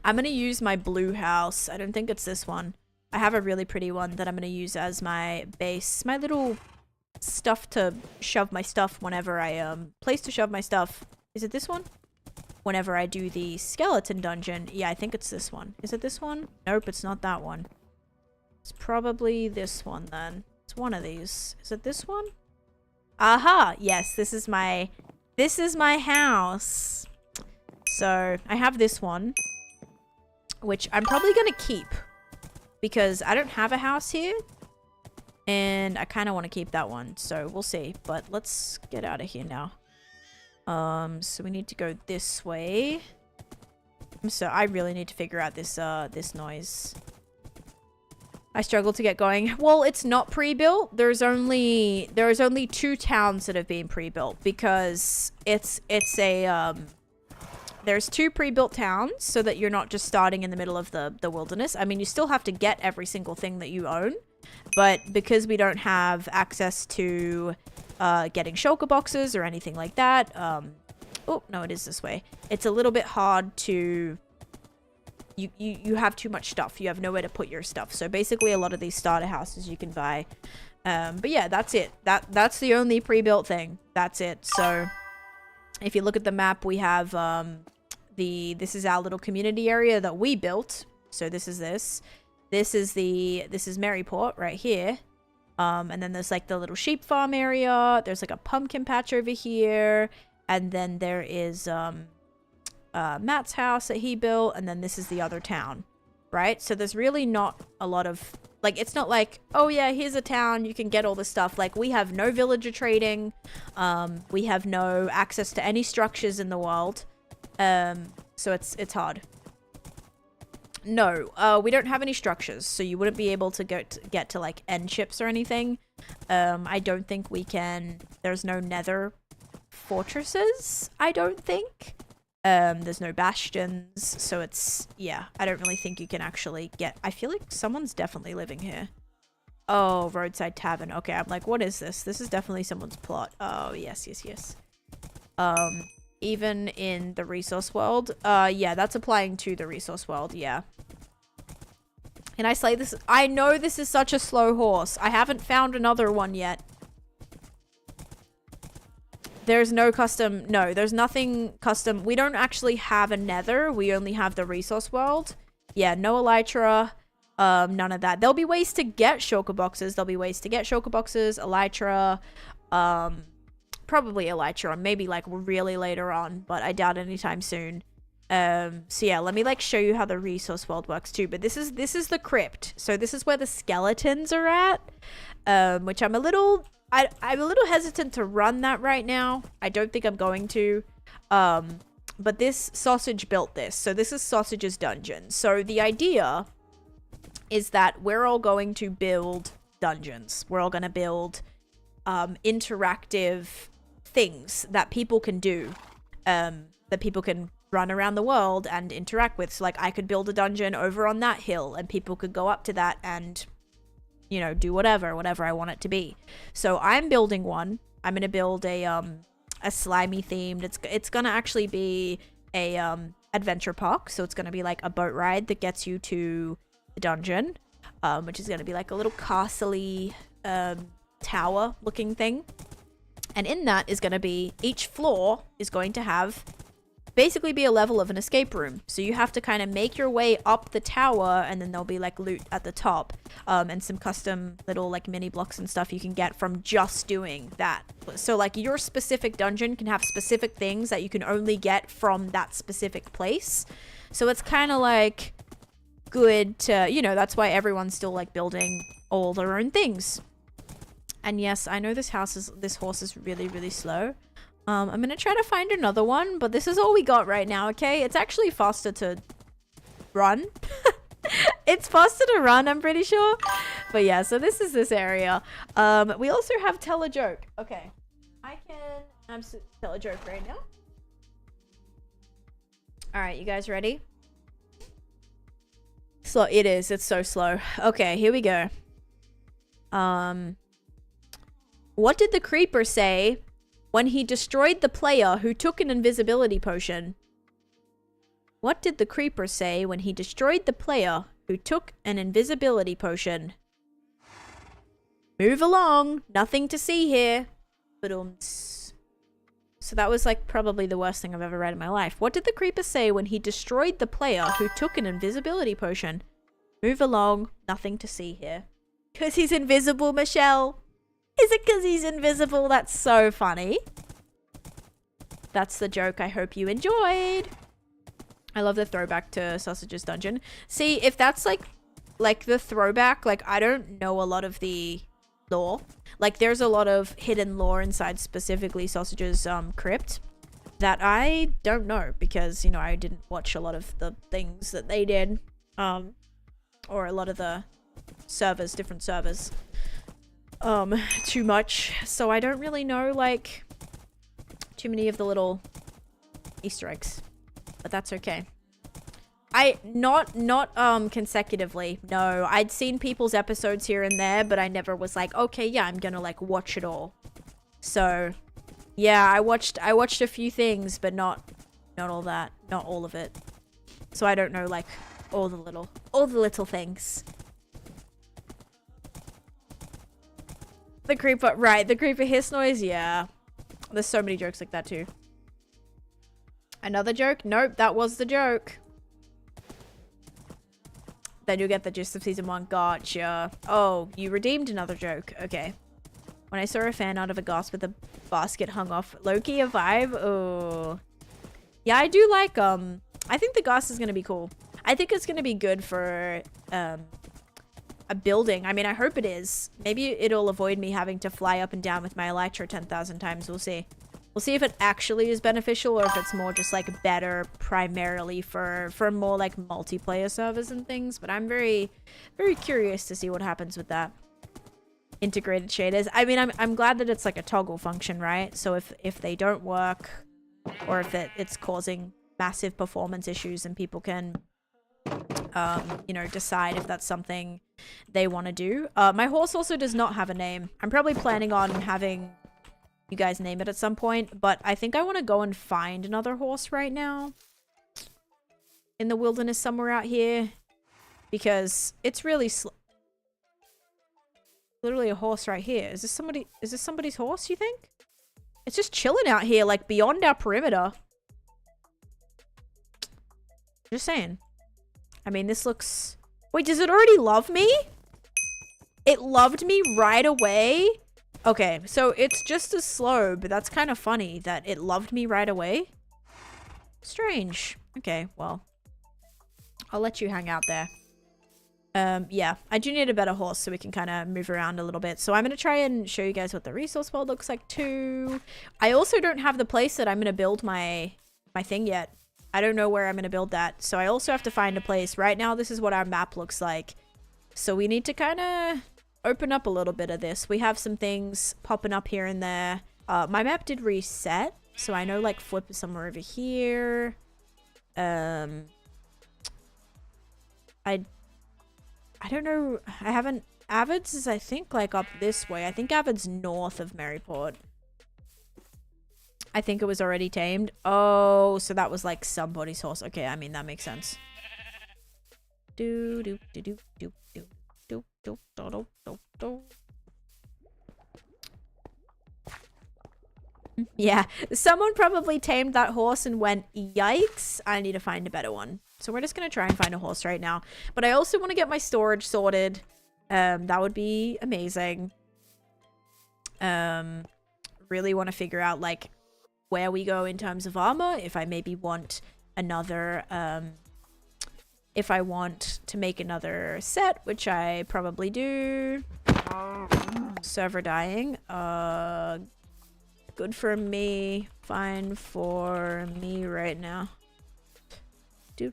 I'm going to use my blue house. I don't think it's this one. I have a really pretty one that I'm going to use as my base. My little stuff to shove my stuff whenever I, place to shove my stuff. Is it this one? Whenever I do the skeleton dungeon. Yeah, I think it's this one. Is it this one? Nope, it's not that one. It's probably this one then. It's one of these. Is it this one? Aha! Yes, this is my house. So, I have this one, which I'm probably going to keep because I don't have a house here and I kind of want to keep that one. So, we'll see, but let's get out of here now. So we need to go this way. So, I really need to figure out this noise. I struggle to get going. Well, it's not pre-built. There's only 2 towns that have been pre-built because it's a there's 2 pre-built towns so that you're not just starting in the middle of the wilderness. I mean, you still have to get every single thing that you own, but because we don't have access to getting shulker boxes or anything like that, oh no, it is this way. It's a little bit hard to. You have too much stuff. You have nowhere to put your stuff. So basically a lot of these starter houses you can buy. But yeah, that's it. That's the only pre-built thing. That's it. So if you look at the map, we have this is our little community area that we built. So this is this. This is Maryport right here. And then there's like the little sheep farm area. There's like a pumpkin patch over here. And then there is Matt's house that he built, and then this is the other town, right? So there's really not a lot of, like, it's not like, oh yeah, here's a town, you can get all this stuff. Like, we have no villager trading, we have no access to any structures in the world, so it's hard. No, we don't have any structures, so you wouldn't be able to get to like end ships or anything. I don't think we can. There's no nether fortresses, I don't think. There's no bastions, so it's, yeah, I don't really think you can actually get, I feel like someone's definitely living here. Oh, roadside tavern. Okay, I'm like, what is this? This is definitely someone's plot. Oh, yes. Even in the resource world. Yeah, that's applying to the resource world, yeah. Can I slay this? I know this is such a slow horse. I haven't found another one yet. There's no custom. No, there's nothing custom. We don't actually have a nether. We only have the resource world. Yeah, no elytra. None of that. There'll be ways to get shulker boxes. Elytra. Probably elytra. Maybe like really later on, but I doubt anytime soon. So yeah, let me like show you how the resource world works too. But this is the crypt. So this is where the skeletons are at. Which I'm a little hesitant to run that right now. I don't think I'm going to. But this sausage built this. So this is Sausage's dungeon. So the idea is that we're all going to build dungeons. We're all going to build interactive things that people can do. That people can run around the world and interact with. So like I could build a dungeon over on that hill and people could go up to that and, you know, do whatever I want it to be. So I'm building one. I'm going to build a slimy themed. It's going to actually be a adventure park. So it's going to be like a boat ride that gets you to the dungeon, which is going to be like a little castle-y tower looking thing. And in that is going to be, each floor is going to have basically be a level of an escape room. So you have to kind of make your way up the tower, and then there'll be like loot at the top, and some custom little like mini blocks and stuff you can get from just doing that. So like your specific dungeon can have specific things that you can only get from that specific place. So it's kind of like good to, you know, that's why everyone's still like building all their own things. And yes, I know this horse is really, really slow. I'm gonna try to find another one, but this is all we got right now, okay? It's actually faster to run. It's faster to run, I'm pretty sure. But yeah, so this is this area. We also have Tell a Joke. Okay. I can absolutely tell a joke right now. Alright, you guys ready? Slow. It is. It's so slow. Okay, here we go. What did the creeper say when he destroyed the player who took an invisibility potion? What did the creeper say when he destroyed the player who took an invisibility potion? Move along. Nothing to see here. So that was like probably the worst thing I've ever read in my life. What did the creeper say when he destroyed the player who took an invisibility potion? Move along. Nothing to see here. Because he's invisible, Michelle. Is it because he's invisible? That's so funny. That's the joke. I hope you enjoyed. I love the throwback to Sausage's dungeon. See, if that's like the throwback, like I don't know a lot of the lore. Like there's a lot of hidden lore inside specifically Sausage's crypt that I don't know because, you know, I didn't watch a lot of the things that they did. Or a lot of the servers, different servers. Too much. So I don't really know, like, too many of the little Easter eggs. But that's okay. Not consecutively. No, I'd seen people's episodes here and there, but I never was like, okay, yeah, I'm gonna, like, watch it all. So, yeah, I watched a few things, but not all that. Not all of it. So I don't know, like, all the little things. The creeper, right, the creeper hiss noise, yeah. There's so many jokes like that too. Another joke? Nope, that was the joke. Then you'll get the gist of season 1. Gotcha. Oh, you redeemed another joke. Okay. When I saw a fan out of a gasp with a basket hung off. Low-key a vibe? Oh. Yeah, I do like, I think the gas is gonna be cool. I think it's gonna be good for, a building. I mean, I hope it is. Maybe it'll avoid me having to fly up and down with my Elytra 10,000 times. We'll see. We'll see if it actually is beneficial or if it's more just like better primarily for more like multiplayer servers and things. But I'm very, very curious to see what happens with that. Integrated shaders. I mean, I'm glad that it's like a toggle function, right? So if they don't work or if it's causing massive performance issues and people can, you know, decide if that's something they want to do. My horse also does not have a name. I'm probably planning on having you guys name it at some point, but I think I want to go and find another horse right now in the wilderness somewhere out here because it's really literally a horse right here. Is this somebody's horse, you think? It's just chilling out here, like beyond our perimeter. Just saying. I mean, this looks... Wait, does it already love me? It loved me right away? Okay, so it's just as slow, but that's kind of funny that it loved me right away. Strange. Okay, well. I'll let you hang out there. Yeah, I do need a better horse so we can kind of move around a little bit. So I'm going to try and show you guys what the resource world looks like too. I also don't have the place that I'm going to build my thing yet. I don't know where I'm going to build that. So I also have to find a place. Right now, this is what our map looks like. So we need to kind of open up a little bit of this. We have some things popping up here and there. My map did reset. So I know like Flip is somewhere over here. I don't know. I haven't... Avid's is, I think, like, up this way. I think Avid's north of Maryport. I think it was already tamed. Oh, so that was, like, somebody's horse. Okay, I mean, that makes sense. Yeah, someone probably tamed that horse and went, yikes, I need to find a better one. So we're just going to try and find a horse right now. But I also want to get my storage sorted. That would be amazing. Really want to figure out, like, where we go in terms of armor. If I maybe want another, if I want to make another set, which I probably do. Server dying. Good for me. Fine for me right now. I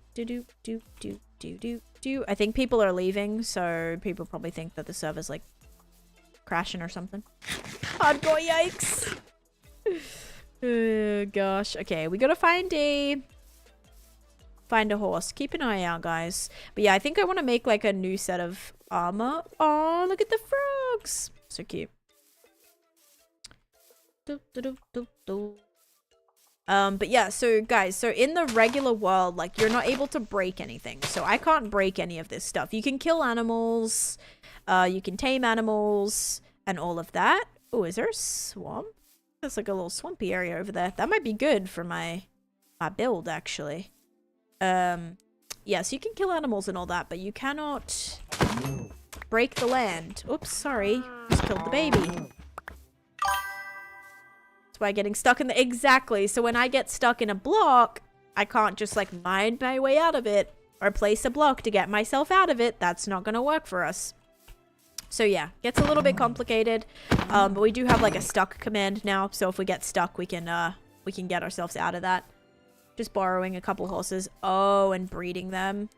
think people are leaving, so people probably think that the server's like crashing or something. Hardcore yikes. Oh, gosh. Okay, we gotta find a horse. Keep an eye out, guys. But yeah, I think I want to make like a new set of armor. Oh, look at the frogs. So cute. But yeah, so guys, so in the regular world, like, you're not able to break anything. So I can't break any of this stuff. You can kill animals, you can tame animals, and all of that. Oh, is there a swamp? There's like a little swampy area over there. That might be good for my build, actually. Yeah, so you can kill animals and all that, but you cannot break the land. Oops, sorry. Just killed the baby. That's why getting stuck in the... Exactly. So when I get stuck in a block, I can't just, like, mine my way out of it or place a block to get myself out of it. That's not going to work for us. So, yeah. Gets a little bit complicated. But we do have, like, a stuck command now. So if we get stuck, we can get ourselves out of that. Just borrowing a couple horses. Oh, and breeding them.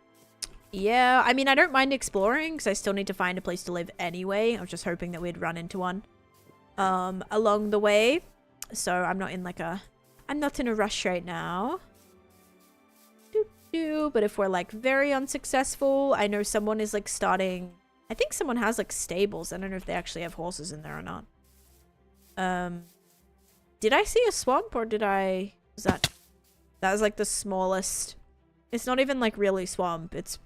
Yeah. I mean, I don't mind exploring because I still need to find a place to live anyway. I was just hoping that we'd run into one along the way. So I'm not in like I'm not in a rush right now. But if we're like very unsuccessful, I know someone is like starting, I think someone has like stables. I don't know if they actually have horses in there or not. Did I see a swamp or did I, that was like the smallest, it's not even like really swamp. It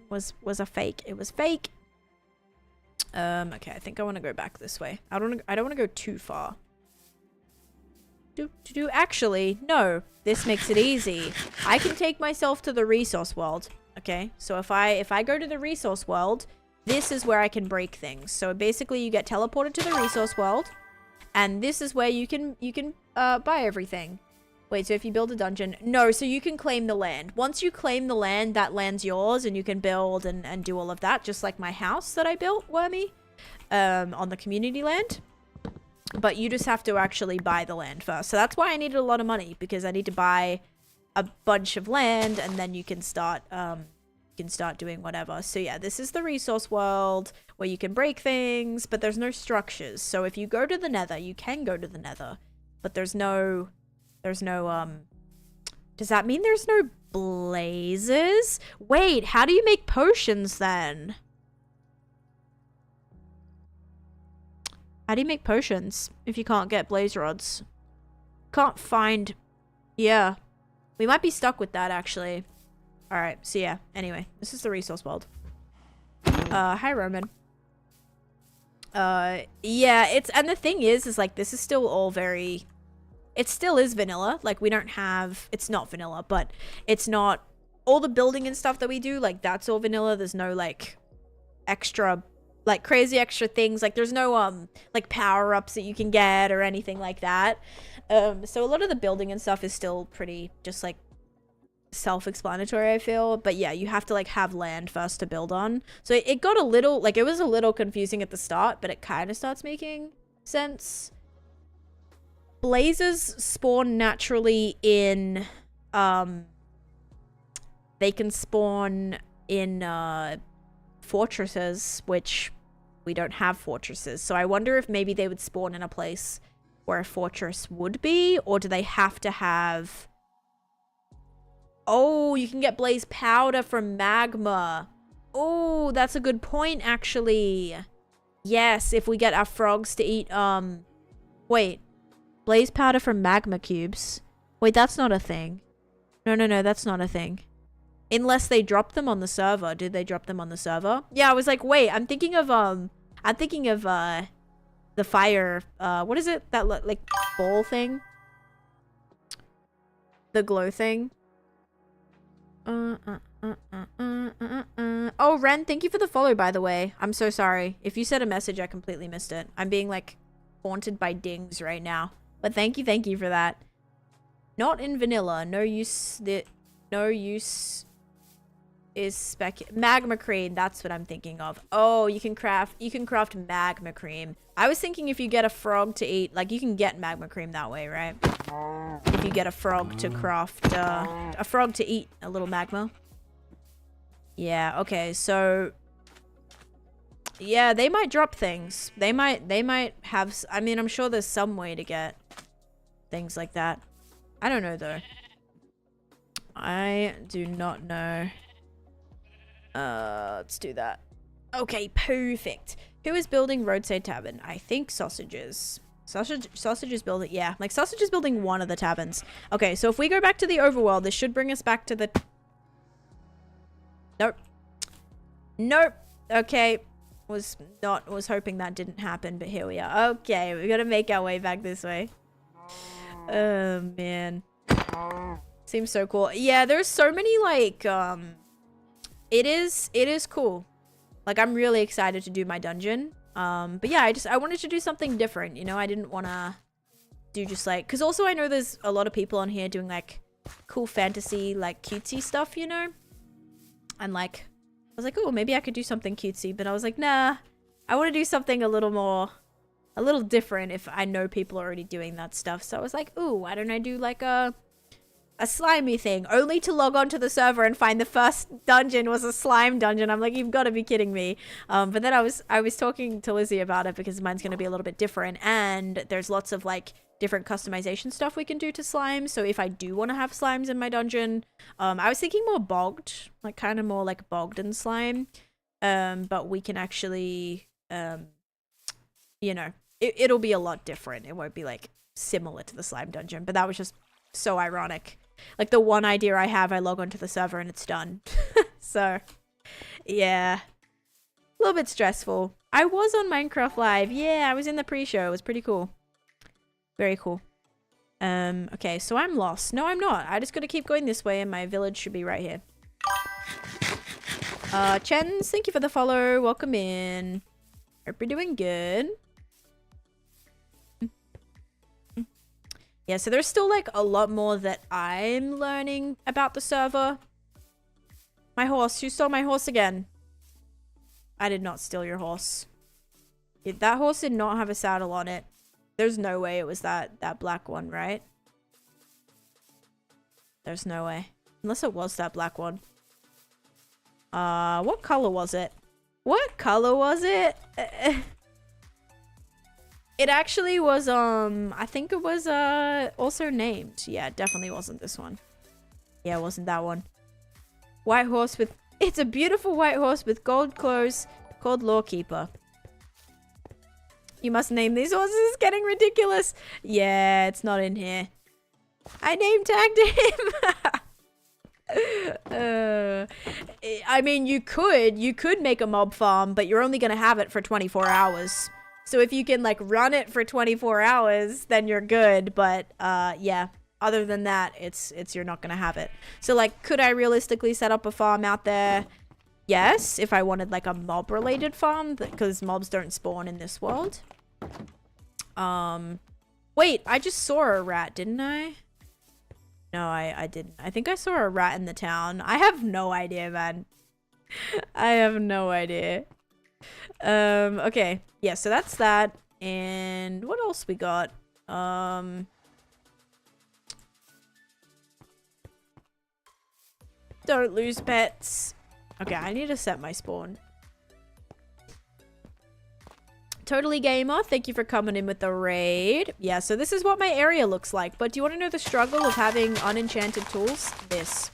was a fake. It was fake. Okay, I think I want to go back this way. I don't want to go too far. Actually, no. This makes it easy. I can take myself to the resource world. Okay, so if I go to the resource world, this is where I can break things. So basically, you get teleported to the resource world, and this is where you can buy everything. Wait, so if you build a dungeon... No, so you can claim the land. Once you claim the land, that land's yours, and you can build and do all of that, just like my house that I built, Wormy, on the community land. But you just have to actually buy the land first. So that's why I needed a lot of money, because I need to buy a bunch of land, and then you can start doing whatever. So yeah, this is the resource world, where you can break things, but there's no structures. So if you go to the nether, you can go to the nether, but there's no, does that mean there's no blazes? Wait, how do you make potions then? How do you make potions if you can't get blaze rods? Can't find, yeah. We might be stuck with that actually. Alright, so yeah, anyway, this is the resource world. Hi Roman. Yeah, and the thing is like, this is still all very... It still is vanilla. Like, we don't have... It's not vanilla, but it's not... All the building and stuff that we do, like, that's all vanilla. There's no, like, extra, like crazy extra things. Like there's no like power-ups that you can get or anything like that. So a lot of the building and stuff is still pretty just like self-explanatory, I feel. But yeah, you have to like have land first to build on. So it got a little, like it was a little confusing at the start, but it kind of starts making sense. Blazes spawn naturally in they can spawn in fortresses, which we don't have fortresses. So I wonder if maybe they would spawn in a place where a fortress would be, or do they have to have... Oh, you can get blaze powder from magma. Oh, that's a good point, actually. Yes, if we get our frogs to eat, wait. Blaze powder from magma cubes. Wait, that's not a thing. No, that's not a thing. Unless they drop them on the server. Did they drop them on the server? Yeah, I was like, wait, I'm thinking of, the fire, what is it? That, like, ball thing? The glow thing? Oh, Ren, thank you for the follow, by the way. I'm so sorry. If you said a message, I completely missed it. I'm being, like, haunted by dings right now. But thank you for that. Not in vanilla. No use is magma cream. That's what I'm thinking of. Oh, you can craft magma cream. I was thinking if you get a frog to eat, like you can get magma cream that way, right? If you get a frog to craft, a frog to eat a little magma. Yeah, okay, so yeah, they might drop things. They might have, I mean, I'm sure there's some way to get things like that. I don't know though. I do not know. Let's do that. Okay, perfect. Who is building roadside tavern? I think sausages. Sausages building, yeah. Like sausages building one of the taverns. Okay, so if we go back to the overworld, this should bring us back to the... Nope. Nope. Okay. Was hoping that didn't happen, but here we are. Okay, we gotta make our way back this way. Oh, man. Seems so cool. Yeah, there's so many, like, it is cool. Like, I'm really excited to do my dungeon. But yeah, I wanted to do something different, you know? I didn't want to do just, like... Because also I know there's a lot of people on here doing, like, cool fantasy, like, cutesy stuff, you know? And, like... I was like, oh, maybe I could do something cutesy. But I was like, nah. I want to do something a little different if I know people are already doing that stuff. So I was like, ooh, why don't I do, like, a slimy thing, only to log on to the server and find the first dungeon was a slime dungeon. I'm like, you've got to be kidding me. But then I was talking to Lizzie about it because mine's going to be a little bit different, and there's lots of like different customization stuff we can do to slime. So if I do want to have slimes in my dungeon, I was thinking more bogged, like kind of more like bogged and slime. But we can actually, you know, it'll be a lot different. It won't be like similar to the slime dungeon, but that was just so ironic. Like the one idea I have, I log onto the server and it's done. So, yeah. A little bit stressful. I was on Minecraft Live. Yeah, I was in the pre-show. It was pretty cool. Very cool. Okay, so I'm lost. No, I'm not. I just gotta keep going this way and my village should be right here. Chens, thank you for the follow. Welcome in. Hope you're doing good. Yeah, so there's still, like, a lot more that I'm learning about the server. My horse. Who stole my horse again? I did not steal your horse. That horse did not have a saddle on it. There's no way it was that black one, right? There's no way. Unless it was that black one. What color was it? What color was it? It actually was, I think it was, also named. Yeah, it definitely wasn't this one. Yeah, it wasn't that one. White horse with... It's a beautiful white horse with gold clothes called Lawkeeper. You must name these horses. It's getting ridiculous. Yeah, it's not in here. I name tagged him. I mean, you could make a mob farm, but you're only going to have it for 24 hours. So if you can, like, run it for 24 hours, then you're good. But, yeah, other than that, it's you're not going to have it. So, like, could I realistically set up a farm out there? yes, if I wanted like a mob related farm, because mobs don't spawn in this world. Wait, I just saw a rat, didn't I? No, I didn't. I think I saw a rat in the town. I have no idea, man. I have no idea. Okay. Yeah, so that's that. And what else we got? Don't lose pets. Okay, I need to set my spawn. Totally Gamer, thank you for coming in with the raid. Yeah, so this is what my area looks like. But do you want to know the struggle of having unenchanted tools? This.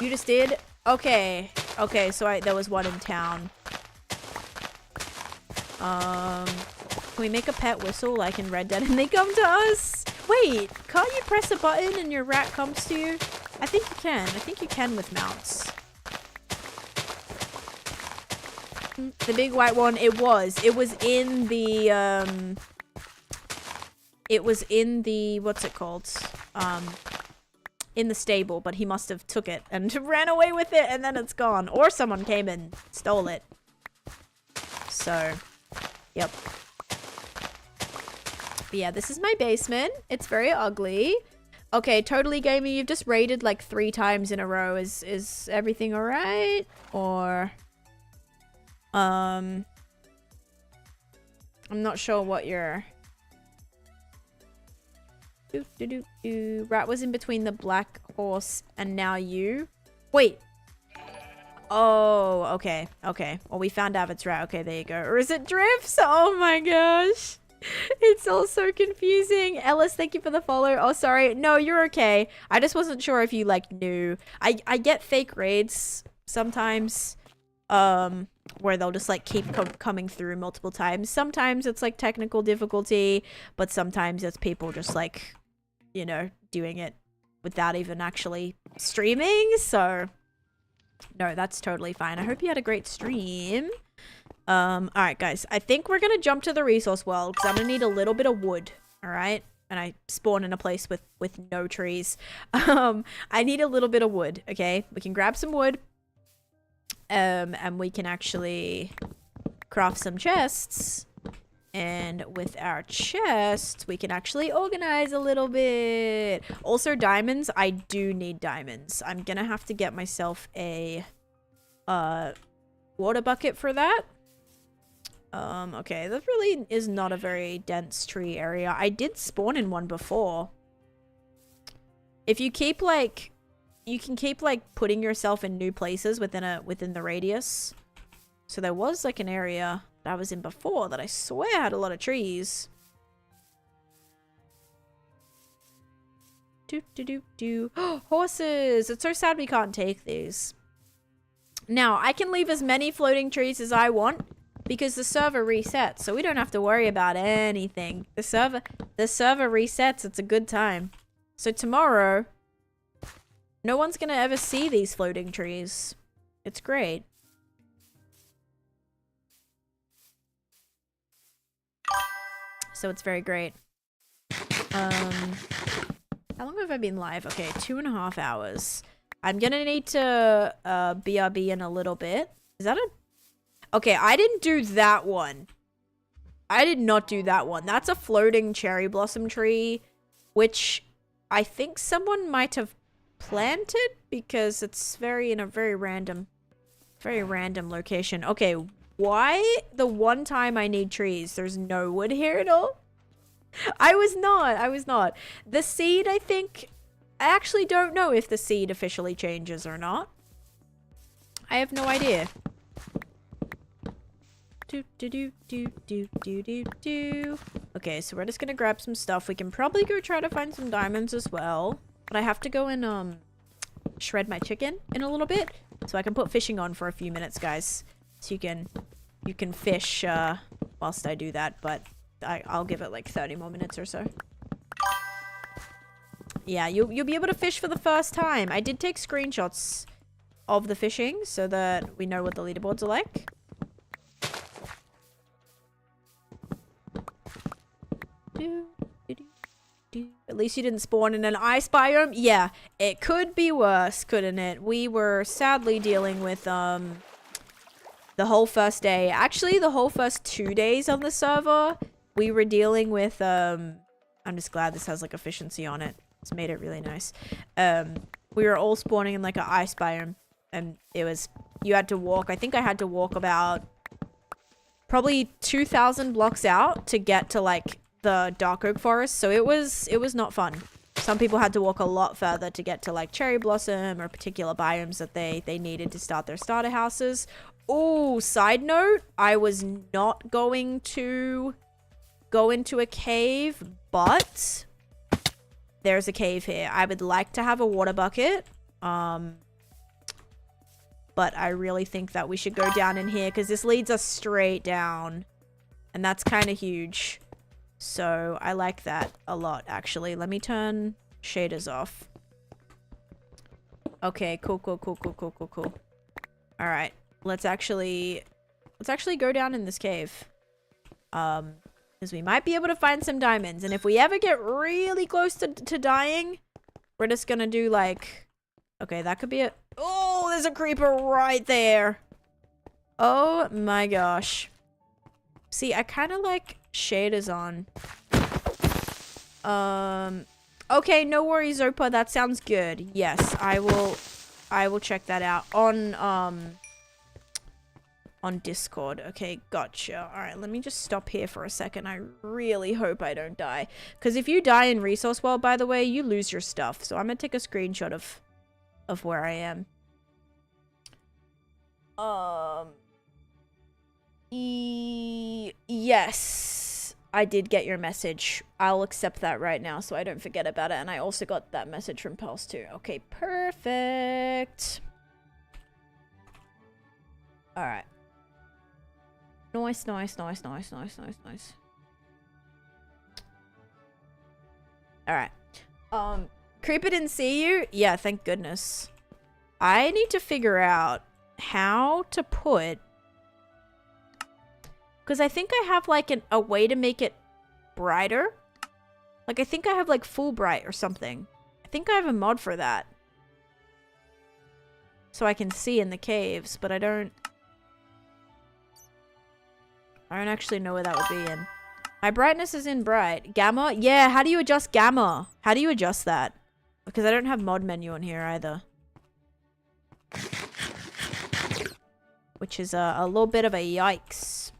You just did? Okay. Okay, so there was one in town. Can we make a pet whistle like in Red Dead and they come to us? Wait, can't you press a button and your rat comes to you? I think you can. I think you can with mounts. The big white one, it was in the, what's it called? In the stable, but he must have took it and ran away with it and then it's gone. Or someone came and stole it. So, yep. But yeah, this is my basement. It's very ugly. Okay, Totally Gamer, you've just raided like 3 times in a row. Is everything alright? Or... I'm not sure what your rat was in between the black horse and now you. Wait. Oh, okay. Okay. Well, we found Avid's rat. Okay, there you go. Or is it Drifts? Oh my gosh. It's all so confusing. Ellis, thank you for the follow. Oh, sorry. No, you're okay. I just wasn't sure if you like knew. I get fake raids sometimes. Where they'll just like keep coming through multiple times. Sometimes it's like technical difficulty, but sometimes it's people just like, you know, doing it without even actually streaming. So no, that's totally fine. I hope you had a great stream. All right, guys, I think we're gonna jump to the resource world because I'm gonna need a little bit of wood. All right. And I spawn in a place with no trees. I need a little bit of wood. Okay. We can grab some wood. And we can actually craft some chests. And with our chests, we can actually organize a little bit. Also, diamonds. I do need diamonds. I'm gonna have to get myself a water bucket for that. Okay, that really is not a very dense tree area. I did spawn in one before. If you keep like... You can keep like putting yourself in new places within the radius. So there was like an area that I was in before that I swear had a lot of trees. Horses! It's so sad we can't take these. Now, I can leave as many floating trees as I want because the server resets, so we don't have to worry about anything. The server resets. It's a good time. So tomorrow... No one's gonna ever see these floating trees. It's great. So it's very great. How long have I been live? Okay, 2.5 hours. I'm gonna need to BRB in a little bit. Is that a... Okay, I didn't do that one. I did not do that one. That's a floating cherry blossom tree, which I think someone might have planted because it's in a very random location. Okay, why the one time I need trees there's no wood here at all? I was not. The seed, I think, I actually don't know if the seed officially changes or not. I have no idea. Okay, so we're just gonna grab some stuff. We can probably go try to find some diamonds as well. But I have to go and shred my chicken in a little bit. So I can put fishing on for a few minutes, guys. So you can fish whilst I do that. But I'll give it like 30 more minutes or so. Yeah, you'll be able to fish for the first time. I did take screenshots of the fishing so that we know what the leaderboards are like. At least you didn't spawn in an ice biome. Yeah, it could be worse, couldn't it? We were sadly dealing with the whole first day. Actually, the whole first 2 days on the server, we were dealing with, I'm just glad this has like efficiency on it. It's made it really nice. We were all spawning in like an ice biome, and it was, you had to walk, I think I had to walk about probably 2,000 blocks out to get to like the dark oak forest. So it was not fun. Some people had to walk a lot further to get to like cherry blossom or particular biomes that they needed to start their starter houses. Oh, side note, I was not going to go into a cave, but there's a cave here. I would like to have a water bucket. But I really think that we should go down in here because this leads us straight down. And that's kind of huge. So I like that a lot, actually. Let me turn shaders off. Okay, cool. All right, let's actually go down in this cave. Because we might be able to find some diamonds. And if we ever get really close to dying, we're just gonna do like, okay, that could be it. Oh, there's a creeper right there. Oh my gosh. See, I kind of like shaders on. Okay, no worries, Zopa. That sounds good. Yes, I will check that out on Discord. Okay, gotcha. All right, let me just stop here for a second. I really hope I don't die. Because if you die in Resource World, by the way, you lose your stuff. So I'm going to take a screenshot of where I am. Yes, I did get your message. I'll accept that right now so I don't forget about it. And I also got that message from Pulse too. Okay, perfect. All right. Nice. All right. Creeper didn't see you? Yeah, thank goodness. I need to figure out how to put, because I think I have like a way to make it brighter. Like I think I have like full bright or something. I think I have a mod for that. So I can see in the caves, but I don't actually know where that would be in. My brightness is in bright. Gamma? Yeah, how do you adjust gamma? How do you adjust that? Because I don't have mod menu on here either. Which is a little bit of a yikes.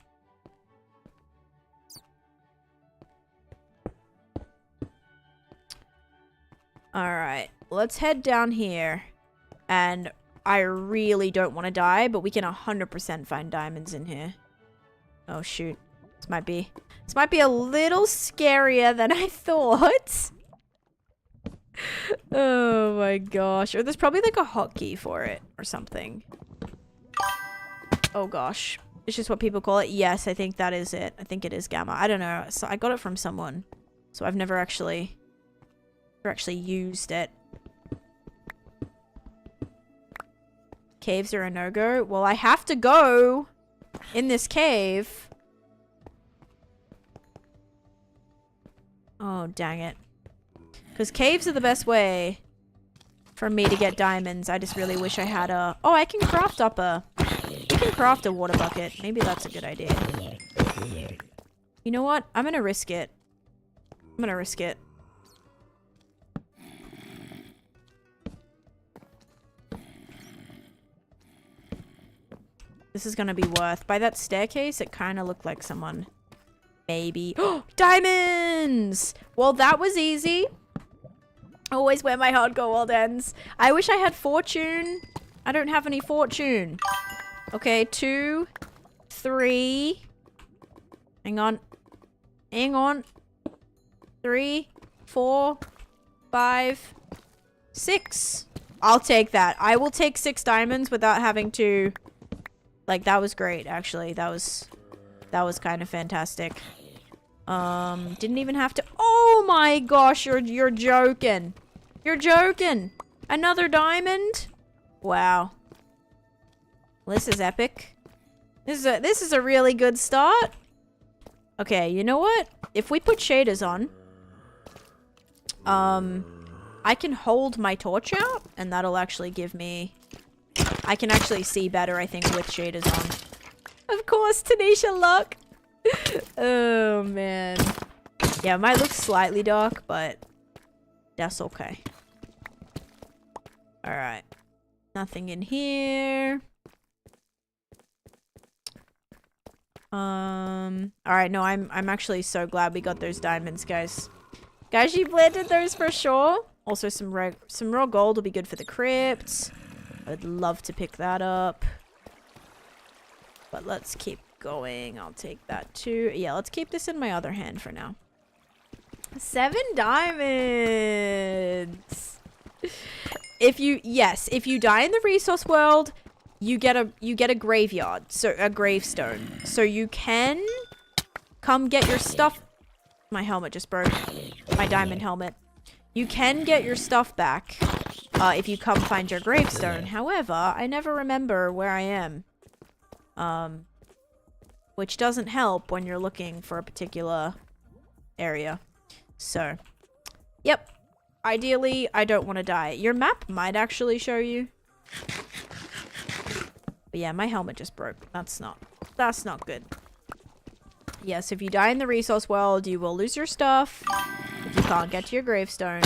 Alright, let's head down here. And I really don't want to die, but we can 100% find diamonds in here. Oh shoot. This might be a little scarier than I thought. Oh my gosh. Or there's probably like a hotkey for it or something. Oh gosh. It's just what people call it. Yes, I think that is it. I think it is gamma. I don't know. So I got it from someone. So I've never actually used it. Caves are a no-go. Well, I have to go in this cave. Oh, dang it. Because caves are the best way for me to get diamonds. I just really wish I had a... Oh, I can craft up a... You can craft a water bucket. Maybe that's a good idea. You know what? I'm gonna risk it. This is gonna be worth. By that staircase, it kind of looked like someone... Maybe. Oh, diamonds! Well, that was easy. Always where my hardcore world ends. I wish I had fortune. I don't have any fortune. Okay, 2, 3. Hang on. 3, 4, 5, 6. I'll take that. I will take 6 diamonds without having to... Like, that was great, actually. That was kind of fantastic. Didn't even have to... Oh my gosh, you're joking. You're joking. Another diamond? Wow. Well, this is epic. This is a really good start. Okay, you know what? If we put shaders on, I can hold my torch out, and that'll actually give me... I can actually see better, I think, with shaders on. Of course, Taneesha luck. Oh, man. Yeah, it might look slightly dark, but that's okay. Alright. Nothing in here. Alright, no, I'm actually so glad we got those diamonds, guys. Guys, you planted those for sure. Also, some raw gold will be good for the crypt. I'd love to pick that up. But let's keep going. I'll take that too. Yeah, let's keep this in my other hand for now. 7 diamonds. If you die in the resource world, you get a graveyard, so a gravestone. So you can come get your stuff. My helmet just broke. My diamond helmet. You can get your stuff back if you come find your gravestone. However, I never remember where I am. Which doesn't help when you're looking for a particular area. So, yep. Ideally, I don't want to die. Your map might actually show you. But yeah, my helmet just broke. That's not good. Yes, if you die in the resource world, you will lose your stuff. If you can't get to your gravestone.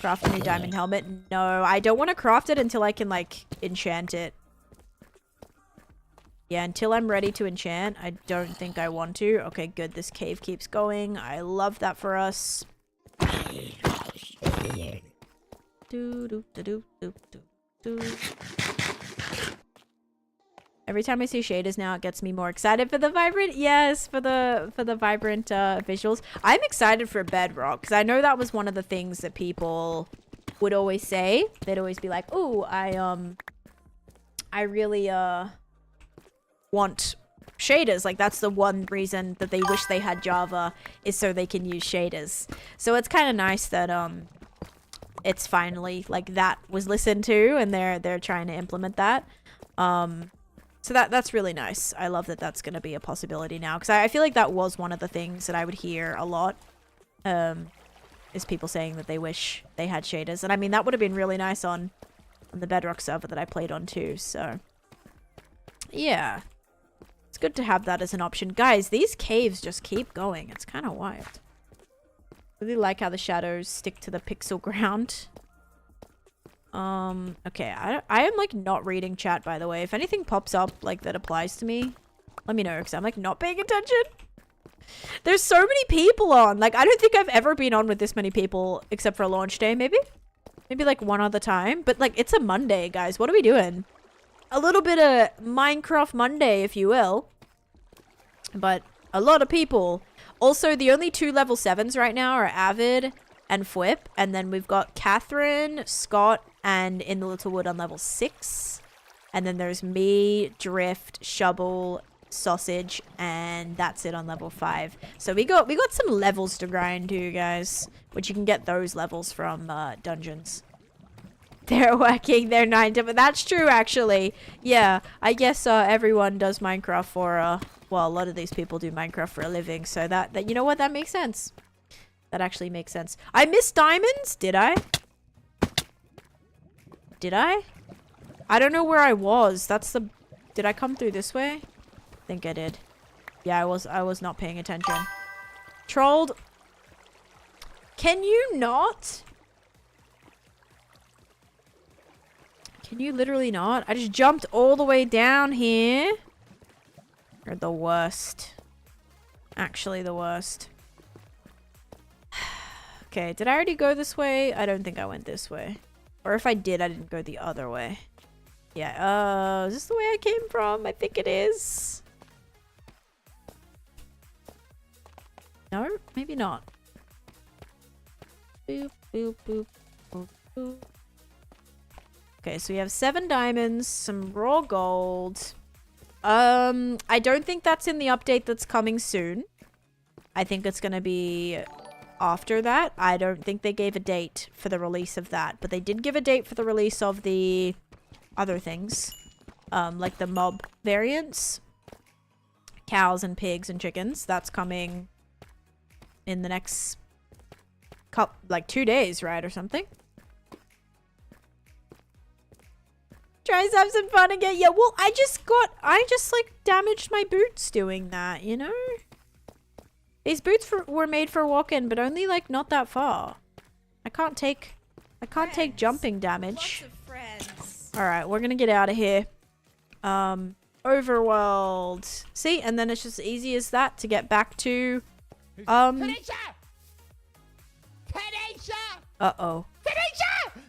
Craft a new diamond helmet. No, I don't want to craft it until I can, like, enchant it. Yeah, until I'm ready to enchant, I don't think I want to. Okay, good. This cave keeps going. I love that for us. Every time I see shaders now, it gets me more excited for the vibrant. Yes, for the vibrant visuals. I'm excited for Bedrock because I know that was one of the things that people would always say. They'd always be like, "Oh, I really want shaders." Like that's the one reason that they wish they had Java is so they can use shaders. So it's kind of nice that it's finally like that was listened to and they're trying to implement that. So that's really nice. I love that that's going to be a possibility now because I feel like that was one of the things that I would hear a lot. Is people saying that they wish they had shaders, and I mean that would have been really nice on the Bedrock server that I played on too. So yeah. It's good to have that as an option. Guys, these caves just keep going. It's kind of wild. Really like how the shadows stick to the pixel ground. Okay, I am like not reading chat, by the way. If anything pops up like that applies to me, let me know because I'm like not paying attention. There's so many people on. Like, I don't think I've ever been on with this many people except for a launch day, maybe? Maybe like one other time. But like, it's a Monday, guys. What are we doing? A little bit of Minecraft Monday, if you will. But a lot of people. Also, the only 2 level 7s right now are Avid and Fwip. And then we've got Catherine, Scott, and In the Littlewood on level 6. And then there's me, Drift, Shovel, Sausage, and that's it on level 5. So we got some levels to grind too, guys. Which you can get those levels from dungeons. They're working their 9 to... That's true, actually. Yeah, I guess everyone does Minecraft for... well, a lot of these people do Minecraft for a living. So that you know what? That makes sense. That actually makes sense. I missed diamonds? Did I? Did I? I don't know where I was. That's the... Did I come through this way? I think I did. Yeah, I was not paying attention. Trolled. Can you not? Can you literally not? I just jumped all the way down here. You're the worst. Actually the worst. Okay, did I already go this way? I don't think I went this way. Or if I did, I didn't go the other way. Yeah, is this the way I came from? I think it is. No, maybe not. Boop, boop, boop, boop, boop. Okay, so we have 7 diamonds, some raw gold. I don't think that's in the update that's coming soon. I think it's gonna be after that. I don't think they gave a date for the release of that, but they did give a date for the release of the other things. Like the mob variants. Cows and pigs and chickens. That's coming in the next like 2 days, right? Or something. Try to have some fun again. Yeah, well, I just like damaged my boots doing that, you know? These boots were made for walking, but only like not that far. I can't take jumping damage. Lots of friends. All right, we're gonna get out of here. Overworld. See, and then it's just easy as that to get back to. Taneesha! Uh-oh. Taneesha!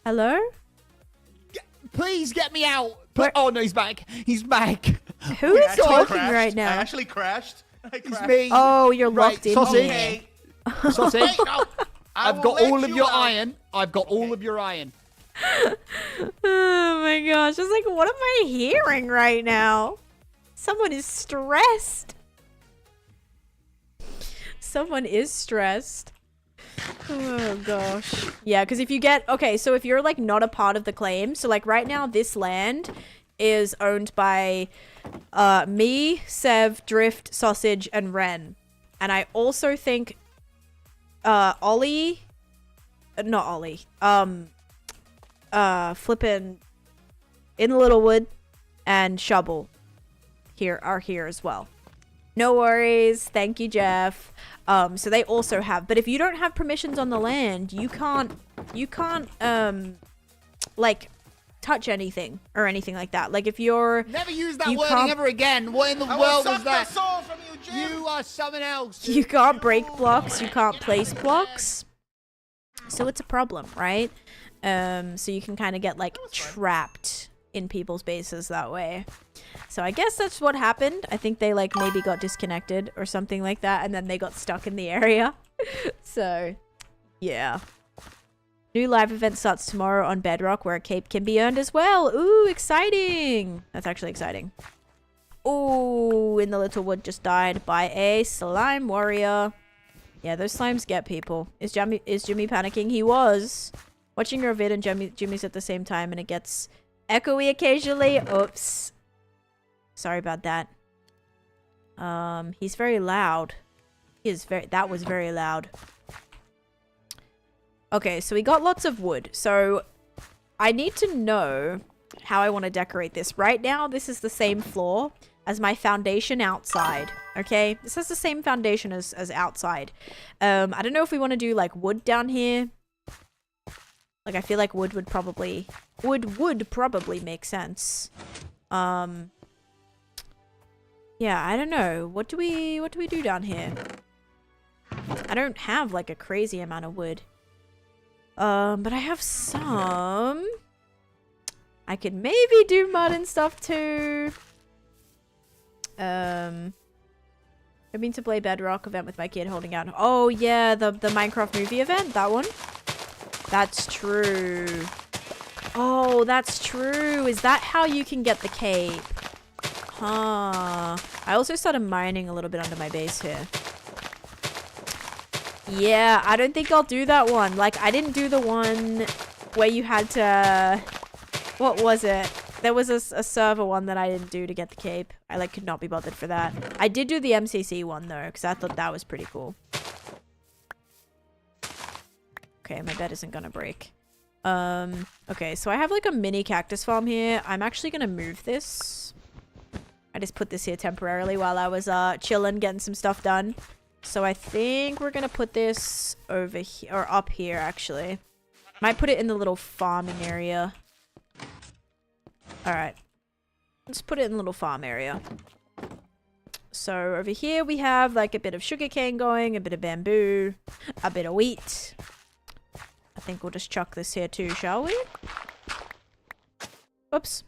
Hello? Please get me out. Where- Oh no, he's back. He's back. Who is Actually talking crashed. right I now? actually crashed. I It's crashed. me. Oh, you're Right, locked in sausage. here. Okay. Sausage. Wait, no. I I've will got let all of you your out. iron. I've got all of your iron. Oh my gosh. I was like, what am I hearing right now? Someone is stressed. Someone is stressed. Oh gosh. Yeah, because if you get... Okay, so if you're like not a part of the claim, so like right now this land is owned by me, Sev, Drift, Sausage, and Ren. And I also think Ollie... Not Ollie. Flippin' in the Littlewood and Shovel are here as well. No worries. Thank you, Jeff. So they also have, but if you don't have permissions on the land, you can't like touch anything or anything like that. Like if you're Never use that You wording can't- ever again. What in the I will world suck was that? the soul from you, Jim. You are someone else. you can't break blocks, you can't place blocks. So it's a problem, right? So you can kind of get like trapped in people's bases that way. So I guess that's what happened. I think they like maybe got disconnected or something like that, and then they got stuck in the area. So yeah. New live event starts tomorrow on Bedrock where a cape can be earned as well. Ooh, exciting. That's actually exciting. Ooh, in the Littlewood just died by a slime warrior. Yeah, those slimes get people. Is Jimmy panicking? He was. Watching your vid and Jimmy's at the same time and it gets echoey occasionally. Oops. Sorry about that. He's very loud. That was very loud. Okay, so we got lots of wood. So I need to know how I want to decorate this. Right now, this is the same floor as my foundation outside. Okay, this has the same foundation as outside. I don't know if we want to do like wood down here. Like I feel like wood would probably make sense. Yeah, I don't know. What do we do down here? I don't have like a crazy amount of wood. But I have some. I could maybe do mud and stuff too. I've been to play Bedrock event with my kid holding out. Oh yeah, the Minecraft movie event, that one. That's true. Oh, that's true. Is that how you can get the cape? Huh. I also started mining a little bit under my base here. Yeah, I don't think I'll do that one. Like, I didn't do the one where you had to... What was it? There was a server one that I didn't do to get the cape. I, like, could not be bothered for that. I did do the MCC one, though, because I thought that was pretty cool. Okay, my bed isn't gonna break. Okay, so I have, like, a mini cactus farm here. I'm actually gonna move this. I just put this here temporarily while I was, chilling, getting some stuff done. So I think we're gonna put this over here, or up here, actually. Might put it in the little farming area. Alright. Let's put it in the little farm area. So over here we have like a bit of sugarcane going, a bit of bamboo, a bit of wheat. I think we'll just chuck this here too, shall we? Oops.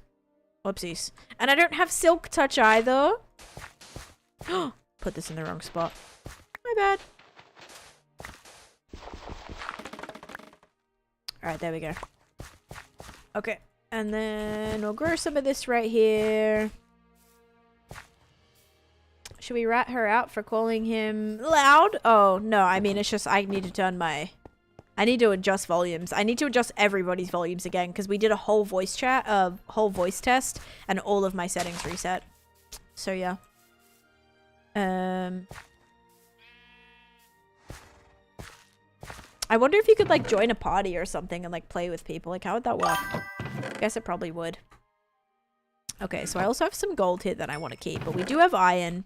Whoopsies. And I don't have silk touch either. Put this in the wrong spot. My bad. Alright, there we go. Okay. And then we'll grow some of this right here. Should we rat her out for calling him loud? Oh, no. I mean, it's just I need to turn my... I need to adjust volumes. I need to adjust everybody's volumes again because we did a whole voice test and all of my settings reset. So, yeah. I wonder if you could, like, join a party or something and, like, play with people. Like, how would that work? Guess it probably would. Okay, so I also have some gold here that I want to keep, but we do have iron.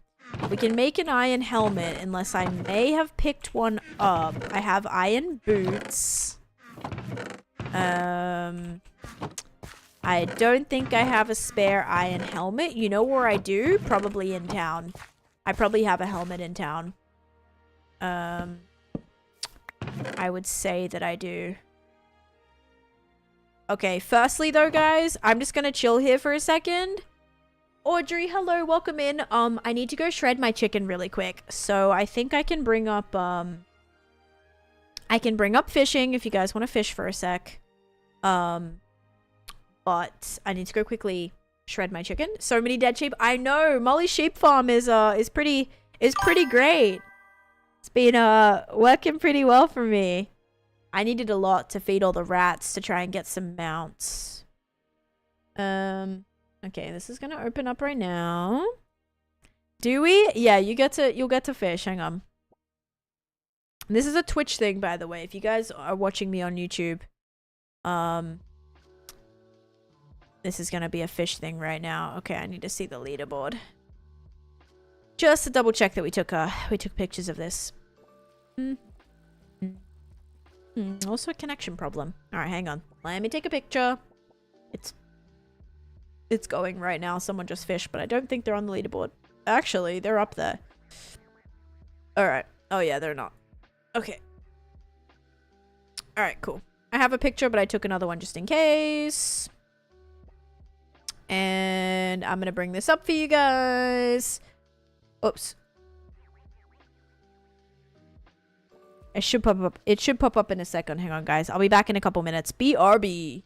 We can make an iron helmet unless I may have picked one up. I have iron boots. I don't think I have a spare iron helmet. You know where I do? Probably in town. I probably have a helmet in town. I would say that I do. Okay, firstly though, guys, I'm just gonna chill here for a second. Audrey, hello, welcome in. I need to go shred my chicken really quick. So I think I can bring up, fishing if you guys want to fish for a sec. But I need to go quickly shred my chicken. So many dead sheep. I know, Molly's sheep farm is pretty great. It's been, working pretty well for me. I needed a lot to feed all the rats to try and get some mounts. Okay, this is gonna open up right now. Do we? Yeah, you'll get to fish. Hang on. This is a Twitch thing, by the way. If you guys are watching me on YouTube, this is gonna be a fish thing right now. Okay, I need to see the leaderboard. Just to double check that we took pictures of this. Also a connection problem. Alright, hang on. Let me take a picture. It's going right now. Someone just fished, but I don't think they're on the leaderboard. Actually, they're up there. Alright. Oh yeah, they're not. Okay. Alright, cool. I have a picture, but I took another one just in case. And I'm gonna bring this up for you guys. Oops. It should pop up. It should pop up in a second. Hang on, guys. I'll be back in a couple minutes. BRB.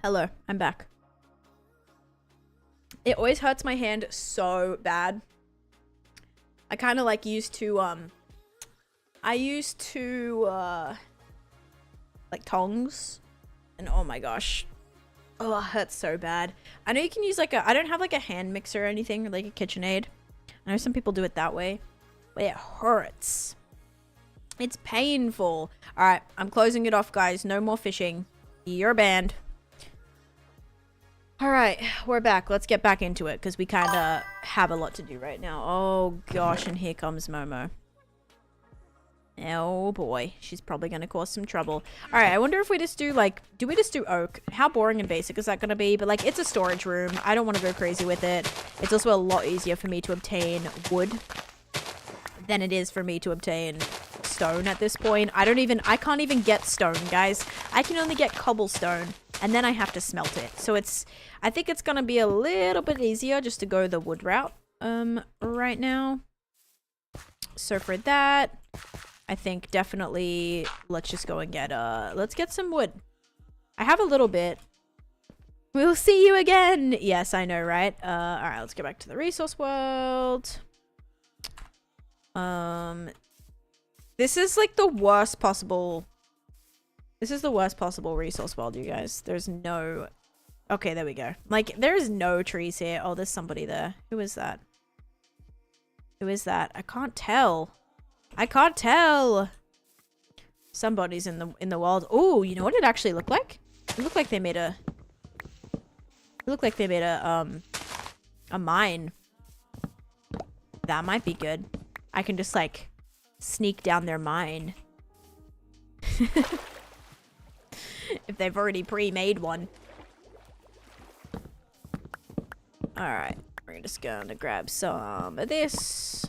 Hello, I'm back. It always hurts my hand so bad. I kind of like used to like tongs, and oh my gosh, oh, it hurts so bad. I know you can use like I don't have like a hand mixer or anything, or like a KitchenAid. I know some people do it that way, but it hurts. It's painful. All right, I'm closing it off, guys. No more fishing. You're banned. All right, we're back. Let's get back into it because we kind of have a lot to do right now. Oh gosh, and here comes Momo. Oh boy, she's probably going to cause some trouble. All right, I wonder if we just do like, do we just do oak? How boring and basic is that going to be? But like, it's a storage room. I don't want to go crazy with it. It's also a lot easier for me to obtain wood than it is for me to obtain stone at this point. I can't even get stone, guys. I can only get cobblestone, and then I have to smelt it. So I think it's gonna be a little bit easier just to go the wood route right now. So for that, I think definitely let's just go and get let's get some wood. I have a little bit. We'll see you again. Yes, I know, right? All right, let's go back to the resource world. This is like the worst possible. This is the worst possible resource world, you guys. There's no. Okay, there we go. Like, there's no trees here. Oh, there's somebody there. Who is that? Who is that? I can't tell. I can't tell. Somebody's in the world. Oh, you know what it actually looked like? It looked like they made a. It looked like they made a mine. That might be good. I can just like sneak down their mine. If they've already pre-made one. Alright, we're just gonna grab some of this.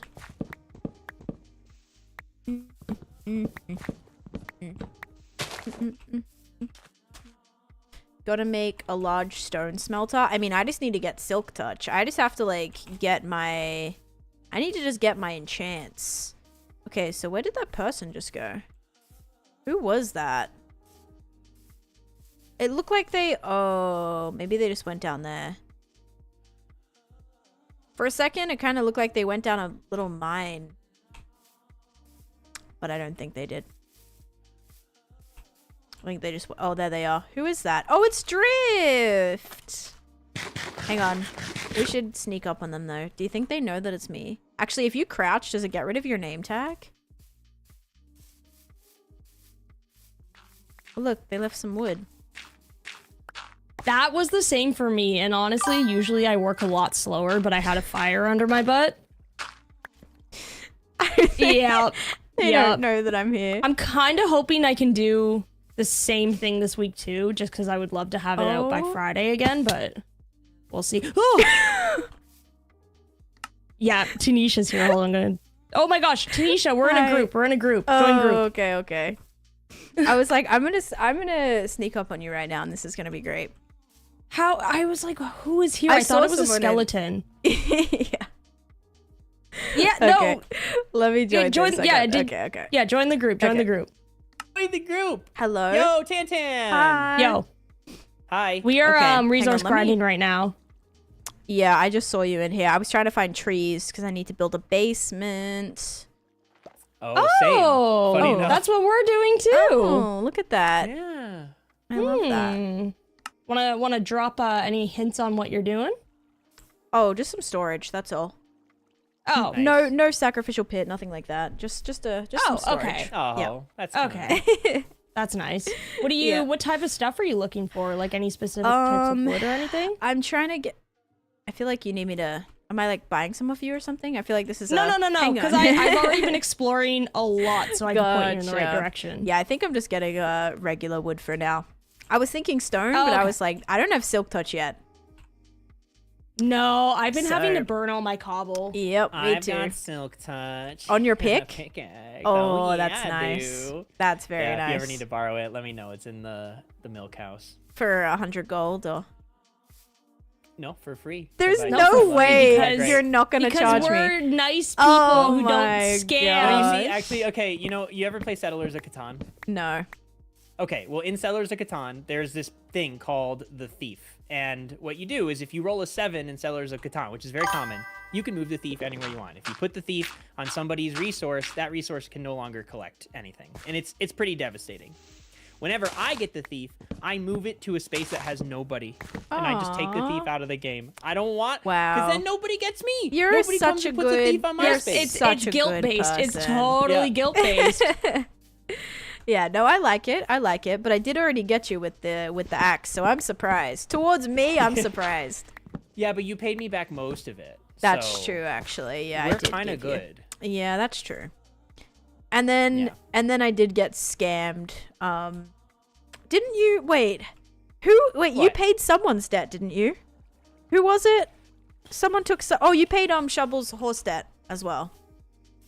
Gotta make a large stone smelter. I mean, I just need to get silk touch. I just have to like get my... I need to just get my enchants. Okay, so where did that person just go? Who was that? It looked like they... Oh, maybe they just went down there. For a second, it kind of looked like they went down a little mine. But I don't think they did. I think they just... Oh, there they are. Who is that? Oh, it's Drift! Hang on. We should sneak up on them, though. Do you think they know that it's me? Actually, if you crouch, does it get rid of your name tag? Oh, look, they left some wood. That was the same for me, and honestly, usually I work a lot slower, but I had a fire under my butt. Yeah. They don't know that I'm here. I'm kind of hoping I can do the same thing this week, too, just because I would love to have it out by Friday again, but we'll see. Oh! Yeah, Taneesha's here. Hold on, I'm gonna... Oh my gosh, Taneesha, we're in a group. We're in a group. Join group. Okay, okay. I was like, I'm gonna sneak up on you right now, and this is gonna be great. How? I was like, who is here? I thought it was a skeleton. Yeah. Yeah, no. Okay. Let me join. Okay. Yeah, join the group. Join the group. Join the group. Hello. Yo, Tantan. Hi. Yo. Hi. We are resource Hang on, grinding right now. Yeah, I just saw you in here. I was trying to find trees because I need to build a basement. Oh, same. Funny enough. That's what we're doing too. Oh, look at that. Yeah. I love that. Wanna drop any hints on what you're doing? Oh, just some storage. That's all. Oh, Nice. No sacrificial pit, nothing like that. Just some storage. Okay. Oh, Yeah. that's okay. That's nice. What do you? Yeah. What type of stuff are you looking for? Like any specific types of wood or anything? I'm trying to get. I feel like you need me to. Am I like buying some of you or something? I feel like this is No. Hang on. Because I've already been exploring a lot, so I can point you in the right Gotcha. direction. Yeah, I think I'm just getting regular wood for now. I was thinking stone, but I okay. was like, I don't have silk touch yet. No, I've been having to So- burn all my cobble. Yep, me I've too. got silk touch. On your and a pick? pickaxe. Oh, yeah, that's I nice. do. That's very Yeah, nice. if you ever need to borrow it, let me know. It's in the milk house. For 100 gold or... No, for free. There's 'cause I no just love it. way because- you're not gonna Because charge we're me. nice people Oh who my don't Oh, scam. you see, actually, okay, you know, you ever play Settlers of Catan? No. Okay, well, in Settlers of Catan, there's this thing called the Thief. And what you do is if you roll a 7 in Settlers of Catan, which is very common, you can move the Thief anywhere you want. If you put the Thief on somebody's resource, that resource can no longer collect anything. And it's pretty devastating. Whenever I get the Thief, I move it to a space that has nobody. And I just take the Thief out of the game. I don't want... Wow. Because then nobody gets me. You're nobody such comes a and puts good- a Thief on my you're space. such It's a guilt good based. It's person. totally Yeah. guilt based. Yeah, no, I like it. I like it, but I did already get you with the axe, so I'm surprised. Towards me, I'm surprised. Yeah, but you paid me back most of it. That's so true, actually. Yeah, I We're did kind of give you. good. Yeah, that's true. And then I did get scammed. Didn't you? Wait, you What? paid someone's debt, didn't you? Who was it? Someone took oh, you paid Shovel's horse debt as well.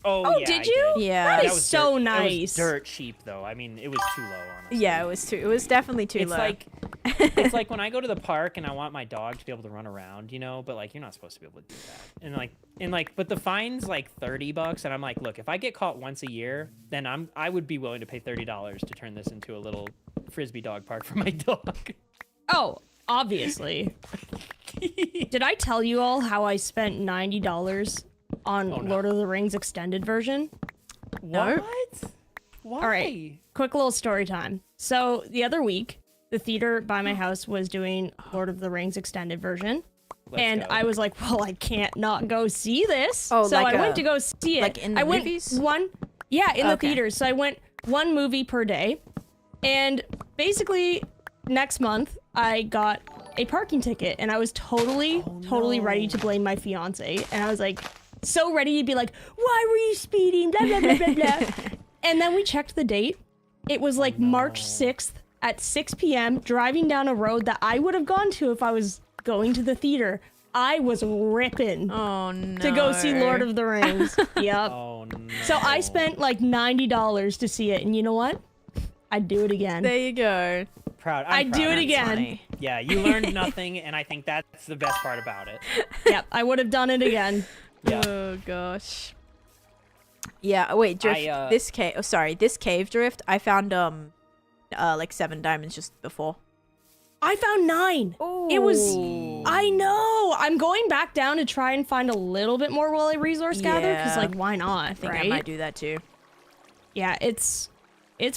Oh, yeah, did I you? did. Yeah. That That is was so dirt, It nice. was dirt cheap, though. I mean, it was too low, honestly. Yeah, it was definitely too It's low. like it's like when I go to the park and I want my dog to be able to run around, you know, but like you're not supposed to be able to do that. And but the fine's like $30, and I'm like, look, if I get caught once a year, then I would be willing to pay $30 to turn this into a little frisbee dog park for my dog. Oh, obviously. Did I tell you all how I spent $90 on Lord of the Rings extended version? No. What? Why? All right, quick little story time. So the other week, the theater by my house was doing Lord of the Rings extended version. Let's go. I was like, well, I can't not go see this. Oh, so like I went to go see it. like in the I went movies? in the Okay. theaters. So I went one movie per day. And basically, next month, I got a parking ticket. And I was totally ready to blame my fiance. And I was like, so ready to be like, why were you speeding? Blah, blah, blah, blah, blah. And then we checked the date. It was like March 6th at 6 p.m. driving down a road that I would have gone to if I was going to the theater. I was ripping Oh no. to go see Lord of the Rings. Yep. Oh no. So I spent like $90 to see it, and you know what? I'd do it again. There you go. proud. I'd do it again. Funny. Yeah, you learned nothing, and I think that's the best part about it. Yep, I would have done it again. Yeah. Oh gosh. Yeah. Wait, drift. This cave. Oh, sorry. This cave drift. I found like 7 diamonds just before. I found 9. It was. I know. I'm going back down to try and find a little bit more while I resource gather, because like, why not? I think right? I might do that too. Yeah, it's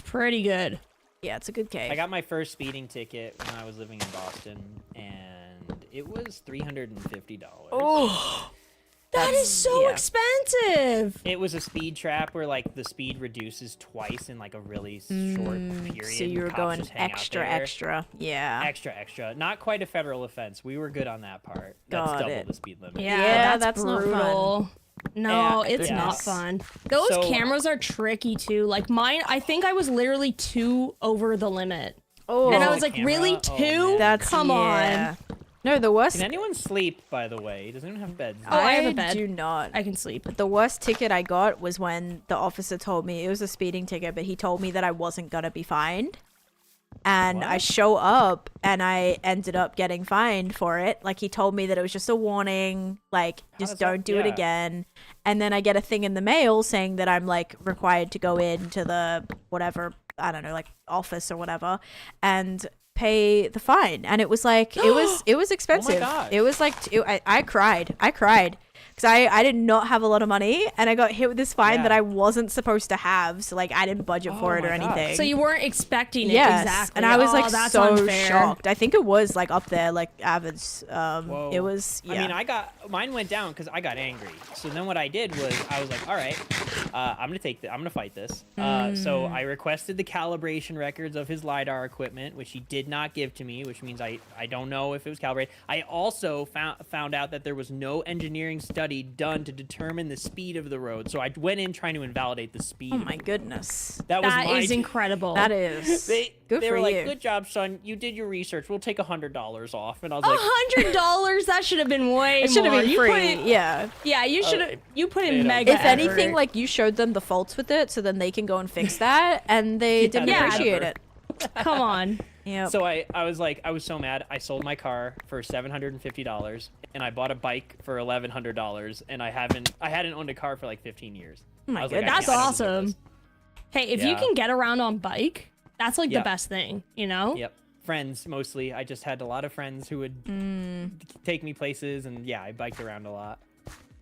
pretty good. Yeah, it's a good cave. I got my first speeding ticket when I was living in Boston, and it was $350. Oh, That is so expensive. It was a speed trap where like the speed reduces twice in like a really short period. so you were Cops going just hang out there. extra. Yeah. Extra. Not quite a federal offense. We were good on that part. That's Got double it. the speed limit. Yeah, that's not brutal. No, Yeah, it's not yes. fun. Those So- cameras are tricky too. Like mine, I think I was literally 2 over the limit. Oh, And I was like, camera? really, Oh, 2? man. that's Come on. No, the worst. Can anyone sleep, by the way? Does anyone have beds? Oh, I have a bed. do not. I can sleep. The worst ticket I got was when the officer told me it was a speeding ticket, but he told me that I wasn't gonna be fined. And I What? show up and I ended up getting fined for it. Like he told me that it was just a warning, like just does that- don't do it yeah. again. And then I get a thing in the mail saying that I'm like required to go into the whatever, I don't know, like office or whatever and pay the fine. And it was like it was expensive. gosh. It was like I cried because I did not have a lot of money and I got hit with this fine that I wasn't supposed to have, so like I didn't budget for it or my gosh. anything. So you weren't expecting it. Yes, Exactly. and I was like that's so unfair. shocked. I think it was like up there, like average. Whoa. It was. Yeah. I mean, mine went down because I got angry. So then what I did was I was like, all right, I'm gonna fight this. So I requested the calibration records of his LiDAR equipment, which he did not give to me, which means I don't know if it was calibrated. I also found out that there was no engineering study done to determine the speed of the road. So I went in trying to invalidate the speed. Oh my goodness. That was That my is incredible. That is. Good they for were like, you. good job, son. You did your research. We'll take $100 off. And I was like, $100? That should have been way It should more. have been You put free. in- Yeah. Yeah, you should have. You put you in know. mega. If anything, effort. like you showed them the faults with it, so then they can go and fix that, and they didn't Yeah. appreciate it. come on. Yeah. So I was so mad. I sold my car for $750 and I bought a bike for $1,100 and I hadn't owned a car for like 15 years. Oh my I was like, goodness. That's I don't deserve awesome. this. Hey, if you Yeah. can get around on bike, That's like Yeah. the best thing, you know? Yep. Friends mostly. I just had a lot of friends who would take me places, and yeah, I biked around a lot.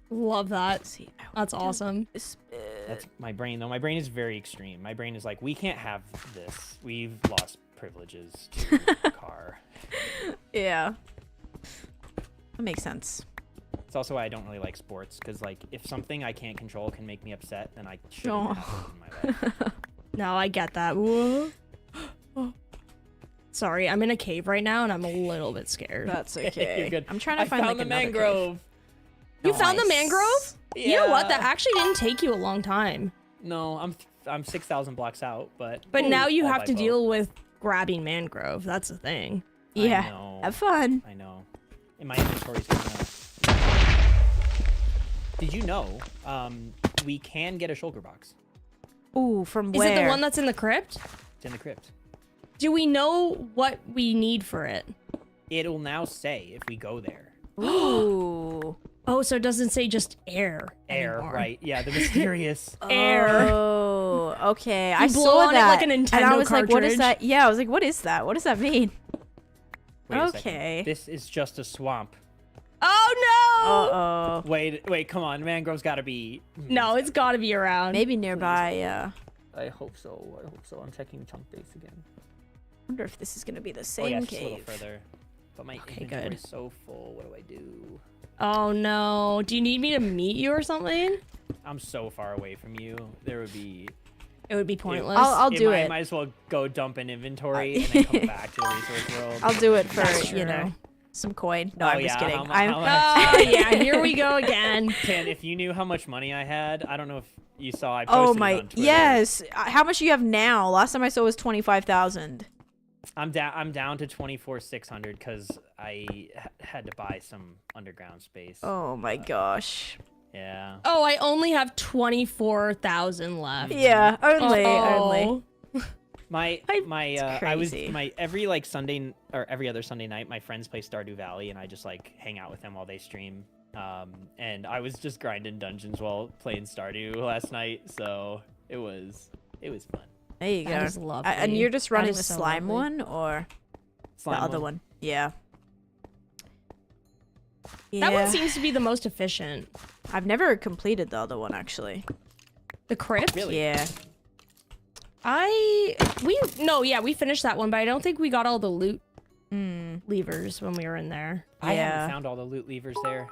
Love that. See, That's awesome. That's my brain, though. My brain is very extreme. My brain is like, we can't have this. We've lost privileges to the car. Yeah. That makes sense. It's also why I don't really like sports, because like if something I can't control can make me upset, then I shouldn't have it in my life. No, I get that. Whoa. Sorry, I'm in a cave right now, and I'm a little bit scared. That's okay. You're good. I'm trying to find found like the another mangrove. You found the mangrove? Yeah. You know what? That actually didn't take you a long time. No, I'm 6,000 blocks out, but Now you all have by to boat. deal with grabbing mangrove. That's the thing. Cave. Yeah. I know. Have fun. I know. And my inventory's going up. Did you know we can get a shulker box? Ooh, from Is where? it the one that's in the crypt? It's in the crypt. Do we know what we need for it? It'll now say if we go there. Ooh. Oh, so it doesn't say just air. Air, anymore. right? Yeah, the mysterious. Air. Oh, okay. I blow saw on it that. like a and I Nintendo was like, what is cartridge. that? Yeah, I was like, what is that? What does that mean? Wait a second. Okay. This is just a swamp. Oh no! Uh-oh. Wait, come on. Mangrove's gotta be. No, it's gotta be around. Maybe nearby, yeah. I hope so. I'm checking chunk base again. Wonder if this is gonna be the Oh same yeah, it's just a little cave. further. But my Okay, inventory good. is so full. What do I do? Oh no. Do you need me to meet you or something? I'm so far away from you. There would be. It would be pointless. I'll do it. Might as well go dump an inventory and then come back to the resource world. I'll do it for, That's you know, true. some coin. No, Oh, I'm just yeah, kidding. how mu- I'm how much- Oh yeah, here we go again. Tan, if you knew how much money I had, I don't know if you saw. I posted Oh it my, on Twitter. yes. How much do you have now? Last time I saw was 25,000. I'm down to 24,600 because I had to buy some underground space. Oh my gosh. Yeah. Oh, I only have 24,000 left. Yeah, only. Oh. I was crazy. every like Sunday or every other Sunday night, my friends play Stardew Valley, and I just like hang out with them while they stream. And I was just grinding dungeons while playing Stardew last night, so it was fun. There you That go. is lovely. And you're just That running is the so slime lovely. one or Slime the other one? Yeah. That one Yeah. seems to be the most efficient. I've never completed the other one actually. The crypt? Really? Yeah. We finished that one, but I don't think we got all the loot Hmm. levers when we were in there. I Yeah. haven't found all the loot levers there.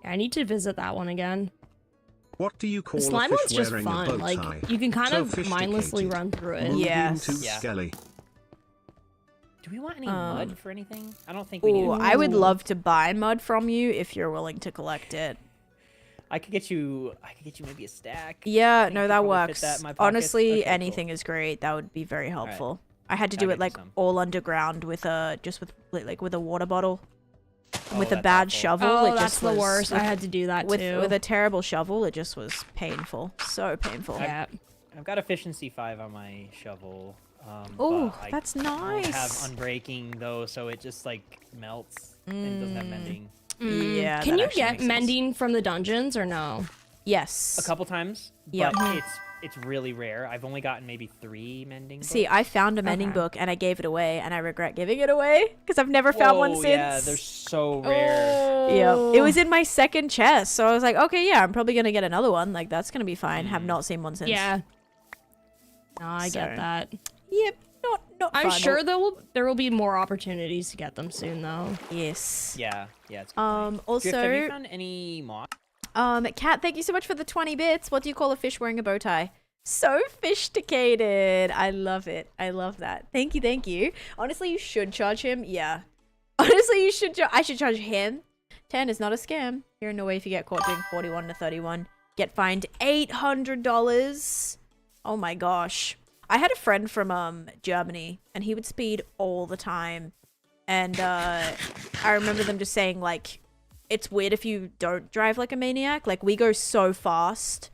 I need to visit that one again. What do you call The slime a one's fish just wearing a fun. bow Like, tie? you can kind of Sophisticated. mindlessly run through it. Moving Yes. to Yeah. Skelly. Do we want any Um, mud for anything? I don't think we need. Ooh, I would love to buy mud from you if you're willing to collect it. I could get you maybe a stack. Yeah, think no, you that probably fit works. that in my pockets. Honestly, Okay, cool. anything is great. That would be very helpful. I had to I'll do get it you like some. all underground with a with a water bottle. Oh, With a that's bad awful. shovel, Oh, it that's just the was worst. I with- had to do that with too. with a terrible shovel. It just was painful, so painful. yeah. I've got efficiency 5 on my shovel. Oh, but I that's don't have nice. unbreaking though, so it just like melts and doesn't have mending. Yeah. Can that you actually get makes sense. mending from the dungeons or no? Yes. A couple times, Yeah. but it's really rare. I've only gotten maybe 3 mending. See, books. I found a mending Okay. book and I gave it away, and I regret giving it away because I've never found one Whoa, since. Yeah, they're so rare. Yeah, Oh. it was in my second chest, so I was like, okay, yeah, I'm probably gonna get another one. Like that's gonna be fine. Have not seen one since. Yeah. No, I So- get that. Yep. Not. I'm fun. sure there will be more opportunities to get them soon though. Yes. Yeah. It's a good point. Also, Drift, have you found any moss? Kat, thank you so much for the 20 bits. What do you call a fish wearing a bow tie? So sophisticated. I love it. I love that. Thank you. Honestly, you should charge him. Yeah. Honestly, you should. I should charge him. 10 is not a scam. You're in no way if you get caught doing 41 to 31. Get fined $800. Oh my gosh. I had a friend from Germany, and he would speed all the time. And I remember them just saying like, it's weird if you don't drive like a maniac. Like we go so fast.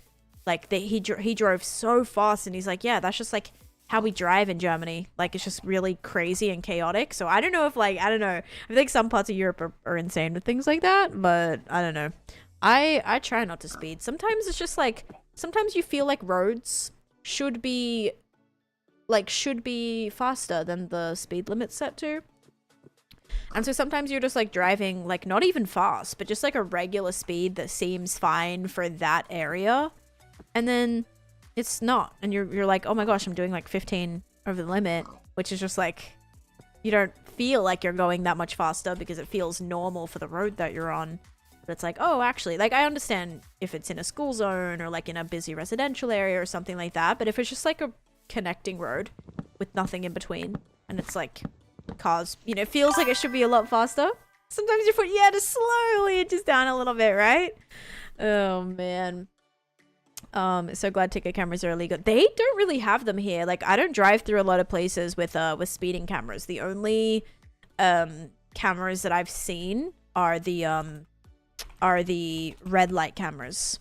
Like he drove so fast, and he's like, yeah, that's just like how we drive in Germany. Like it's just really crazy and chaotic. So I don't know if like, I don't know. I think some parts of Europe are insane with things like that, but I don't know. I try not to speed. Sometimes it's just like, sometimes you feel like roads should be like should be faster than the speed limit set to. And so sometimes you're just like driving like not even fast, but just like a regular speed that seems fine for that area. And then it's not. And you're like, oh my gosh, I'm doing like 15 over the limit, which is just like, you don't feel like you're going that much faster because it feels normal for the road that you're on. But it's like, oh, actually, like I understand if it's in a school zone or like in a busy residential area or something like that. But if it's just like a connecting road with nothing in between and it's like cars, you know, it feels like it should be a lot faster. Sometimes you put, yeah, just slowly just down a little bit, right? Oh, man. So glad ticket cameras are illegal. They don't really have them here. Like, I don't drive through a lot of places with speeding cameras. The only cameras that I've seen are the red light cameras.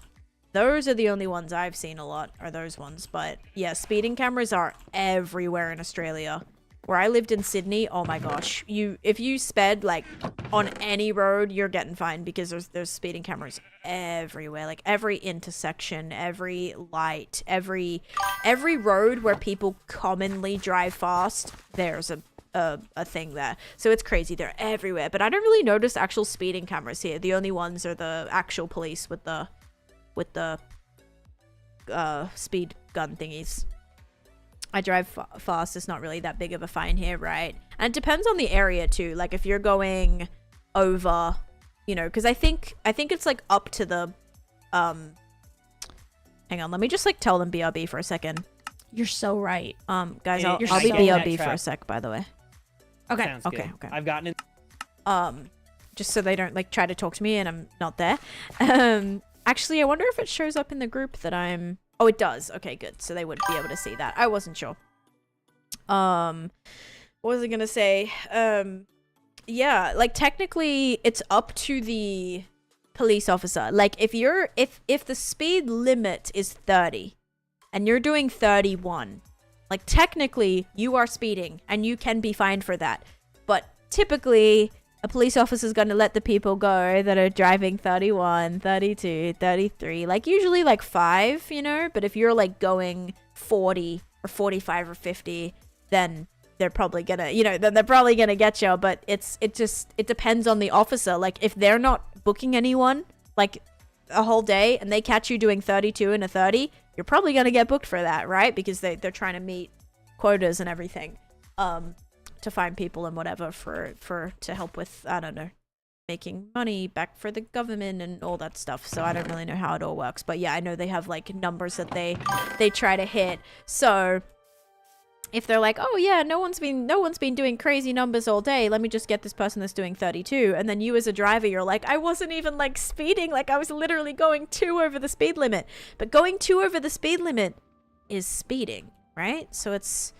Those are the only ones I've seen a lot, are those ones. But yeah, speeding cameras are everywhere in Australia. Where I lived in Sydney, oh my gosh, if you sped like on any road, you're getting fined because there's speeding cameras everywhere. Like every intersection, every light, every road where people commonly drive fast, there's a thing there. So it's crazy, they're everywhere. But I don't really notice actual speeding cameras here. The only ones are the actual police with the speed gun thingies. I drive fast, it's not really that big of a fine here, right? And it depends on the area too. Like if you're going over, you know, because I think it's like up to the hang on, let me just like tell them BRB for a second. You're so right. Guys, Yeah, I'll you're be so right. BRB for a sec, by the way. Okay. Sounds Okay, good. okay. I've gotten it. Just so they don't like try to talk to me and I'm not there. Actually, I wonder if it shows up in the group that I'm... Oh, it does. Okay, good. So they would be able to see that. I wasn't sure. What was I gonna say? Yeah, like technically it's up to the police officer. Like if the speed limit is 30 and you're doing 31, like technically you are speeding and you can be fined for that. But typically a police officer is going to let the people go that are driving 31, 32, 33, like usually like 5, you know, but if you're like going 40 or 45 or 50, then they're probably gonna, you know, then they're probably gonna get you. But it depends on the officer. Like if they're not booking anyone like a whole day and they catch you doing 32 and a 30, you're probably gonna get booked for that, right? Because they're trying to meet quotas and everything. To find people and whatever to help with, I don't know, making money back for the government and all that stuff. So I don't really know how it all works, but yeah, I know they have like numbers that they try to hit. So if they're like, oh yeah, no one's been doing crazy numbers all day, let me just get this person that's doing 32, and then you as a driver, you're like, I wasn't even like speeding, like I was literally going 2 over the speed limit. But going 2 over the speed limit is speeding, right? So it's...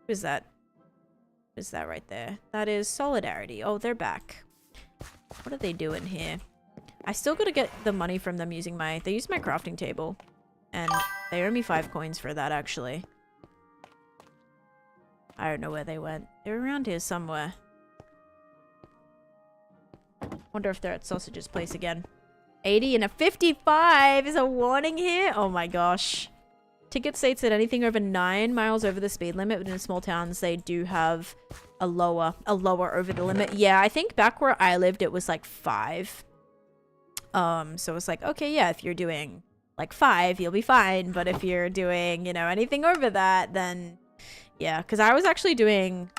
Who's that? Who's that right there? That is Solidarity. Oh, they're back. What are they doing here? I still gotta get the money from them using my... They used my crafting table. And they owe me 5 coins for that, actually. I don't know where they went. They're around here somewhere. Wonder if they're at Sausage's place again. 80 and a 55 is a warning here? Oh my gosh. Ticket states that anything over 9 miles over the speed limit within small towns, they do have a lower over the limit. Yeah, I think back where I lived, it was like 5. So it's like, okay, yeah, if you're doing like 5, you'll be fine. But if you're doing, you know, anything over that, then yeah. Because I was doing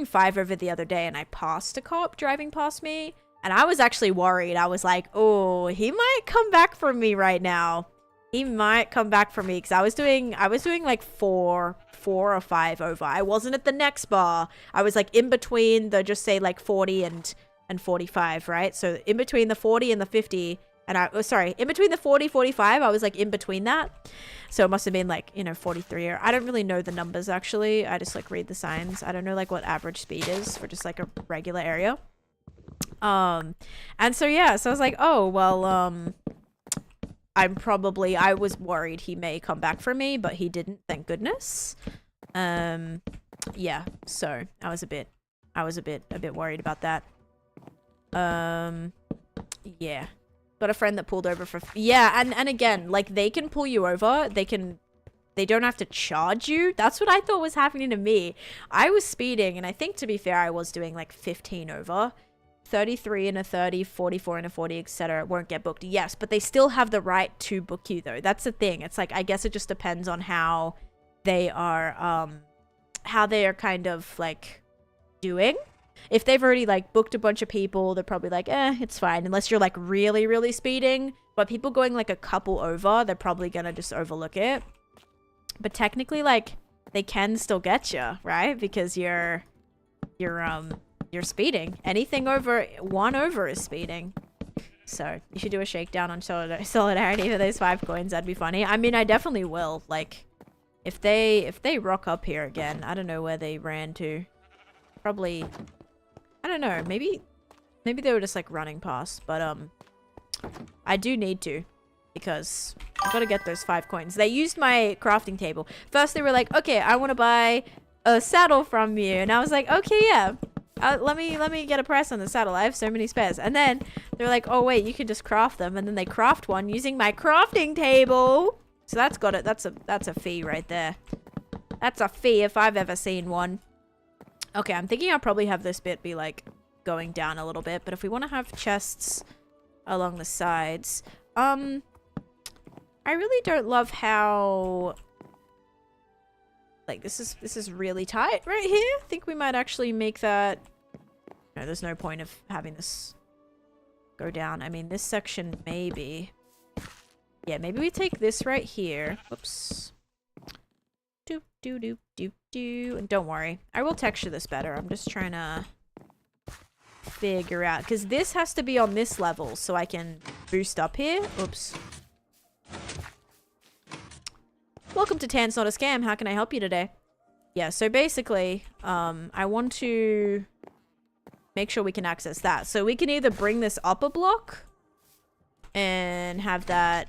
5 over the other day and I passed a cop driving past me. And I was actually worried. I was like, oh, he might come back for me right now. He might come back for me because I was doing like 4 or 5 over. I wasn't at the next bar. I was like in between the just say like 40 and 45, right? So in between the 40 and the 50, and in between the 40, 45, I was like in between that. So it must have been like, you know, 43 or I don't really know the numbers actually. I just like read the signs. I don't know like what average speed is for just like a regular area. And so yeah, so I was like, oh, well, I was worried he may come back for me, but he didn't, thank goodness. Yeah, so I was a bit worried about that. Yeah. Got a friend that pulled over for, yeah, and again, like they can pull you over, they can they don't have to charge you. That's what I thought was happening to me. I was speeding, and I think, to be fair, I was doing like 15 over. 33 and a 30, 44 and a 40, etc. won't get booked. Yes, but they still have the right to book you, though. That's the thing. It's like, I guess it just depends on how they are kind of like doing. If they've already like booked a bunch of people, they're probably like, it's fine. Unless you're like really, really speeding. But people going like a couple over, they're probably gonna just overlook it. But technically, like, they can still get you, right? Because you're speeding. Anything over 1 over is speeding. So you should do a shakedown on solidarity for those 5 coins. That'd be funny. I mean, I definitely will. Like, if they rock up here again, I don't know where they ran to. Probably, I don't know. Maybe they were just like running past. But I do need to, because I gotta get those 5 coins. They used my crafting table. First they were like, okay, I want to buy a saddle from you, and I was like, okay, yeah. Let me get a price on the saddle. I have so many spares. And then they're like, oh wait, you can just craft them. And then they craft one using my crafting table. So that's got it. That's a fee right there. That's a fee if I've ever seen one. Okay, I'm thinking I'll probably have this bit be like going down a little bit. But if we want to have chests along the sides, I really don't love how, like, this is really tight right here. I think we might actually make that. No, there's no point of having this go down. I mean, this section maybe. Yeah, maybe we take this right here. Oops. Doop, doop, doop, doop, doop. And don't worry, I will texture this better. I'm just trying to figure out, because this has to be on this level so I can boost up here. Oops. Welcome to Tan's Not a Scam. How can I help you today? Yeah, so basically, I want to make sure we can access that. So we can either bring this up a block and have that.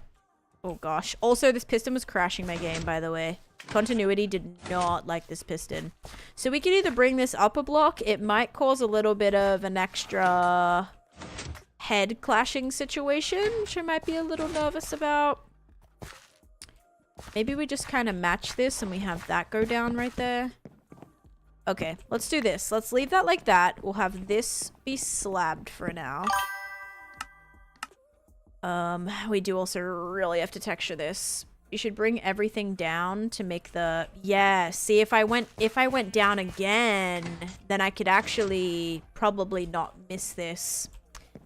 Oh gosh. Also, this piston was crashing my game, by the way. Continuity did not like this piston. So we can either bring this up a block. It might cause a little bit of an extra head clashing situation, which I might be a little nervous about. Maybe we just kind of match this and we have that go down right there. Okay, let's do this. Let's leave that like that. We'll have this be slabbed for now. We do also really have to texture this. You should bring everything down to make the... Yeah, see, if I went down again, then I could actually probably not miss this.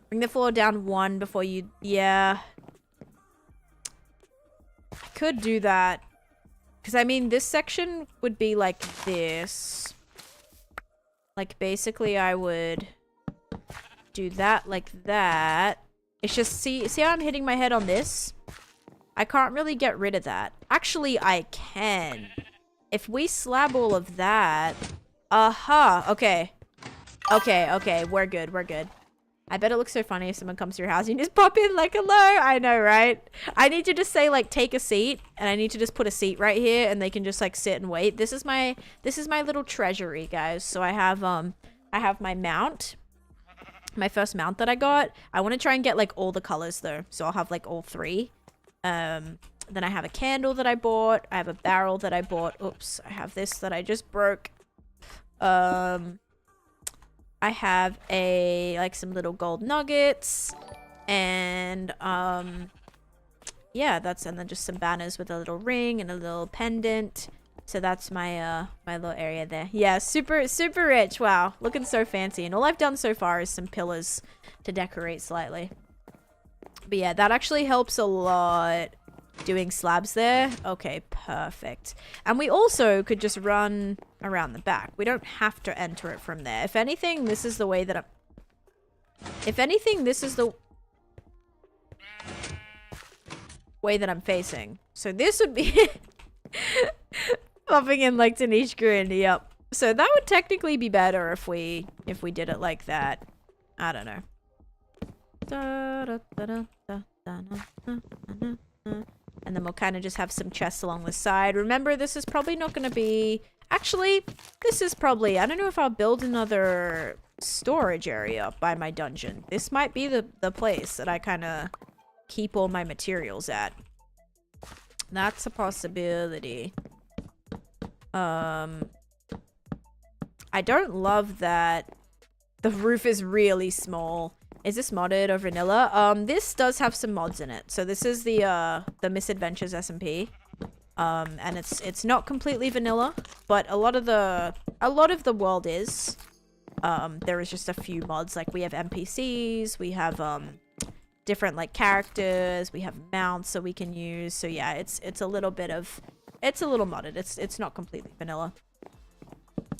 Bring the floor down 1 before you... Yeah. I could do that. Because, I mean, this section would be like this. Like, basically, I would do that like that. It's just, see how I'm hitting my head on this? I can't really get rid of that. Actually, I can. If we slab all of that... Aha! Okay. Okay, we're good, we're good. I bet it looks so funny if someone comes to your house and you just pop in like, hello. I know, right? I need to just say, like, take a seat, and I need to just put a seat right here, and they can just like sit and wait. This is my little treasury, guys. So I have my mount, my first mount that I got. I want to try and get like all the colors though, so I'll have like all 3. Then I have a candle that I bought. I have a barrel that I bought. Oops, I have this that I just broke. I have some little gold nuggets, and yeah, and then just some banners with a little ring and a little pendant. So that's my my little area there. Yeah, super rich. Wow, looking so fancy. And all I've done so far is some pillars to decorate slightly. But yeah, that actually helps a lot. Doing slabs there. Okay, perfect. And we also could just run around the back. We don't have to enter it from there. If anything, this is the way that way that I'm facing. So this would be popping in like Taneesha grin. Yep. So that would technically be better if we did it like that. I don't know. And then we'll kind of just have some chests along the side. Remember, this is probably not going to be... Actually, this is probably... I don't know if I'll build another storage area by my dungeon. This might be the place that I kind of keep all my materials at. That's a possibility. I don't love that the roof is really small. Is this modded or vanilla? This does have some mods in it. So this is the Misadventures SMP. And it's not completely vanilla, but a lot of the world is. There is just a few mods, like we have NPCs, we have different like characters, we have mounts that we can use. So yeah, it's a little modded. It's not completely vanilla.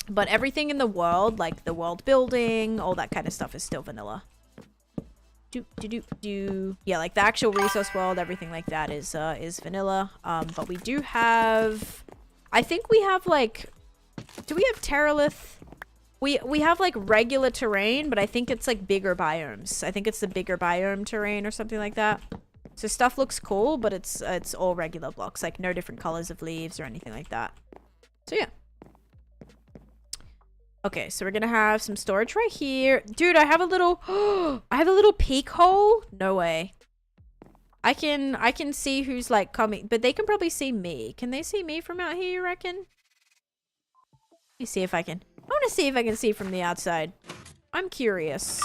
But everything in the world, like the world building, all that kind of stuff is still vanilla. Yeah, like the actual resource world, everything like that is vanilla. But we do have, I think we have like, do we have Terralith? We have like regular terrain, but I think it's like bigger biomes. I think it's the bigger biome terrain or something like that. So stuff looks cool, but it's all regular blocks, like no different colors of leaves or anything like that. So yeah. Okay, so we're gonna have some storage right here. Dude, I have a little I have a little peek hole. No way. I can see who's like coming, but they can probably see me. Can they see me from out here, you reckon? Let me see if I can. I want to see if I can see from the outside. I'm curious.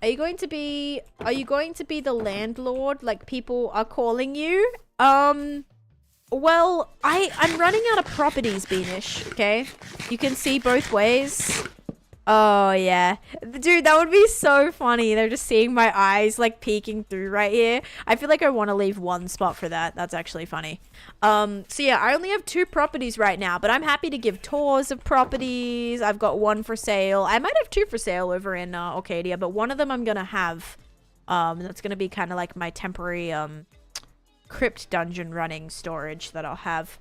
Are you going to be the landlord like people are calling you? Well, I'm running out of properties, Beanish, okay? You can see both ways. Oh, yeah. Dude, that would be so funny. They're just seeing my eyes, like, peeking through right here. I feel like I want to leave one spot for that. That's actually funny. So, yeah, I only have 2 properties right now, but I'm happy to give tours of properties. I've got 1 for sale. I might have 2 for sale over in Arcadia, but one of them I'm going to have. That's going to be kind of like my temporary crypt dungeon running storage that I'll have.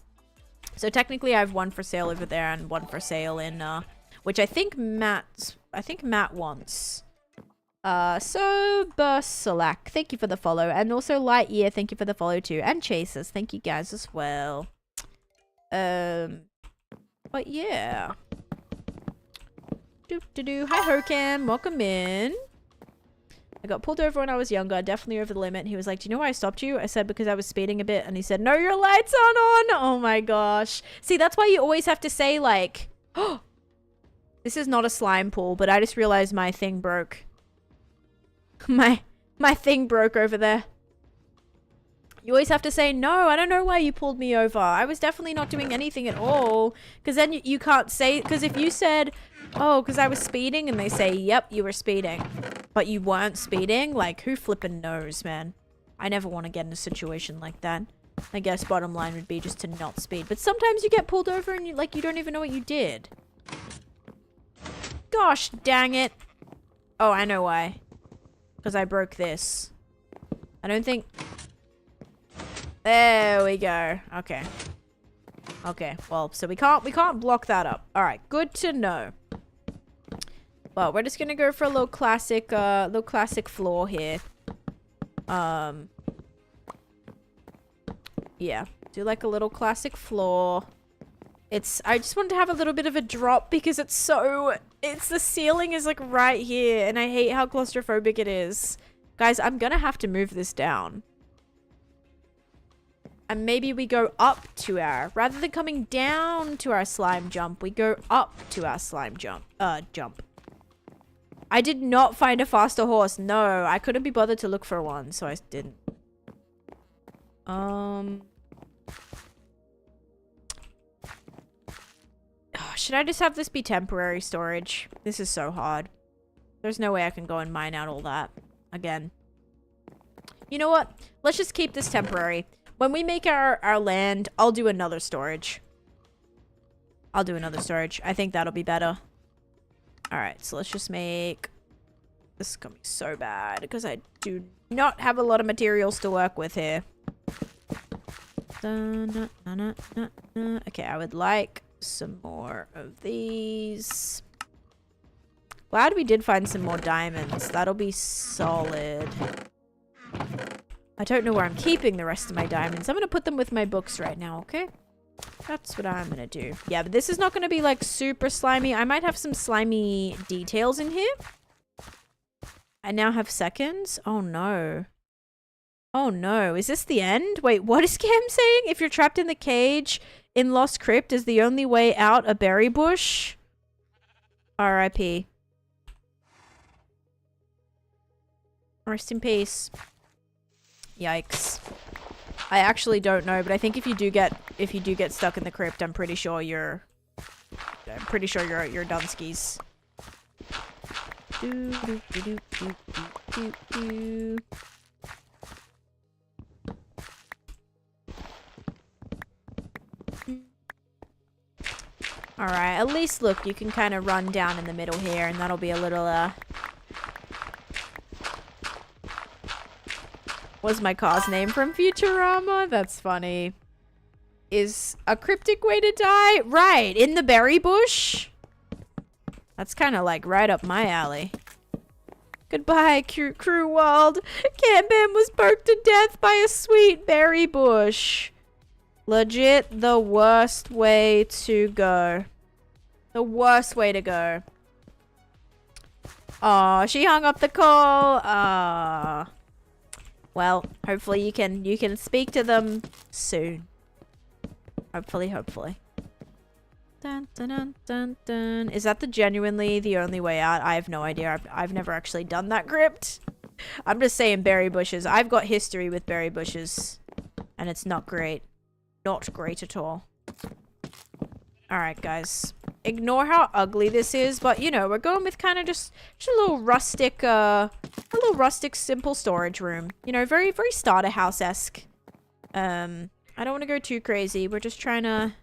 So technically I have 1 for sale over there and 1 for sale in which I think Matt wants. So Bursalak, thank you for the follow, and also Lightyear, thank you for the follow too, and Chasers, thank you guys as well. But yeah. Hi Hokam, welcome in. I got pulled over when I was younger, definitely over the limit. He was like, do you know why I stopped you? I said, because I was speeding a bit. And he said, no, your lights aren't on. Oh my gosh. See, that's why you always have to say like, oh, this is not a slime pool, but I just realized my thing broke. My thing broke over there. You always have to say, no, I don't know why you pulled me over. I was definitely not doing anything at all. Because then you can't say, because if you said, oh, because I was speeding, and they say, yep, you were speeding, but you weren't speeding, like, who flippin' knows, man? I never want to get in a situation like that. I guess bottom line would be just to not speed. But sometimes you get pulled over and you don't even know what you did. Gosh, dang it. Oh, I know why. Because I broke this. I don't think... There we go. Okay. Okay, well, so we can't block that up. Alright, good to know. Well, we're just gonna go for a little classic floor here. Yeah, do like a little classic floor. I just wanted to have a little bit of a drop because the ceiling is like right here and I hate how claustrophobic it is. Guys, I'm gonna have to move this down. And maybe we go up to rather than coming down to our slime jump, we go up to our slime jump. I did not find a faster horse. No, I couldn't be bothered to look for one, so I didn't. Should I just have this be temporary storage? This is so hard. There's no way I can go and mine out all that again. You know what? Let's just keep this temporary. When we make our land, I'll do another storage. I think that'll be better. Alright, so let's just make... This is gonna be so bad because I do not have a lot of materials to work with here. Okay, I would like some more of these. Glad we did find some more diamonds. That'll be solid. I don't know where I'm keeping the rest of my diamonds. I'm gonna put them with my books right now, okay? That's what I'm gonna do. Yeah, but this is not gonna be like super slimy. I might have some slimy details in here. I now have seconds. Oh no. Oh no, is this the end? Wait, what is Cam saying? If you're trapped in the cage in Lost Crypt, is the only way out a berry bush? R.I.P. Rest in peace. Yikes. I actually don't know, but I think if you do get stuck in the crypt, I'm pretty sure you're dunskies. Do, do, do, do, do, do, do. Alright, at least look, you can kind of run down in the middle here, and that'll be a little, What's my car's name from Futurama? That's funny. Is a cryptic way to die? Right, in the berry bush? That's kind of like right up my alley. Goodbye, crew world. Campbell was poked to death by a sweet berry bush. Legit the worst way to go. The worst way to go. Aw, she hung up the call. Ah. Well, hopefully you can speak to them soon. Hopefully. Dun, dun, dun, dun, dun. Is that genuinely the only way out? I have no idea. I've never actually done that crypt. I'm just saying berry bushes. I've got history with berry bushes. And it's not great. Not great at all. Alright, guys. Ignore how ugly this is, but you know, we're going with kind of just a little rustic, simple storage room. You know, very, very starter house-esque. I don't want to go too crazy. We're just trying to,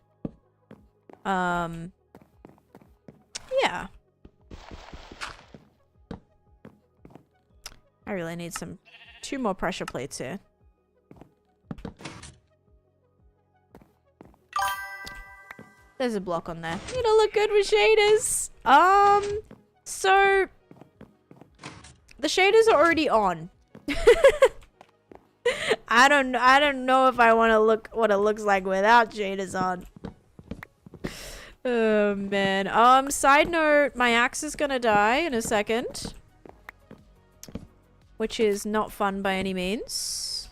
yeah. I really need two more pressure plates here. There's a block on there. It'll look good with shaders. So the shaders are already on. I don't know if I want to look what it looks like without shaders on. Oh man. Side note, my axe is gonna die in a second, which is not fun by any means.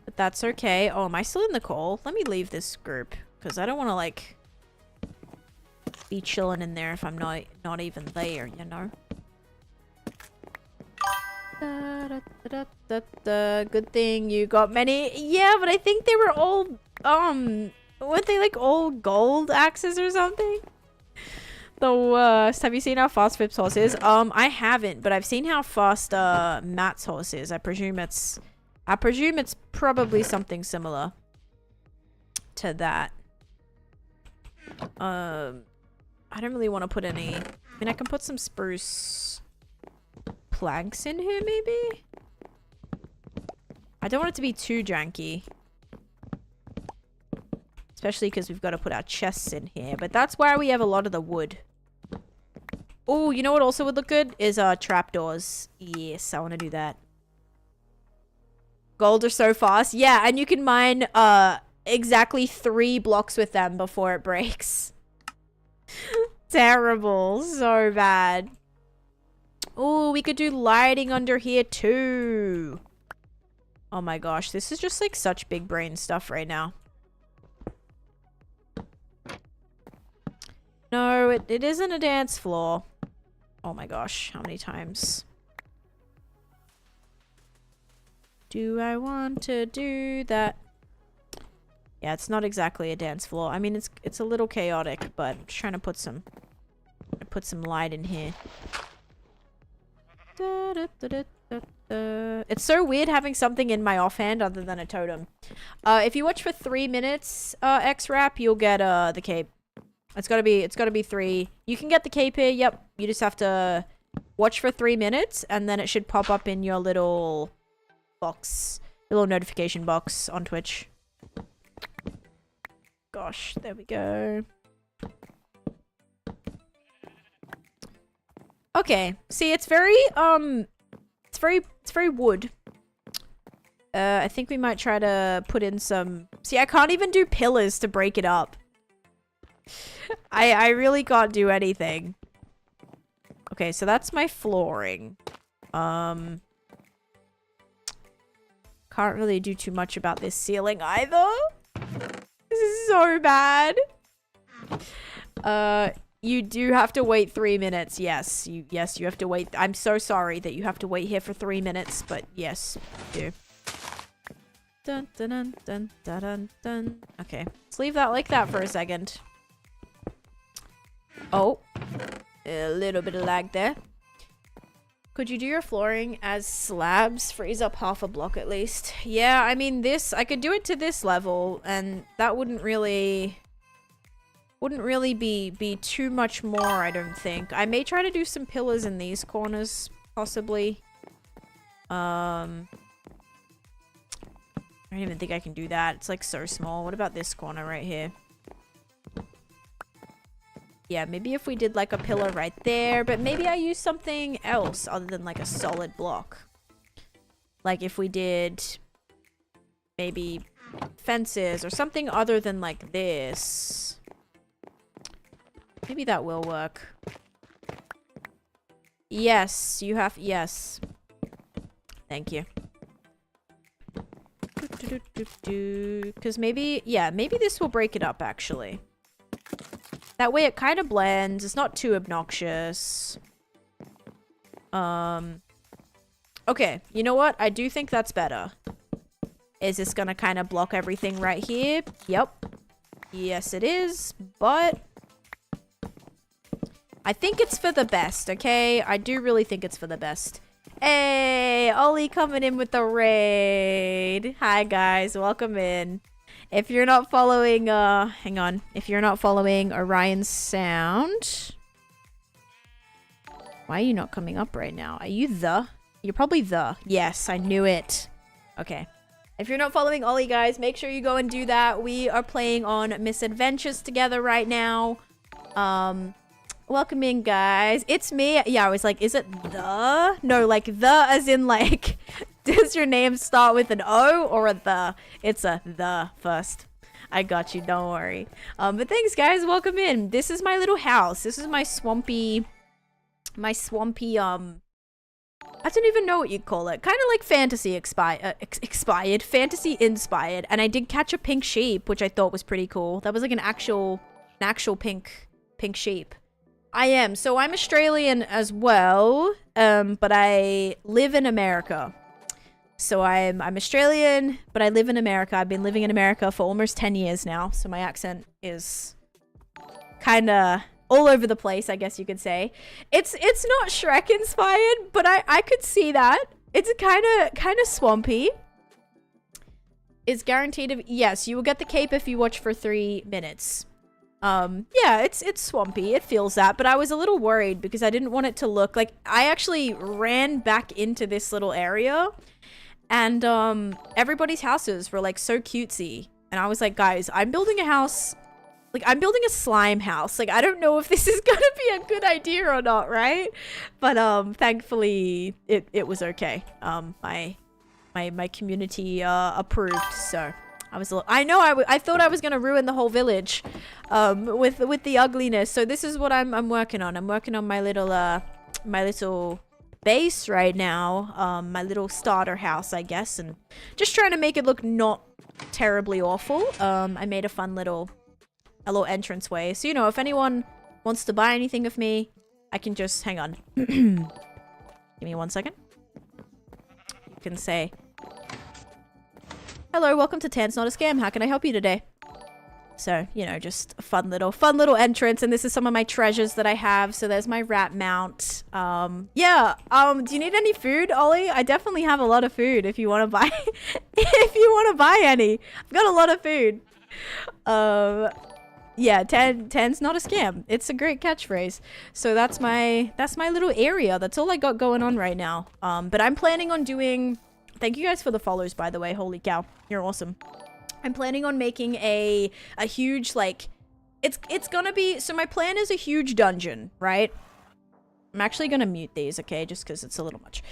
But that's okay. Oh, am I still in the call? Let me leave this group because I don't want to like be chilling in there if I'm not even there, you know. Good thing you got many. Yeah, but I think they were all weren't they like all gold axes or something? The worst. Have you seen how fast Vip's horse is? I haven't, but I've seen how fast Matt's horse is. I presume it's probably something similar to that. I don't really want to put any. I mean, I can put some spruce planks in here, maybe? I don't want it to be too janky. Especially because we've got to put our chests in here. But that's why we have a lot of the wood. Oh, you know what also would look good? Is trapdoors. Yes, I want to do that. Gold are so fast. Yeah, and you can mine exactly 3 blocks with them before it breaks. Terrible. So bad. Oh, we could do lighting under here too. Oh my gosh, this is just like such big brain stuff right now. No, it isn't a dance floor. Oh my gosh, how many times? Do I want to do that? Yeah, it's not exactly a dance floor. I mean, it's a little chaotic, but I'm just trying to put some light in here. It's so weird having something in my offhand other than a totem. If you watch for 3 minutes, X-Rap, you'll get the cape. It's gotta be 3. You can get the cape here. Yep. You just have to watch for 3 minutes, and then it should pop up in your little box, your little notification box on Twitch. Gosh, there we go. Okay. See, it's very wood. I think we might try to put in some. See, I can't even do pillars to break it up. I really can't do anything. Okay, so that's my flooring. Can't really do too much about this ceiling either. This is so bad. You do have to wait 3 minutes. Yes, you have to wait. I'm so sorry that you have to wait here for 3 minutes, but yes, you do. Dun, dun, dun, dun, dun, dun, dun. Okay, let's leave that like that for a second. Oh, a little bit of lag there. Could you do your flooring as slabs? Freeze up half a block at least. Yeah, I mean I could do it to this level, and that wouldn't really be too much more, I don't think. I may try to do some pillars in these corners, possibly. I don't even think I can do that. It's like so small. What about this corner right here? Yeah, maybe if we did like a pillar right there, but maybe I use something else other than like a solid block. Like if we did maybe fences or something other than like this. Maybe that will work. Yes, yes. Thank you. Because maybe this will break it up actually. That way it kind of blends. It's not too obnoxious. Okay, you know what? I do think that's better. Is this gonna kind of block everything right here? Yep. Yes, it is. But I think it's for the best, okay? I do really think it's for the best. Hey, Ollie coming in with the raid. Hi, guys. Welcome in. If you're not following, hang on. If you're not following Orion's sound. Why are you not coming up right now? Are you the? You're probably the. Yes, I knew it. Okay. If you're not following Ollie, guys, make sure you go and do that. We are playing on Misadventures together right now. Welcome in, guys. It's me. Yeah, I was like, is it the? No, like the as in like, does your name start with an O or a the? It's a the first. I got you. Don't worry. But thanks, guys. Welcome in. This is my little house. This is my swampy, I don't even know what you'd call it. Kind of like fantasy expired, fantasy inspired. And I did catch a pink sheep, which I thought was pretty cool. That was like an actual pink sheep. I am. So I'm Australian as well, but I live in America. So I'm Australian, but I live in America. I've been living in America for almost 10 years now. So my accent is kind of all over the place, I guess you could say. It's not Shrek inspired, but I could see that. It's kind of swampy. It's guaranteed. Yes, you will get the cape if you watch for 3 minutes. Yeah, it's swampy. It feels that, but I was a little worried because I didn't want it to look like I actually ran back into this little area and everybody's houses were like so cutesy. And I was like, guys, I'm building a house. Like, I'm building a slime house. Like, I don't know if this is gonna be a good idea or not, right? But thankfully it was okay. My community approved, so I was a little, I thought I was gonna ruin the whole village with the ugliness. So this is what I'm working on. I'm working on my little base right now, my little starter house, I guess, and just trying to make it look not terribly awful. I made a fun little entranceway, so you know, if anyone wants to buy anything of me, I can just hang on. Give me 1 second. You can say, hello, welcome to Tan's Not a Scam. How can I help you today? So, you know, just a fun little entrance. And this is some of my treasures that I have. So there's my rat mount. Yeah. Do you need any food, Ollie? I definitely have a lot of food if you want to buy, if you want to buy any. I've got a lot of food. Yeah, Tan's not a scam. It's a great catchphrase. So that's my little area. That's all I got going on right now. But I'm planning on doing, thank you guys for the follows, by the way. Holy cow, you're awesome. I'm planning on making a huge, like, it's gonna be, so my plan is a huge dungeon, right? I'm actually gonna mute these, okay, just because it's a little much.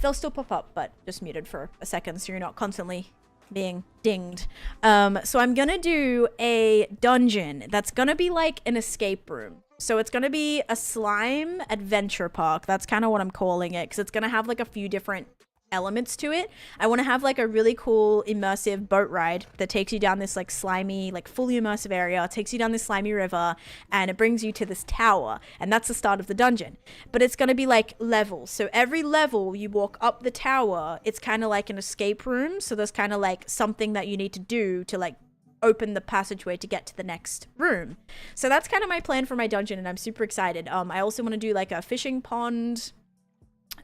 They'll still pop up, but just muted for a second so you're not constantly being dinged. So I'm gonna do a dungeon that's gonna be like an escape room. So it's gonna be a slime adventure park. That's kind of what I'm calling it, because it's gonna have like a few different elements to it. I want to have like a really cool immersive boat ride that takes you down this like slimy, like fully immersive area, takes you down this slimy river, and it brings you to this tower, and that's the start of the dungeon. But it's going to be like levels. So every level you walk up the tower, it's kind of like an escape room. So there's kind of like something that you need to do to like open the passageway to get to the next room. So that's kind of my plan for my dungeon, and I'm super excited. I also want to do like a fishing pond.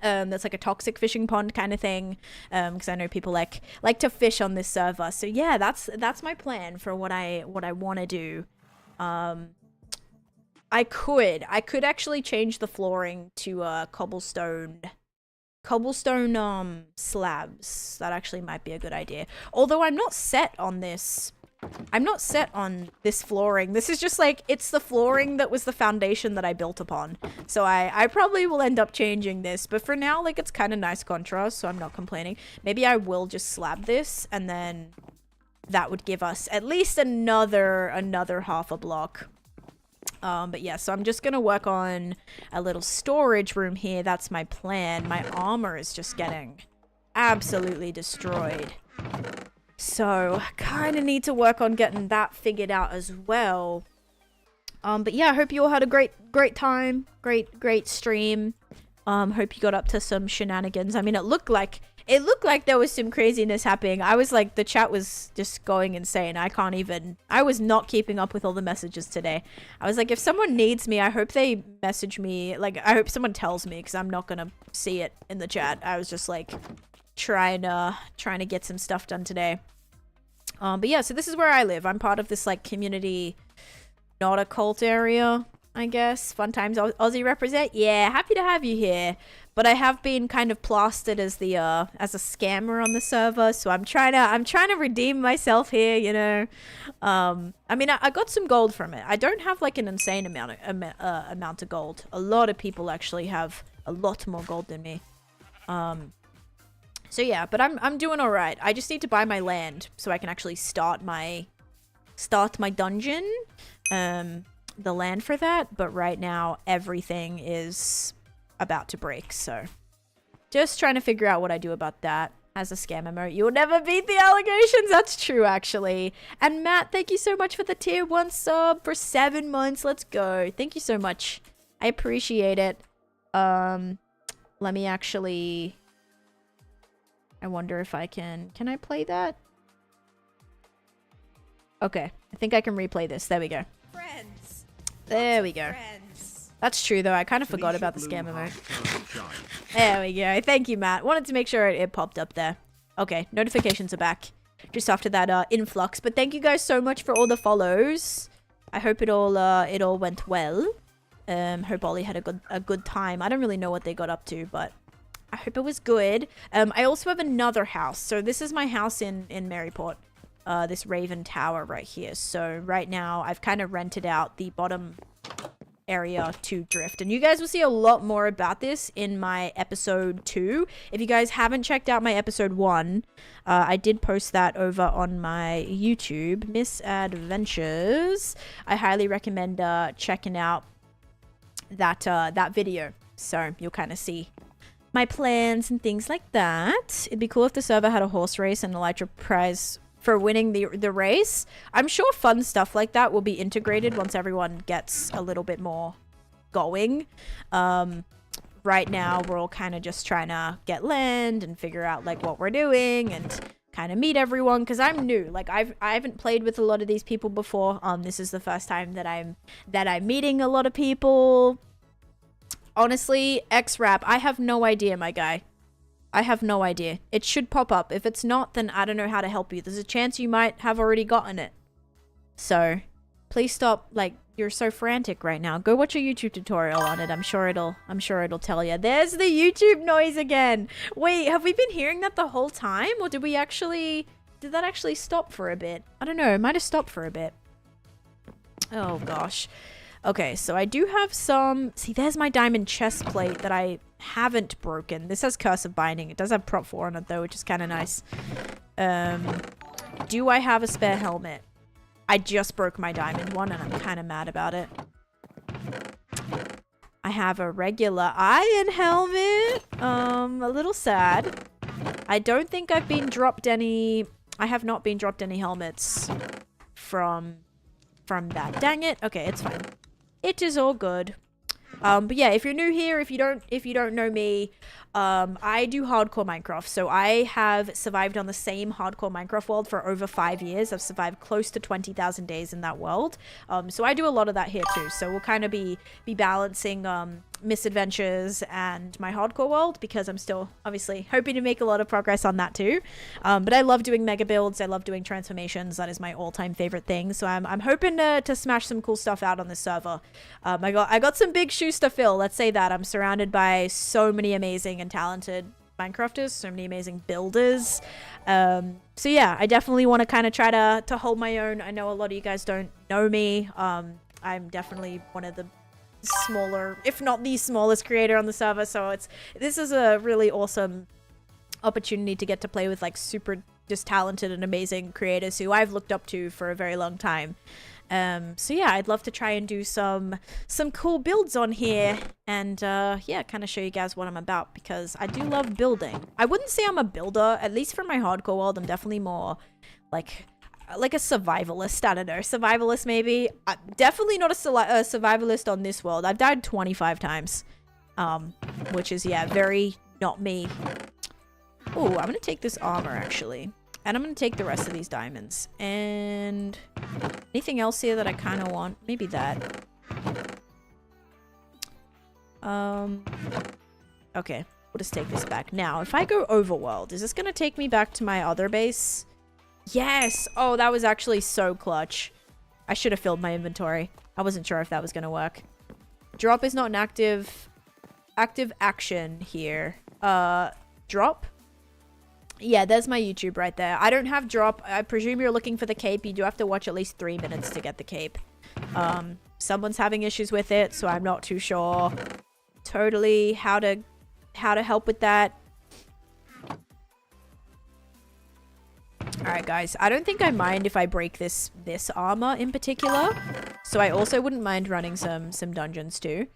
That's like a toxic fishing pond kind of thing, because I know people like to fish on this server. So yeah, that's my plan for what I want to do. I could actually change the flooring to cobblestone slabs. That actually might be a good idea. Although I'm not set on this. I'm not set on this flooring. This is just like, it's the flooring that was the foundation that I built upon. So I probably will end up changing this. But for now, like, it's kind of nice contrast, so I'm not complaining. Maybe I will just slab this, and then that would give us at least another half a block. But yeah, so I'm just going to work on a little storage room here. That's my plan. My armor is just getting absolutely destroyed. So, kind of need to work on getting that figured out as well. But yeah, I hope you all had a great time. Great stream. Hope you got up to some shenanigans. I mean, it looked like there was some craziness happening. I was like, the chat was just going insane. I was not keeping up with all the messages today. I was like, if someone needs me, I hope they message me. Like, I hope someone tells me, because I'm not going to see it in the chat. I was just like trying to get some stuff done today. But yeah, so this is where I live. I'm part of this like community, not a cult area, I guess. Fun times, Aussie represent. Yeah, happy to have you here. But I have been kind of plastered as the as a scammer on the server, so I'm trying to redeem myself here, you know. I mean, I got some gold from it. I don't have like an insane amount of gold. A lot of people actually have a lot more gold than me. So yeah, but I'm doing all right. I just need to buy my land so I can actually start my dungeon. The land for that, but right now everything is about to break, so just trying to figure out what I do about that. As a scam emote, you'll never beat the allegations. That's true, actually. And Matt, thank you so much for the tier 1 sub for 7 months. Let's go. Thank you so much. I appreciate it. Let me actually... I wonder if I can I play that? Okay, I think I can replay this. There we go. Friends. There we go. Friends. That's true, though. I kind of forgot about the scam emote. There we go. Thank you, Matt. Wanted to make sure it popped up there. Okay, notifications are back. Just after that influx. But thank you guys so much for all the follows. I hope it all went well. Hope Ollie had a good time. I don't really know what they got up to, but I hope it was good. I also have another house. So this is my house in Maryport. This Raven Tower right here. So right now I've kind of rented out the bottom area to Drift. And you guys will see a lot more about this in my episode 2. If you guys haven't checked out my episode 1, I did post that over on my YouTube, Misadventures. I highly recommend checking out that video. So you'll kind of see my plans and things like that. It'd be cool if the server had a horse race and Elytra prize for winning the race. I'm sure fun stuff like that will be integrated once everyone gets a little bit more going. Right now, we're all kind of just trying to get land and figure out like what we're doing and kind of meet everyone, because I'm new. Like I haven't played with a lot of these people before. This is the first time that I'm meeting a lot of people. Honestly, X-Rap, I have no idea, my guy. I have no idea. It should pop up. If it's not, then I don't know how to help you. There's a chance you might have already gotten it. So, please stop. Like, you're so frantic right now. Go watch a YouTube tutorial on it. I'm sure it'll tell you. There's the YouTube noise again. Wait, have we been hearing that the whole time, or did that actually stop for a bit? I don't know. It might have stopped for a bit. Oh gosh. Okay, so I do have some... See, there's my diamond chest plate that I haven't broken. This has Curse of Binding. It does have Prop 4 on it, though, which is kind of nice. Do I have a spare helmet? I just broke my diamond one, and I'm kind of mad about it. I have a regular iron helmet. A little sad. I don't think I've been dropped any... I have not been dropped any helmets from that. Dang it. Okay, it's fine. It is all good. But yeah, if you're new here, if you don't know me, I do hardcore Minecraft. So I have survived on the same hardcore Minecraft world for over 5 years. I've survived close to 20,000 days in that world. So I do a lot of that here too. So we'll kind of be balancing Misadventures and my hardcore world, because I'm still obviously hoping to make a lot of progress on that too. But I love doing mega builds. I love doing transformations. That is my all-time favorite thing. So I'm hoping to smash some cool stuff out on this server. I got some big shoes to fill. Let's say that. I'm surrounded by so many amazing and talented Minecrafters, so many amazing builders. So yeah, I definitely want to kind of try to hold my own. I know a lot of you guys don't know me. I'm definitely one of the smaller, if not the smallest creator on the server, so this is a really awesome opportunity to get to play with like super just talented and amazing creators who I've looked up to for a very long time. So yeah, I'd love to try and do some cool builds on here, and yeah, kind of show you guys what I'm about, because I do love building. I wouldn't say I'm a builder, at least for my hardcore world. I'm definitely more like a survivalist. I don't know, survivalist maybe. Definitely not a survivalist on this world. I've died 25 times, which is, yeah, very not me. Oh, I'm gonna take this armor actually, and I'm gonna take the rest of these diamonds. And anything else here that I kind of want? Maybe that. Okay, we'll just take this back. Now, if I go overworld, is this gonna take me back to my other base? Yes! Oh, that was actually so clutch. I should have filled my inventory. I wasn't sure if that was gonna work. Drop is not an active action here. Drop? Yeah, there's my YouTube right there. I don't have drop. I presume you're looking for the cape. You do have to watch at least 3 minutes to get the cape. Someone's having issues with it, so I'm not too sure totally how to help with that. Alright guys, I don't think I mind if I break this armor in particular. So I also wouldn't mind running some dungeons too.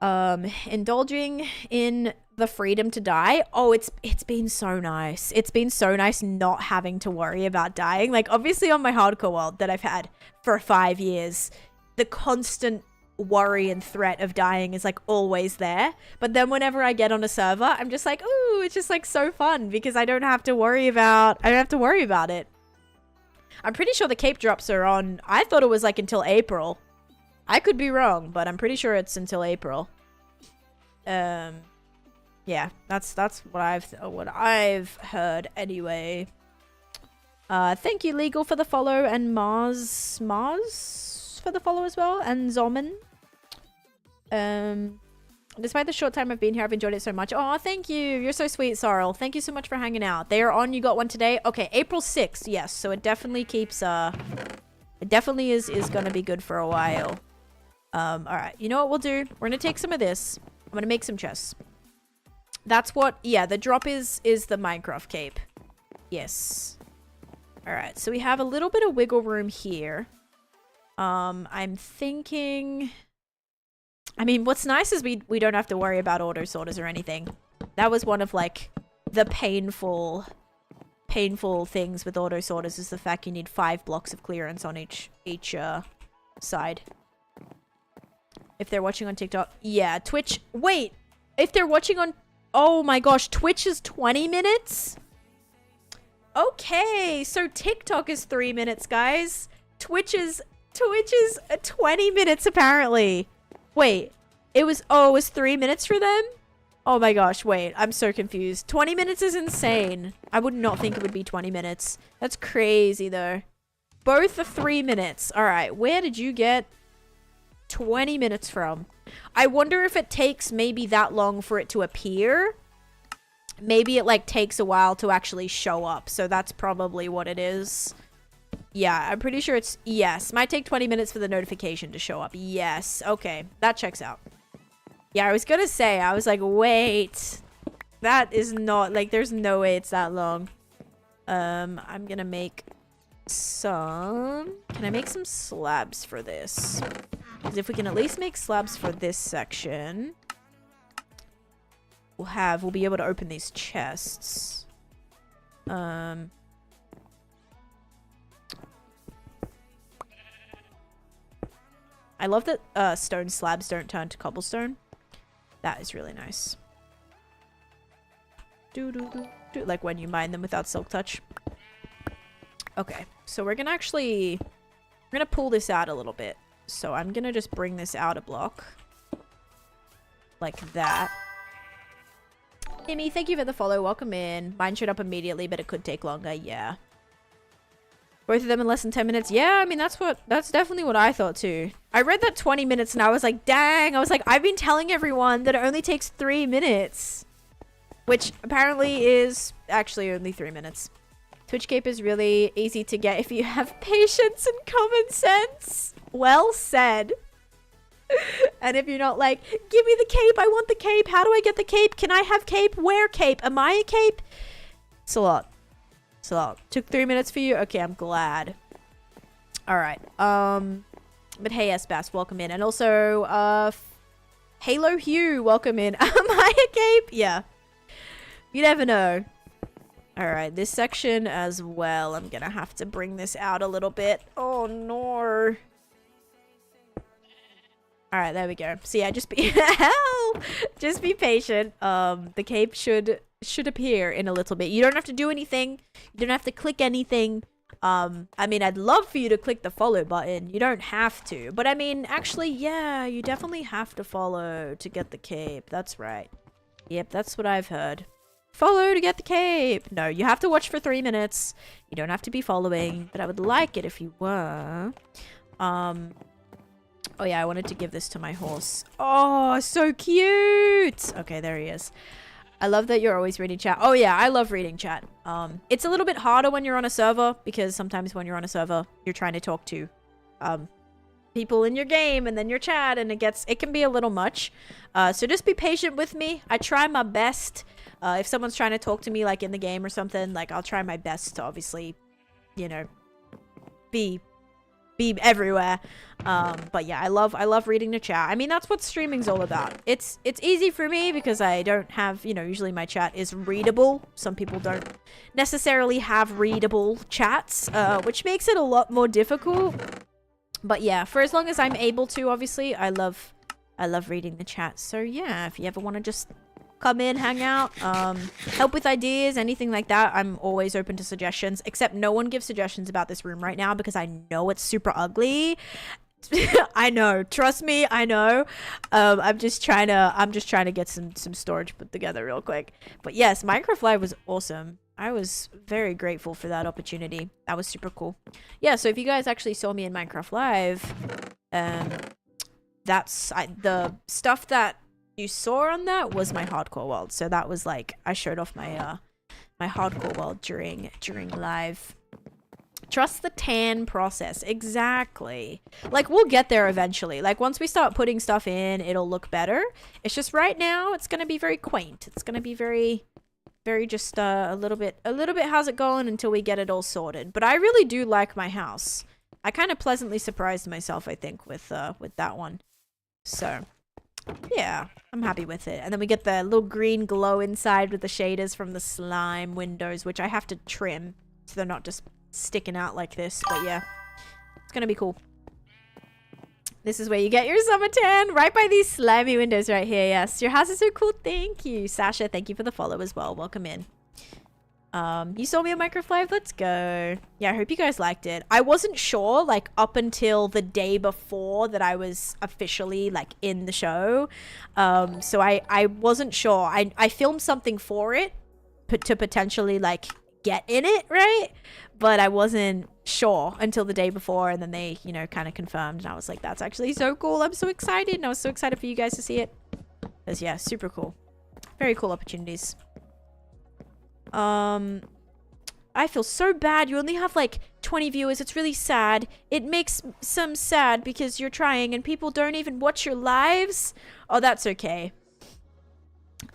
Indulging in the freedom to die. Oh, it's been so nice. It's been so nice not having to worry about dying. Like, obviously on my hardcore world that I've had for 5 years, the constant worry and threat of dying is like always there. But then whenever I get on a server, I'm just like, ooh, it's just like so fun because I don't have to worry about it. I'm pretty sure the cape drops are on, I thought it was like until April. I could be wrong, but I'm pretty sure it's until April. Yeah, that's what I've heard anyway. Thank you, Legal, for the follow, and Mars for the follow as well, and Zoman. Despite the short time I've been here, I've enjoyed it so much. Oh, thank you. You're so sweet, Sorrel. Thank you so much for hanging out. They are on. You got one today. Okay, April 6th. Yes, so it definitely keeps. It definitely is gonna be good for a while. All right. You know what we'll do? We're gonna take some of this. I'm gonna make some chests. That's what. Yeah, the drop is the Minecraft cape. Yes. All right. So we have a little bit of wiggle room here. I'm thinking. I mean, what's nice is we don't have to worry about auto sorters or anything. That was one of like the painful things with auto sorters, is the fact you need 5 blocks of clearance on each side. If they're watching on TikTok, yeah, Twitch. Wait, if they're watching on, oh my gosh, Twitch is 20 minutes. Okay, so TikTok is 3 minutes, guys. Twitch is 20 minutes apparently. Wait, it was 3 minutes for them? Oh my gosh, wait, I'm so confused. 20 minutes is insane. I would not think it would be 20 minutes. That's crazy though. Both are 3 minutes. All right, where did you get 20 minutes from? I wonder if it takes maybe that long for it to appear. Maybe it like takes a while to actually show up. So that's probably what it is. Yeah, I'm pretty sure it's, yes. Might take 20 minutes for the notification to show up. Yes, okay. That checks out. Yeah, I was gonna say, I was like, wait. That is not, like, there's no way it's that long. I'm gonna make some... Can I make some slabs for this? Because if we can at least make slabs for this section, we'll be able to open these chests. I love that stone slabs don't turn to cobblestone. That is really nice. Like when you mine them without silk touch. Okay, so we're gonna pull this out a little bit. So I'm gonna just bring this out a block. Like that. Amy, thank you for the follow. Welcome in. Mine showed up immediately, but it could take longer. Yeah. Both of them in less than 10 minutes. Yeah, I mean, that's definitely what I thought too. I read that 20 minutes and I was like, dang. I was like, I've been telling everyone that it only takes 3 minutes. Which apparently is actually only 3 minutes. Twitch cape is really easy to get if you have patience and common sense. Well said. And if you're not like, give me the cape, I want the cape, how do I get the cape, can I have cape, where cape, am I a cape? It's a lot. It's a lot. Took 3 minutes for you? Okay, I'm glad. Alright, but hey S-Bass, welcome in. And also, Halo Hugh, welcome in. Am I a cape? Yeah. You never know. Alright, this section as well, I'm gonna have to bring this out a little bit. Oh no. Alright, there we go. So yeah, just be just be patient. The cape should appear in a little bit. You don't have to do anything. You don't have to click anything. I mean, I'd love for you to click the follow button. You don't have to. But I mean, actually, yeah, you definitely have to follow to get the cape. That's right. Yep, that's what I've heard. Follow to get the cape. No, you have to watch for 3 minutes. You don't have to be following, but I would like it if you were. Oh yeah, I wanted to give this to my horse. Oh, so cute. Okay, there he is. I love that you're always reading chat. Oh yeah, I love reading chat. It's a little bit harder when you're on a server because sometimes when you're on a server, you're trying to talk to people in your game and then your chat, and it can be a little much. So just be patient with me. I try my best. If someone's trying to talk to me like in the game or something, like I'll try my best to obviously, you know, be everywhere. But yeah, I love reading the chat. I mean, that's what streaming's all about. It's easy for me because I don't have, you know, usually my chat is readable. Some people don't necessarily have readable chats, which makes it a lot more difficult. But yeah, for as long as I'm able to, obviously, I love reading the chat. So yeah, if you ever want to just come in, hang out, help with ideas, anything like that, I'm always open to suggestions. Except no one gives suggestions about this room right now because I know it's super ugly. I know, trust me, I know. I'm just trying to get some storage put together real quick. But yes, Minecraft Live was awesome. I was very grateful for that opportunity. That was super cool. Yeah, so if you guys actually saw me in Minecraft Live, the stuff that you saw on that was my hardcore world. So that was like, I showed off my my hardcore world during live. Trust the tan process. Exactly. Like, we'll get there eventually. Like, once we start putting stuff in, it'll look better. It's just right now, it's gonna be very quaint. It's gonna be very just a little bit how's it going until we get it all sorted. But I really do like my house. I kind of pleasantly surprised myself, I think, with that one. So yeah, I'm happy with it. And then we get the little green glow inside with the shaders from the slime windows, which I have to trim so they're not just sticking out like this. But yeah, it's gonna be cool. This is where you get your summer tan, right by these slimy windows right here. Yes, your house is so cool. Thank you, Sasha. Thank you for the follow as well. Welcome in. You saw me on Minecraft Live? Let's go. Yeah, I hope you guys liked it. I wasn't sure, like, up until the day before that I was officially, like, in the show. So I wasn't sure. I filmed something for it to potentially, like, get in it, right? But I wasn't sure until the day before, and then they, you know, kind of confirmed, and I was like, that's actually so cool. I'm so excited, and I was so excited for you guys to see it. Because, yeah, super cool. Very cool opportunities. I feel so bad. You only have like 20 viewers. It's really sad. It makes some sad because you're trying and people don't even watch your lives. Oh, that's okay.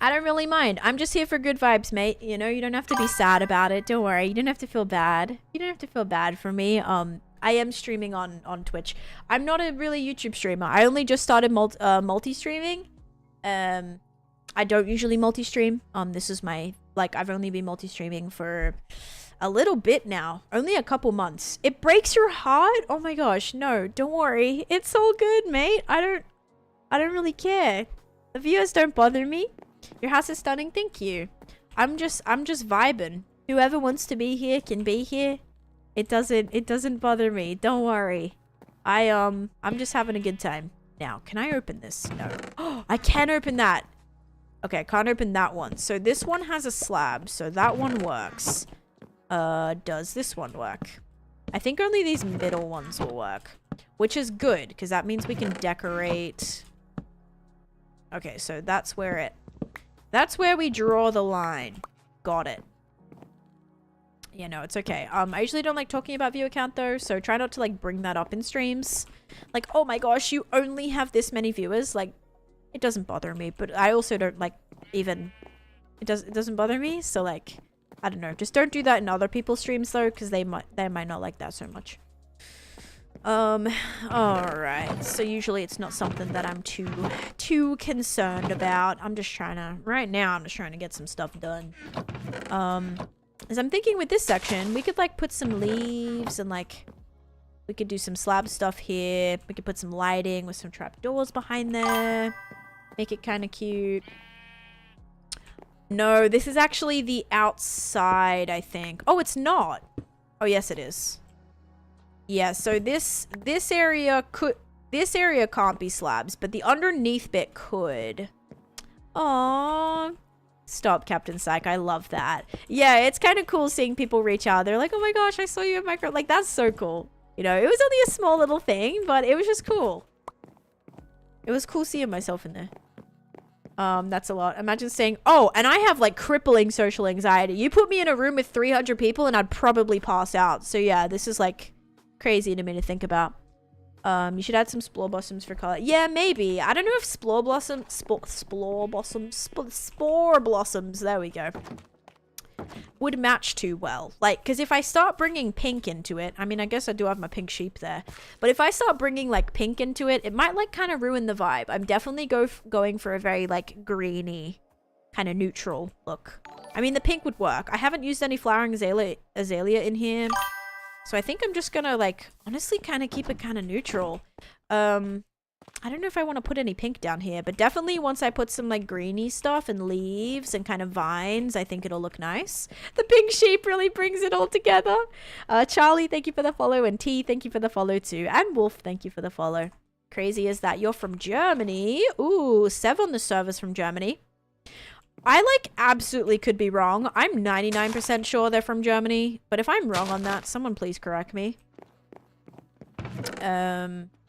I don't really mind. I'm just here for good vibes, mate. You know, you don't have to be sad about it. Don't worry. You don't have to feel bad. You don't have to feel bad for me. I am streaming on Twitch. I'm not a really YouTube streamer. I only just started multi-streaming. I don't usually multi-stream. This is my, like, I've only been multi-streaming for a little bit now. Only a couple months. It breaks your heart? Oh my gosh, no, don't worry. It's all good, mate. I don't really care. The viewers don't bother me. Your house is stunning, thank you. I'm just vibing. Whoever wants to be here can be here. It doesn't bother me. Don't worry. I'm just having a good time. Now, can I open this? No. Oh, I can open that. Okay, I can't open that one. So this one has a slab, so that one works. Does this one work? I think only these middle ones will work, which is good because that means we can decorate. Okay, so that's where we draw the line. Got it. Yeah, no, it's okay. I usually don't like talking about viewer count though, so try not to like bring that up in streams. Like, oh my gosh, you only have this many viewers. Like, it doesn't bother me, but I also don't like even. It doesn't bother me. So like, I don't know. Just don't do that in other people's streams though, because they might not like that so much. All right. So usually it's not something that I'm too concerned about. Right now I'm just trying to get some stuff done. As I'm thinking with this section, we could like put some leaves and like we could do some slab stuff here. We could put some lighting with some trapdoors behind there. Make it kind of cute. No, this is actually the outside, I think. Oh, it's not. Oh, yes, it is. Yeah, so this area can't be slabs, but the underneath bit could. Aww. Stop, Captain Psych. I love that. Yeah, it's kind of cool seeing people reach out. They're like, oh my gosh, I saw you in Minecraft. Like, that's so cool. You know, it was only a small little thing, but it was just cool. It was cool seeing myself in there. That's a lot. Imagine saying, oh, and I have like crippling social anxiety. You put me in a room with 300 people and I'd probably pass out. So yeah, this is like crazy to me to think about. You should add some spore blossoms for color. Yeah, maybe. I don't know if spore blossoms, there we go, would match too well. Like, because if I start bringing pink into it, I mean, I guess I do have my pink sheep there, but if I start bringing like pink into it, it might like kind of ruin the vibe. I'm definitely going for a very like greeny kind of neutral look. I mean, the pink would work. I haven't used any flowering azalea in here, so I think I'm just gonna like honestly kind of keep it kind of neutral. I don't know if I want to put any pink down here, but definitely once I put some like greeny stuff and leaves and kind of vines, I think it'll look nice. The pink sheep really brings it all together. Charlie, thank you for the follow, and T, thank you for the follow too, and Wolf, thank you for the follow. Crazy is that you're from Germany. Ooh, Sev on the server's from Germany. I like absolutely could be wrong. I'm 99% sure they're from Germany, but if I'm wrong on that, someone please correct me.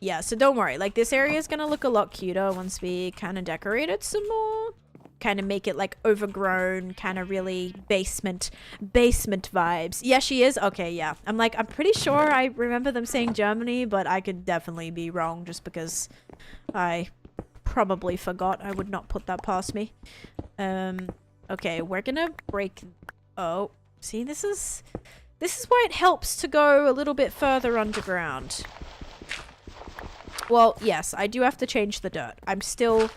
Yeah, so don't worry. Like, this area is gonna look a lot cuter once we kind of decorate it some more. Kind of make it like overgrown, kind of really basement vibes. Yeah, she is. Okay, yeah. I'm pretty sure I remember them saying Germany, but I could definitely be wrong just because I probably forgot. I would not put that past me. Okay, we're gonna break. Oh, see, this is why it helps to go a little bit further underground. Well, yes, I do have to change the dirt. I'm still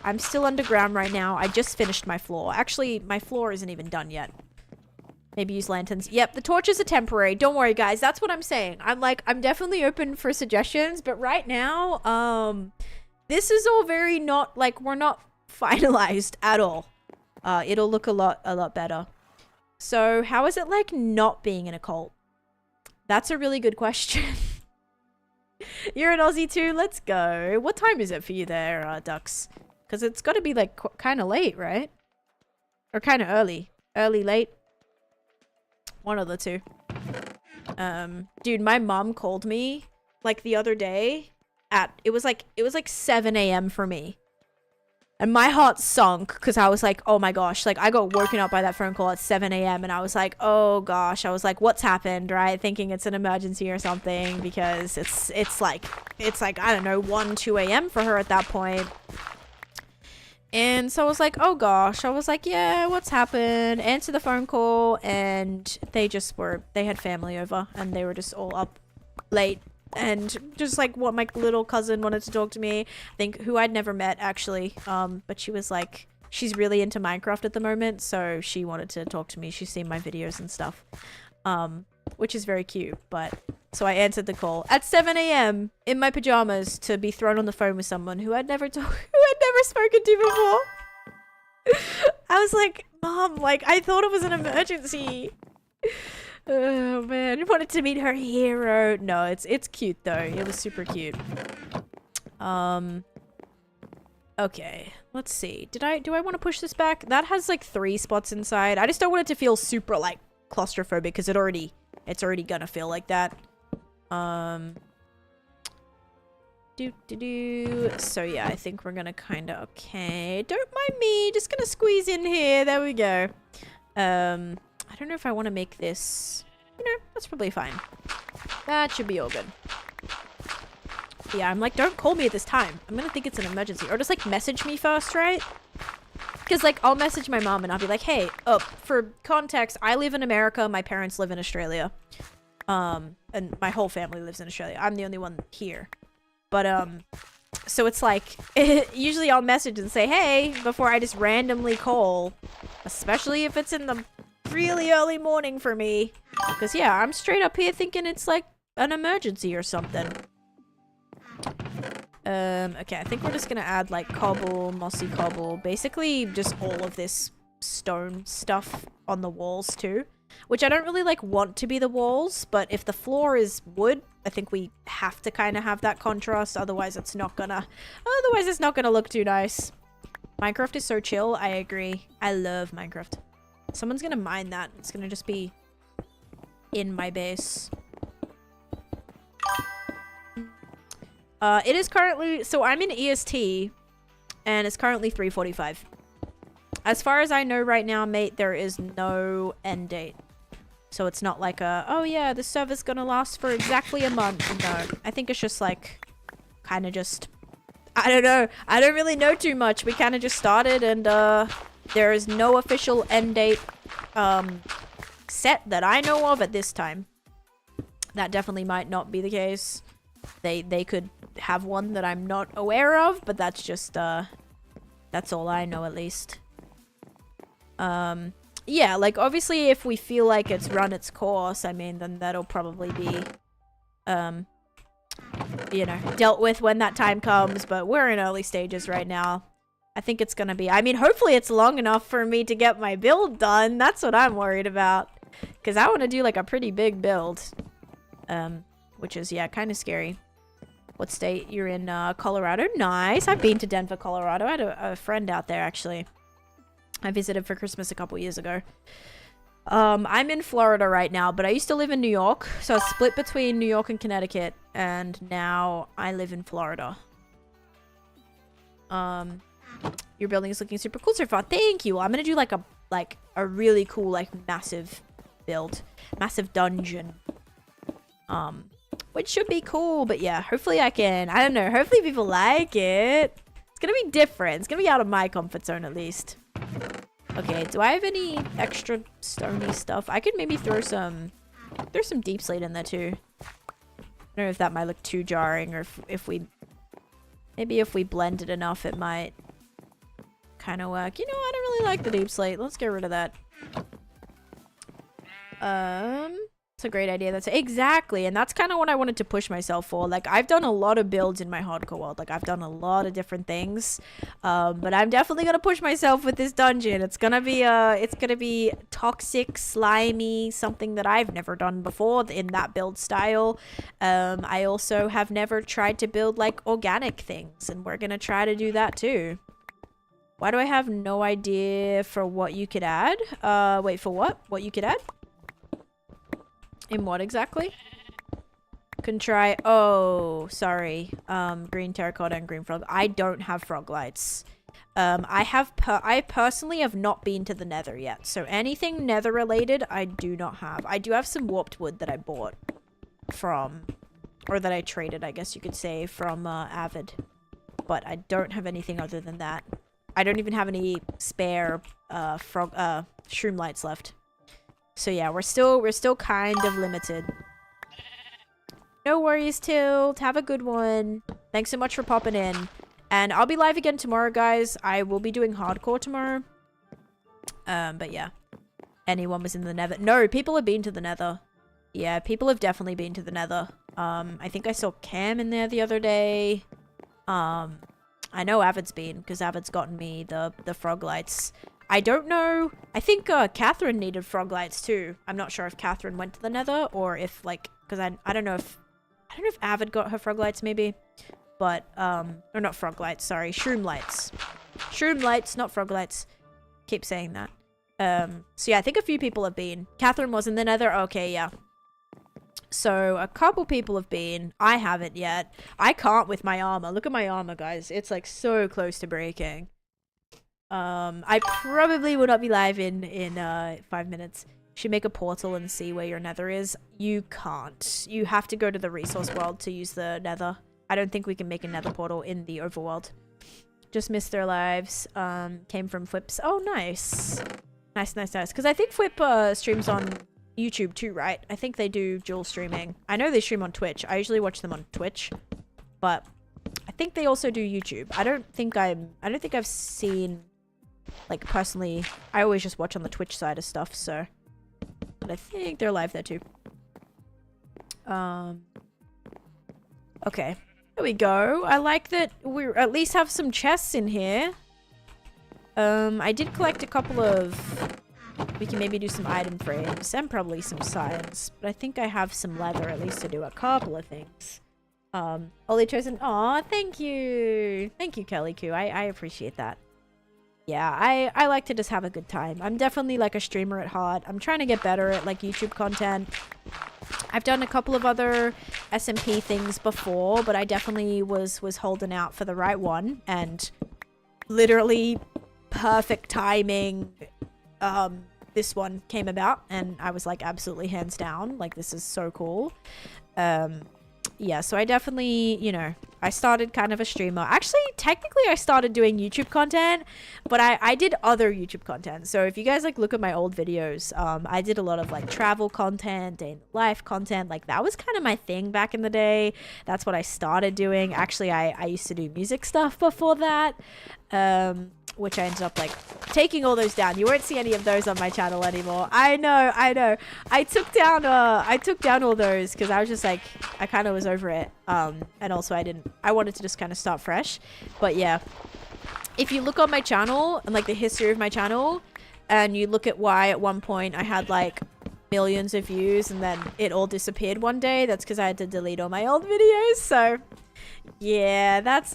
underground right now. I just finished my floor. Actually, my floor isn't even done yet. Maybe use lanterns. Yep, the torches are temporary. Don't worry, guys. That's what I'm saying. I'm definitely open for suggestions, but right now, this is all very not, like, we're not finalized at all. It'll look a lot better. So, how is it like not being in a cult? That's a really good question. You're an Aussie too? Let's go. What time is it for you there, Ducks? Because it's got to be like kind of late, right? Or kind of early. Early, late. One of the two. Dude, my mom called me like the other day at, it was like 7 a.m. for me. And my heart sunk because I was like, oh my gosh, like I got woken up by that phone call at 7 a.m. and I was like, oh gosh, I was like, what's happened, right? Thinking it's an emergency or something because it's like, I don't know, 1, 2 a.m. for her at that point. And so I was like, oh gosh, I was like, yeah, what's happened? Answer the phone call, and they had family over and they were just all up late. And just like what my little cousin wanted to talk to me, I think, who I'd never met actually, but she was like, she's really into Minecraft at the moment, so she wanted to talk to me. She's seen my videos and stuff, which is very cute. But so I answered the call at 7 a.m. in my pajamas to be thrown on the phone with someone who I'd never spoken to before. I was like, Mom, like, I thought it was an emergency. Oh man, I wanted to meet her hero. No, it's cute though. It was super cute. Okay, let's see. Do I want to push this back? That has like 3 spots inside. I just don't want it to feel super like claustrophobic because it's already gonna feel like that. So yeah, I think we're gonna kinda okay. Don't mind me, just gonna squeeze in here. There we go. I don't know if I want to make this, you know, that's probably fine. That should be all good. Yeah, I'm like, don't call me at this time. I'm gonna think it's an emergency. Or just like message me first, right? Because like I'll message my mom and I'll be like, hey, for context, I live in America, my parents live in Australia. And my whole family lives in Australia. I'm the only one here. But so it's like, usually I'll message and say, hey, before I just randomly call. Especially if it's in the really early morning for me. Because yeah, I'm straight up here thinking it's like an emergency or something. Okay, I think we're just gonna add like cobble, mossy cobble, basically just all of this stone stuff on the walls too, which I don't really like want to be the walls, but if the floor is wood, I think we have to kind of have that contrast, otherwise it's not gonna look too nice. Minecraft is so chill, I agree. I love Minecraft. Someone's gonna mine that. It's gonna just be in my base. It is currently, so I'm in EST, and it's currently 3:45. As far as I know right now, mate, there is no end date. So it's not like oh yeah, the server's gonna last for exactly a month. No, I think it's just like, kind of just, I don't know. I don't really know too much. We kind of just started, and there is no official end date set that I know of at this time. That definitely might not be the case. They could have one that I'm not aware of, but that's just that's all I know at least. Yeah, like obviously if we feel like it's run its course, I mean, then that'll probably be you know, dealt with when that time comes, but we're in early stages right now. I think it's gonna be, I mean, hopefully it's long enough for me to get my build done. That's what I'm worried about, because I want to do like a pretty big build, which is, yeah, kind of scary. What state? You're in Colorado? Nice. I've been to Denver, Colorado. I had a friend out there, actually. I visited for Christmas a couple years ago. I'm in Florida right now, but I used to live in New York. So I split between New York and Connecticut, and now I live in Florida. Your building is looking super cool so far. Thank you. I'm gonna do like a really cool, like, massive build. Massive dungeon. Which should be cool, but yeah, hopefully I can, I don't know, hopefully people like it. It's gonna be different. It's gonna be out of my comfort zone at least. Okay, do I have any extra stony stuff? I could maybe throw some deep slate in there too. I don't know if that might look too jarring, or if we, maybe if we blend it enough, it might kind of work. You know, I don't really like the deep slate. Let's get rid of that. It's a great idea. That's exactly, and that's kind of what I wanted to push myself for. Like, I've done a lot of builds in my hardcore world. Like, I've done a lot of different things, but I'm definitely gonna push myself with this dungeon. It's gonna be toxic, slimy, something that I've never done before in that build style. I also have never tried to build like organic things, and we're gonna try to do that too. Why do I have no idea for what you could add? Wait, for what? What you could add? In what exactly? Can try. Oh, sorry. Green terracotta and green frog. I don't have frog lights. I personally have not been to the nether yet. So anything nether related, I do not have. I do have some warped wood that I bought from, or that I traded, I guess you could say, from Avid. But I don't have anything other than that. I don't even have any spare shroom lights left. So yeah, we're still kind of limited. No worries, Tilt. Have a good one. Thanks so much for popping in. And I'll be live again tomorrow, guys. I will be doing hardcore tomorrow. But yeah. Anyone was in the nether? No, people have been to the nether. Yeah, people have definitely been to the nether. I think I saw Cam in there the other day. I know Avid's been, because Avid's gotten me the frog lights. I don't know. I think Catherine needed frog lights too. I'm not sure if Catherine went to the nether or if like, because I don't know if Avid got her frog lights maybe. But, or not frog lights, sorry, shroom lights. Shroom lights, not frog lights. Keep saying that. So yeah, I think a few people have been. Catherine was in the nether. Okay, yeah. So a couple people have been. I haven't yet. I can't with my armor. Look at my armor, guys. It's like so close to breaking. I probably will not be live in 5 minutes. Should make a portal and see where your nether is. You can't. You have to go to the resource world to use the nether. I don't think we can make a nether portal in the overworld. Just missed their lives. Came from Flips. Oh, nice. Nice. Because I think Flip streams on YouTube too, right? I think they do dual streaming. I know they stream on Twitch. I usually watch them on Twitch, but I think they also do YouTube. I don't think I've seen, like, personally. I always just watch on the Twitch side of stuff, so. But I think they're live there too. Okay. There we go. I like that we at least have some chests in here. I did collect a couple of... We can maybe do some item frames and probably some science. But I think I have some leather at least to do a couple of things. Only chosen... Aw, thank you! Thank you, Kelly Q. I appreciate that. Yeah, I like to just have a good time. I'm definitely like a streamer at heart. I'm trying to get better at like YouTube content. I've done a couple of other SMP things before, but I definitely was holding out for the right one. And literally perfect timing. This one came about and I was like absolutely hands down. Like this is so cool. Yeah, so I definitely, you know, I started kind of a streamer. Actually, technically I started doing YouTube content, but I did other YouTube content. So if you guys like look at my old videos, I did a lot of like travel content, day in life content. Like that was kind of my thing back in the day. That's what I started doing. Actually, I used to do music stuff before that. Which I ended up like taking all those down. You won't see any of those on my channel anymore. I know. I took down all those because I was just like, I kind of was over it. And also I wanted to just kind of start fresh. But yeah, if you look on my channel and like the history of my channel and you look at why at one point I had like millions of views and then it all disappeared one day, that's because I had to delete all my old videos. So yeah, that's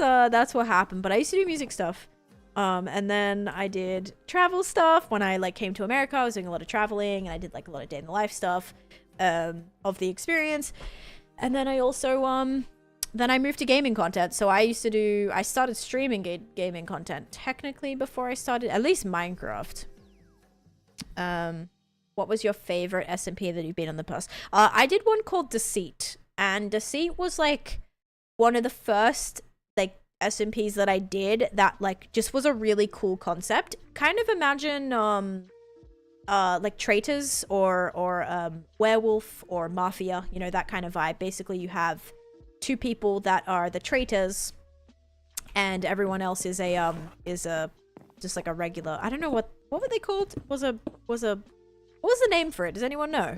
what happened. But I used to do music stuff. And then I did travel stuff. When I like came to America, I was doing a lot of traveling and I did like a lot of day in the life stuff, of the experience. And then I also, then I moved to gaming content. So I started streaming gaming content technically before I started, at least Minecraft. What was your favorite SMP that you've been on the past? I did one called Deceit, and Deceit was like one of the first like SMPs that I did that like just was a really cool concept. Kind of imagine like traitors or werewolf or mafia, you know, that kind of vibe. Basically you have two people that are the traitors and everyone else is a just like a regular, I don't know what were they called? What was the name for it? Does anyone know?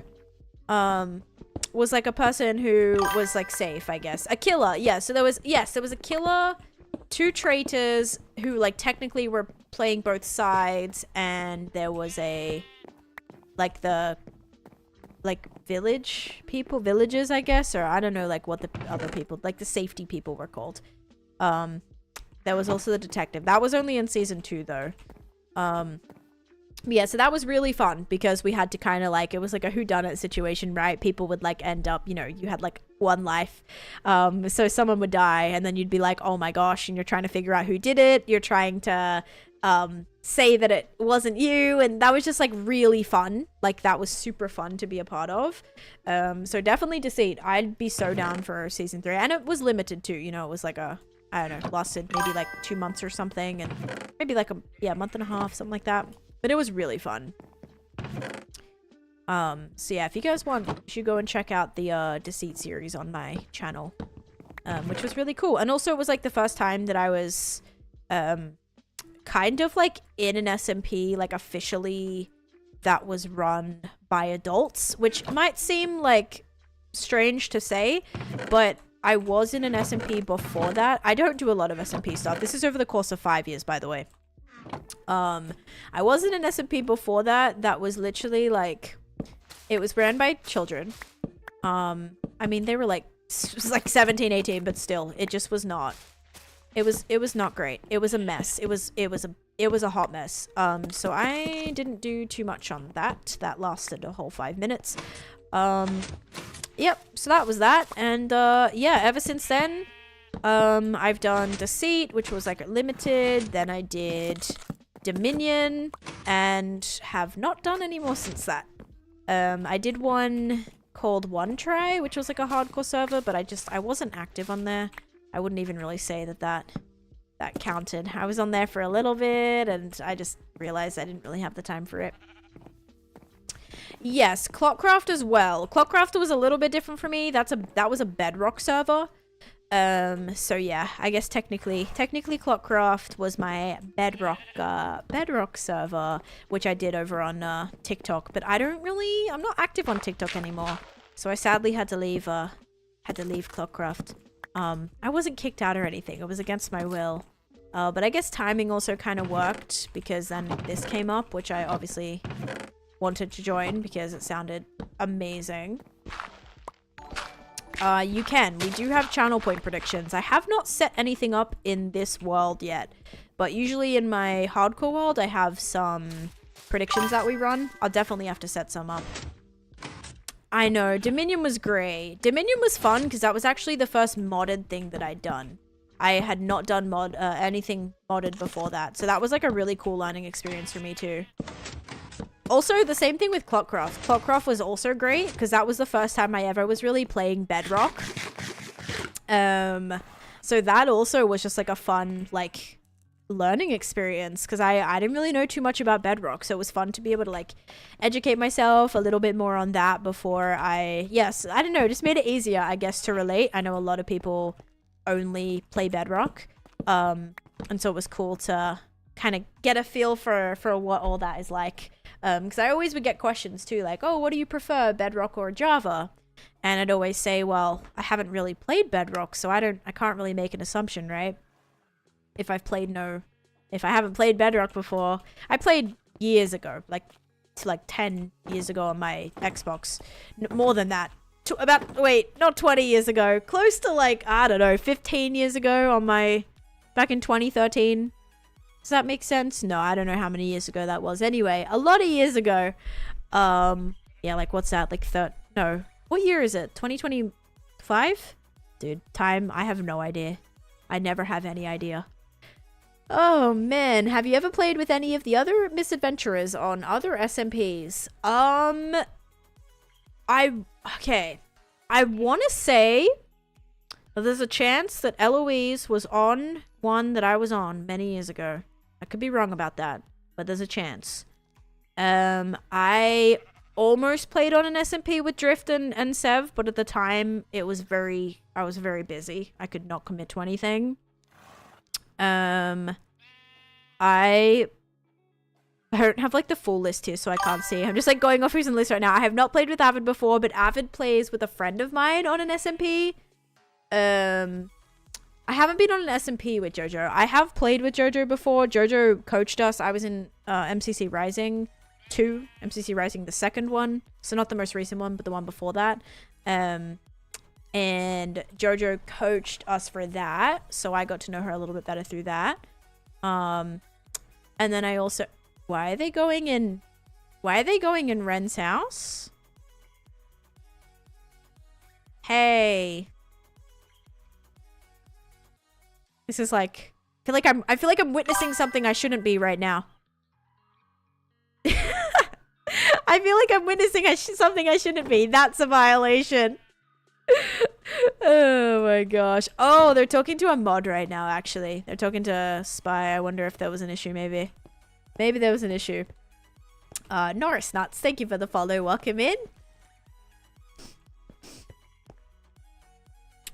Was like a person who was like safe, I guess. A killer. Yeah, so there was a killer, two traitors who like technically were playing both sides, and there was a like the like villagers, I guess, or I don't know like what the other people, like the safety people were called. There was also the detective. That was only in season 2 though. Yeah, so that was really fun because we had to kind of like, it was like a whodunit situation, right? People would like end up, you know, you had like one life. So someone would die and then you'd be like, oh my gosh, and you're trying to figure out who did it. You're trying to say that it wasn't you, and that was just like really fun. Like that was super fun to be a part of. So definitely Deceit. I'd be so down for season 3, and it was limited too, you know, it was like a, I don't know, lasted maybe like 2 months or something, and maybe like a month and a half, something like that. But it was really fun. So yeah, if you guys want, you should go and check out the Deceit series on my channel. which was really cool. And also it was like the first time that I was kind of like in an SMP, like officially, that was run by adults, which might seem like strange to say, but I was in an SMP before that. I don't do a lot of SMP stuff. This is over the course of 5 years, by the way. I was in an SMP before that. That was literally like, it was ran by children. I mean, they were like, it was like 17, 18, but still, it just was not. It was not great. It was a mess. It was a hot mess. So I didn't do too much on that. That lasted a whole 5 minutes. Yep. So that was that. And yeah, ever since then, I've done Deceit, which was like limited. Then I did Dominion, and have not done any more since that. I did one called One Try, which was like a hardcore server, but I wasn't active on there. I wouldn't even really say that counted. I was on there for a little bit, and I just realized I didn't really have the time for it. Yes, Clockcraft as well. Clockcraft was a little bit different for me. That was a Bedrock server. So yeah, I guess technically Clockcraft was my Bedrock server, which I did over on TikTok, but I'm not active on TikTok anymore. So I sadly had to leave Clockcraft. I wasn't kicked out or anything. It was against my will. But I guess timing also kind of worked, because then this came up, which I obviously wanted to join because it sounded amazing. We do have channel point predictions. I have not set anything up in this world yet, but usually in my hardcore world, I have some predictions that we run. I'll definitely have to set some up. I know, Dominion was great. Dominion was fun because that was actually the first modded thing that I'd done. I had not done anything modded before that, so that was like a really cool learning experience for me too. Also, the same thing with Clockcraft. Clockcraft was also great because that was the first time I ever was really playing Bedrock. So that also was just like a fun like learning experience, because I didn't really know too much about Bedrock, so it was fun to be able to like educate myself a little bit more on that before I don't know, just made it easier, I guess, to relate. I know a lot of people only play Bedrock, and so it was cool to kind of get a feel for what all that is like, because I always would get questions too, like, oh, what do you prefer, Bedrock or Java? And I'd always say, well, I haven't really played Bedrock, so I can't really make an assumption, right? If I haven't played Bedrock before. I played years ago, like 10 years ago on my Xbox. More than that. Not 20 years ago. Close to like, I don't know, 15 years ago on back in 2013. Does that make sense? No, I don't know how many years ago that was. Anyway, a lot of years ago. Yeah, like what's that? Like no. What year is it? 2025? Dude, time, I have no idea. I never have any idea. Oh man, have you ever played with any of the other misadventurers on other SMPs? I want to say that there's a chance that Eloise was on one that I was on many years ago. I could be wrong about that, but there's a chance. I almost played on an SMP with Drift and Sev, but at the time I was very busy. I could not commit to anything. I don't have like the full list here, so I can't see. I'm just like going off who's in the list right now. I have not played with Avid before, but Avid plays with a friend of mine on an SMP. I haven't been on an SMP with Jojo. I have played with Jojo before. Jojo coached us. I was in MCC Rising 2, MCC Rising the second one, so not the most recent one, but the one before that. And Jojo coached us for that, so I got to know her a little bit better through that. And then I also, why are they going in Ren's house? Hey, this is like, I feel like I'm witnessing something I shouldn't be right now. I feel like I'm witnessing something I shouldn't be. That's a violation. Oh my gosh. Oh, they're talking to a mod right now, actually. They're talking to Spy. I wonder if there was an issue, maybe. Maybe there was an issue. Norris Nuts, thank you for the follow. Welcome in.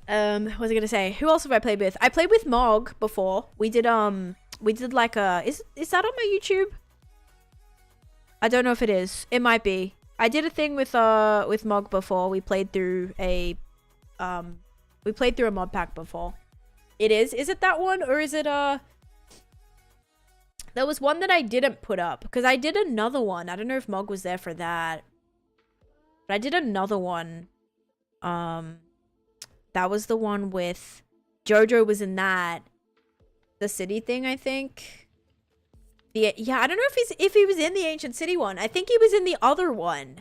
What was I gonna say? Who else have I played with? I played with Mog before. We did like a is that on my YouTube? I don't know if it is. It might be. I did a thing with Mog before. We played through a mod pack before. It is. Is it that one, or is it there was one that I didn't put up because I did another one. I don't know if Mog was there for that. But I did another one. That was the one with Jojo was in that. The city thing, I think. Yeah, I don't know if he was in the Ancient City one. I think he was in the other one.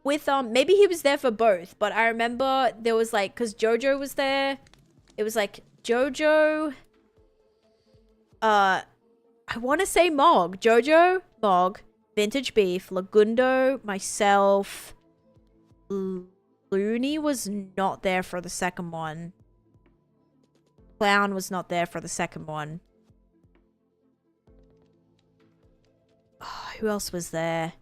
With maybe he was there for both, but I remember there was like cuz Jojo was there. It was like Jojo I want to say Mog, Jojo, Mog, Vintage Beef, Lagundo, myself, Looney was not there for the second one. Clown was not there for the second one. Oh, who else was there?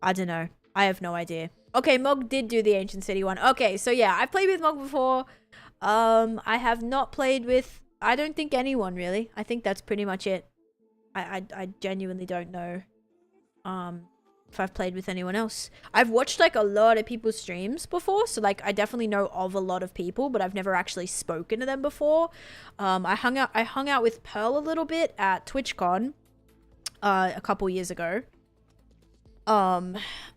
I don't know. I have no idea. Okay, Mog did do the Ancient City one. Okay, so yeah, I've played with Mog before. I have not played with, I don't think anyone really. I think that's pretty much it. I genuinely don't know if I've played with anyone else. I've watched like a lot of people's streams before, so like I definitely know of a lot of people, but I've never actually spoken to them before. I hung out with Pearl a little bit at TwitchCon a couple years ago.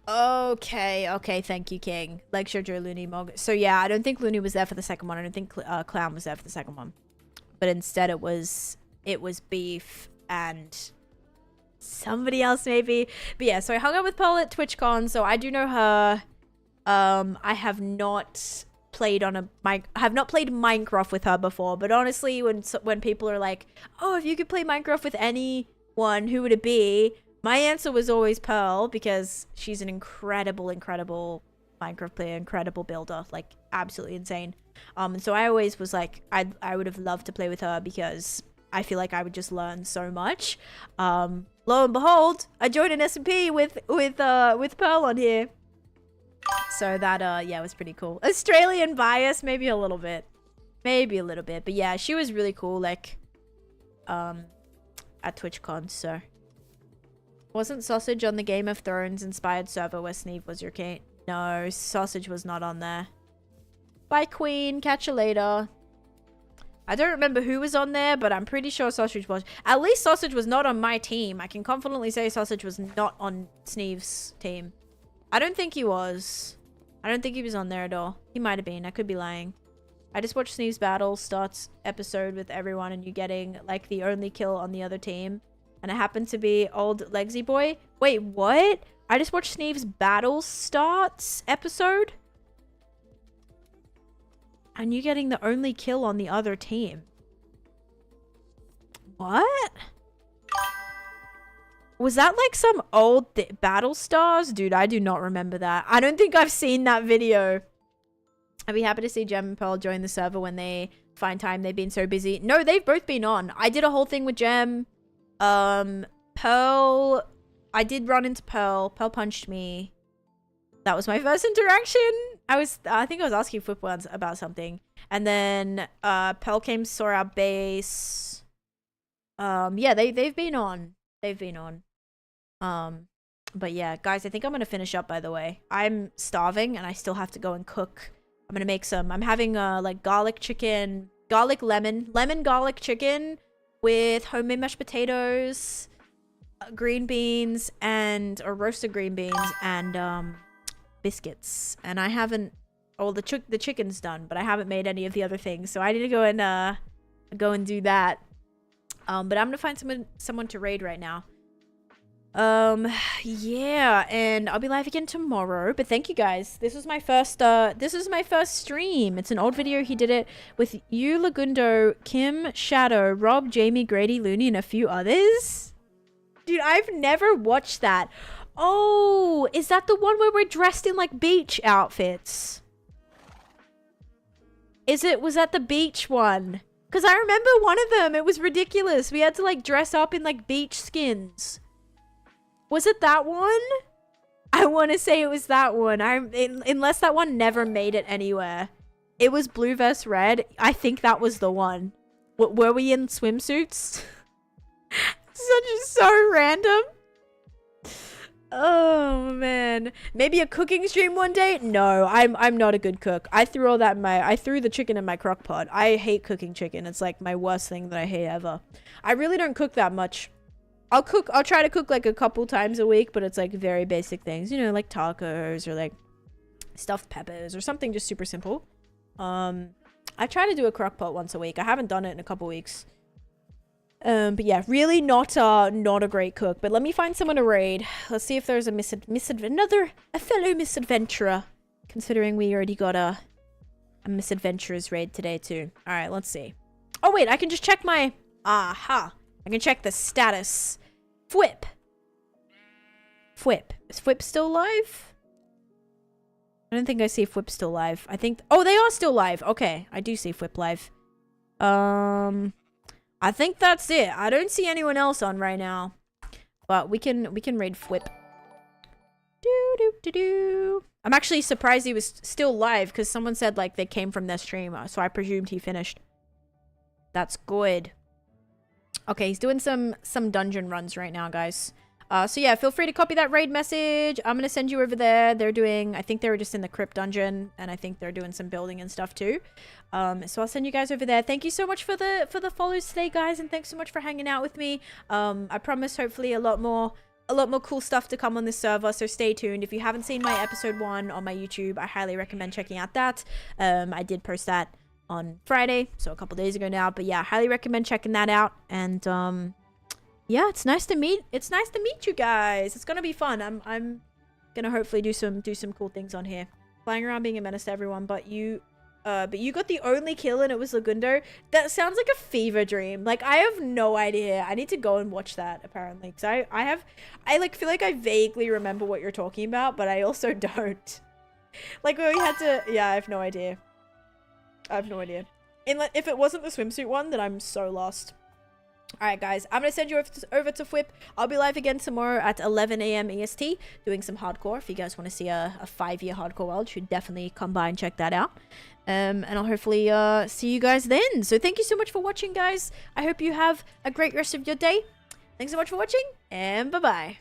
Okay, thank you, King. Like Jojo, Looney, Mog. So yeah, I don't think Looney was there for the second one. I don't think Clown was there for the second one. But instead it was Beef and somebody else maybe. But yeah, so I hung out with Pearl at TwitchCon, so I do know her. I have not played Minecraft with her before, but honestly, when people are like, "Oh, if you could play Minecraft with anyone, who would it be?" My answer was always Pearl, because she's an incredible Minecraft player, incredible builder, like absolutely insane. And so I always was like, I would have loved to play with her because I feel like I would just learn so much. Lo and behold, I joined an SMP with Pearl on here. So that yeah, was pretty cool. Australian bias, maybe a little bit. But yeah, she was really cool, like at TwitchCon, so. Wasn't Sausage on the Game of Thrones inspired server where Sneeve was your king? No, Sausage was not on there. Bye, Queen. Catch you later. I don't remember who was on there, but I'm pretty sure Sausage was. At least Sausage was not on my team. I can confidently say Sausage was not on Sneeve's team. I don't think he was. I don't think he was on there at all. He might have been. I could be lying. I just watched Sneeve's battle starts episode with everyone and you getting like the only kill on the other team. And it happened to be old Legsy Boy. Wait, what? I just watched Sneeve's battle starts episode? And you getting the only kill on the other team. What? Was that like some old battle stars? Dude, I do not remember that. I don't think I've seen that video. I'd be happy to see Gem and Pearl join the server when they find time. They've been so busy. No, they've both been on. I did a whole thing with Gem. Pearl, I did run into Pearl. Pearl punched me. That was my first interaction. I think I was asking Football about something. And then, Pearl came, saw our base. Yeah, they've been on. But yeah, guys, I think I'm gonna finish up, by the way. I'm starving and I still have to go and cook. I'm gonna make some, I'm having, like garlic chicken, lemon garlic chicken with homemade mashed potatoes, green beans, or roasted green beans, and biscuits. And I haven't, the chicken's done, but I haven't made any of the other things, so I need to go and do that. But I'm gonna find someone to raid right now. Yeah, and I'll be live again tomorrow, but thank you guys. This is my first stream. It's an old video. He did it with you, Lagundo, Kim, Shadow, Rob, Jamie, Grady, Looney, and a few others. Dude, I've never watched that. Oh, is that the one where we're dressed in like beach outfits? Was that the beach one? Because I remember one of them, it was ridiculous. We had to like dress up in like beach skins. Was it that one? I want to say it was that one. Unless that one never made it anywhere. It was blue vs red. I think that was the one. Were we in swimsuits? So random. Oh man. Maybe a cooking stream one day? No, I'm not a good cook. I threw all that in I threw the chicken in my crock pot. I hate cooking chicken. It's like my worst thing that I hate ever. I really don't cook that much. I'll try to cook like a couple times a week, but it's like very basic things, you know, like tacos or like stuffed peppers or something just super simple. I try to do a crock pot once a week. I haven't done it in a couple weeks. But yeah, really not a great cook. But let me find someone to raid. Let's see if there's a fellow misadventurer. Considering we already got a misadventurers raid today too. All right, let's see. Oh wait, I can just check my I can check the status. Fwip. Is Fwip still live? I don't think I see Fwip still live. I think they are still live. Okay, I do see Fwip live. I think that's it. I don't see anyone else on right now. But we can raid Fwip. I'm actually surprised he was still live because someone said like they came from their stream, so I presumed he finished. That's good. Okay, he's doing some dungeon runs right now, guys. So yeah, feel free to copy that raid message. I'm gonna send you over there. They're doing, I think they were just in the crypt dungeon, and I think they're doing some building and stuff too. So I'll send you guys over there. Thank you so much for the follows today, guys, and thanks so much for hanging out with me. I promise hopefully a lot more cool stuff to come on this server, so stay tuned. If you haven't seen my episode 1 on my YouTube, I highly recommend checking out that. I did post that on Friday, so a couple days ago now, but yeah, highly recommend checking that out. And yeah, it's nice to meet you guys. It's gonna be fun. I'm gonna hopefully do some cool things on here, flying around being a menace to everyone. But you got the only kill and it was Lagundo. That sounds like a fever dream. Like, I have no idea. I need to go and watch that apparently, because I like feel like I vaguely remember what you're talking about, but I also don't. Like, when we had to, yeah, I have no idea. If it wasn't the swimsuit one, then I'm so lost. Alright guys, I'm going to send you over to Fwip. I'll be live again tomorrow at 11 AM EST doing some hardcore. If you guys want to see a 5-year hardcore world, you should definitely come by and check that out. And I'll hopefully see you guys then. So thank you so much for watching, guys. I hope you have a great rest of your day. Thanks so much for watching, and bye-bye.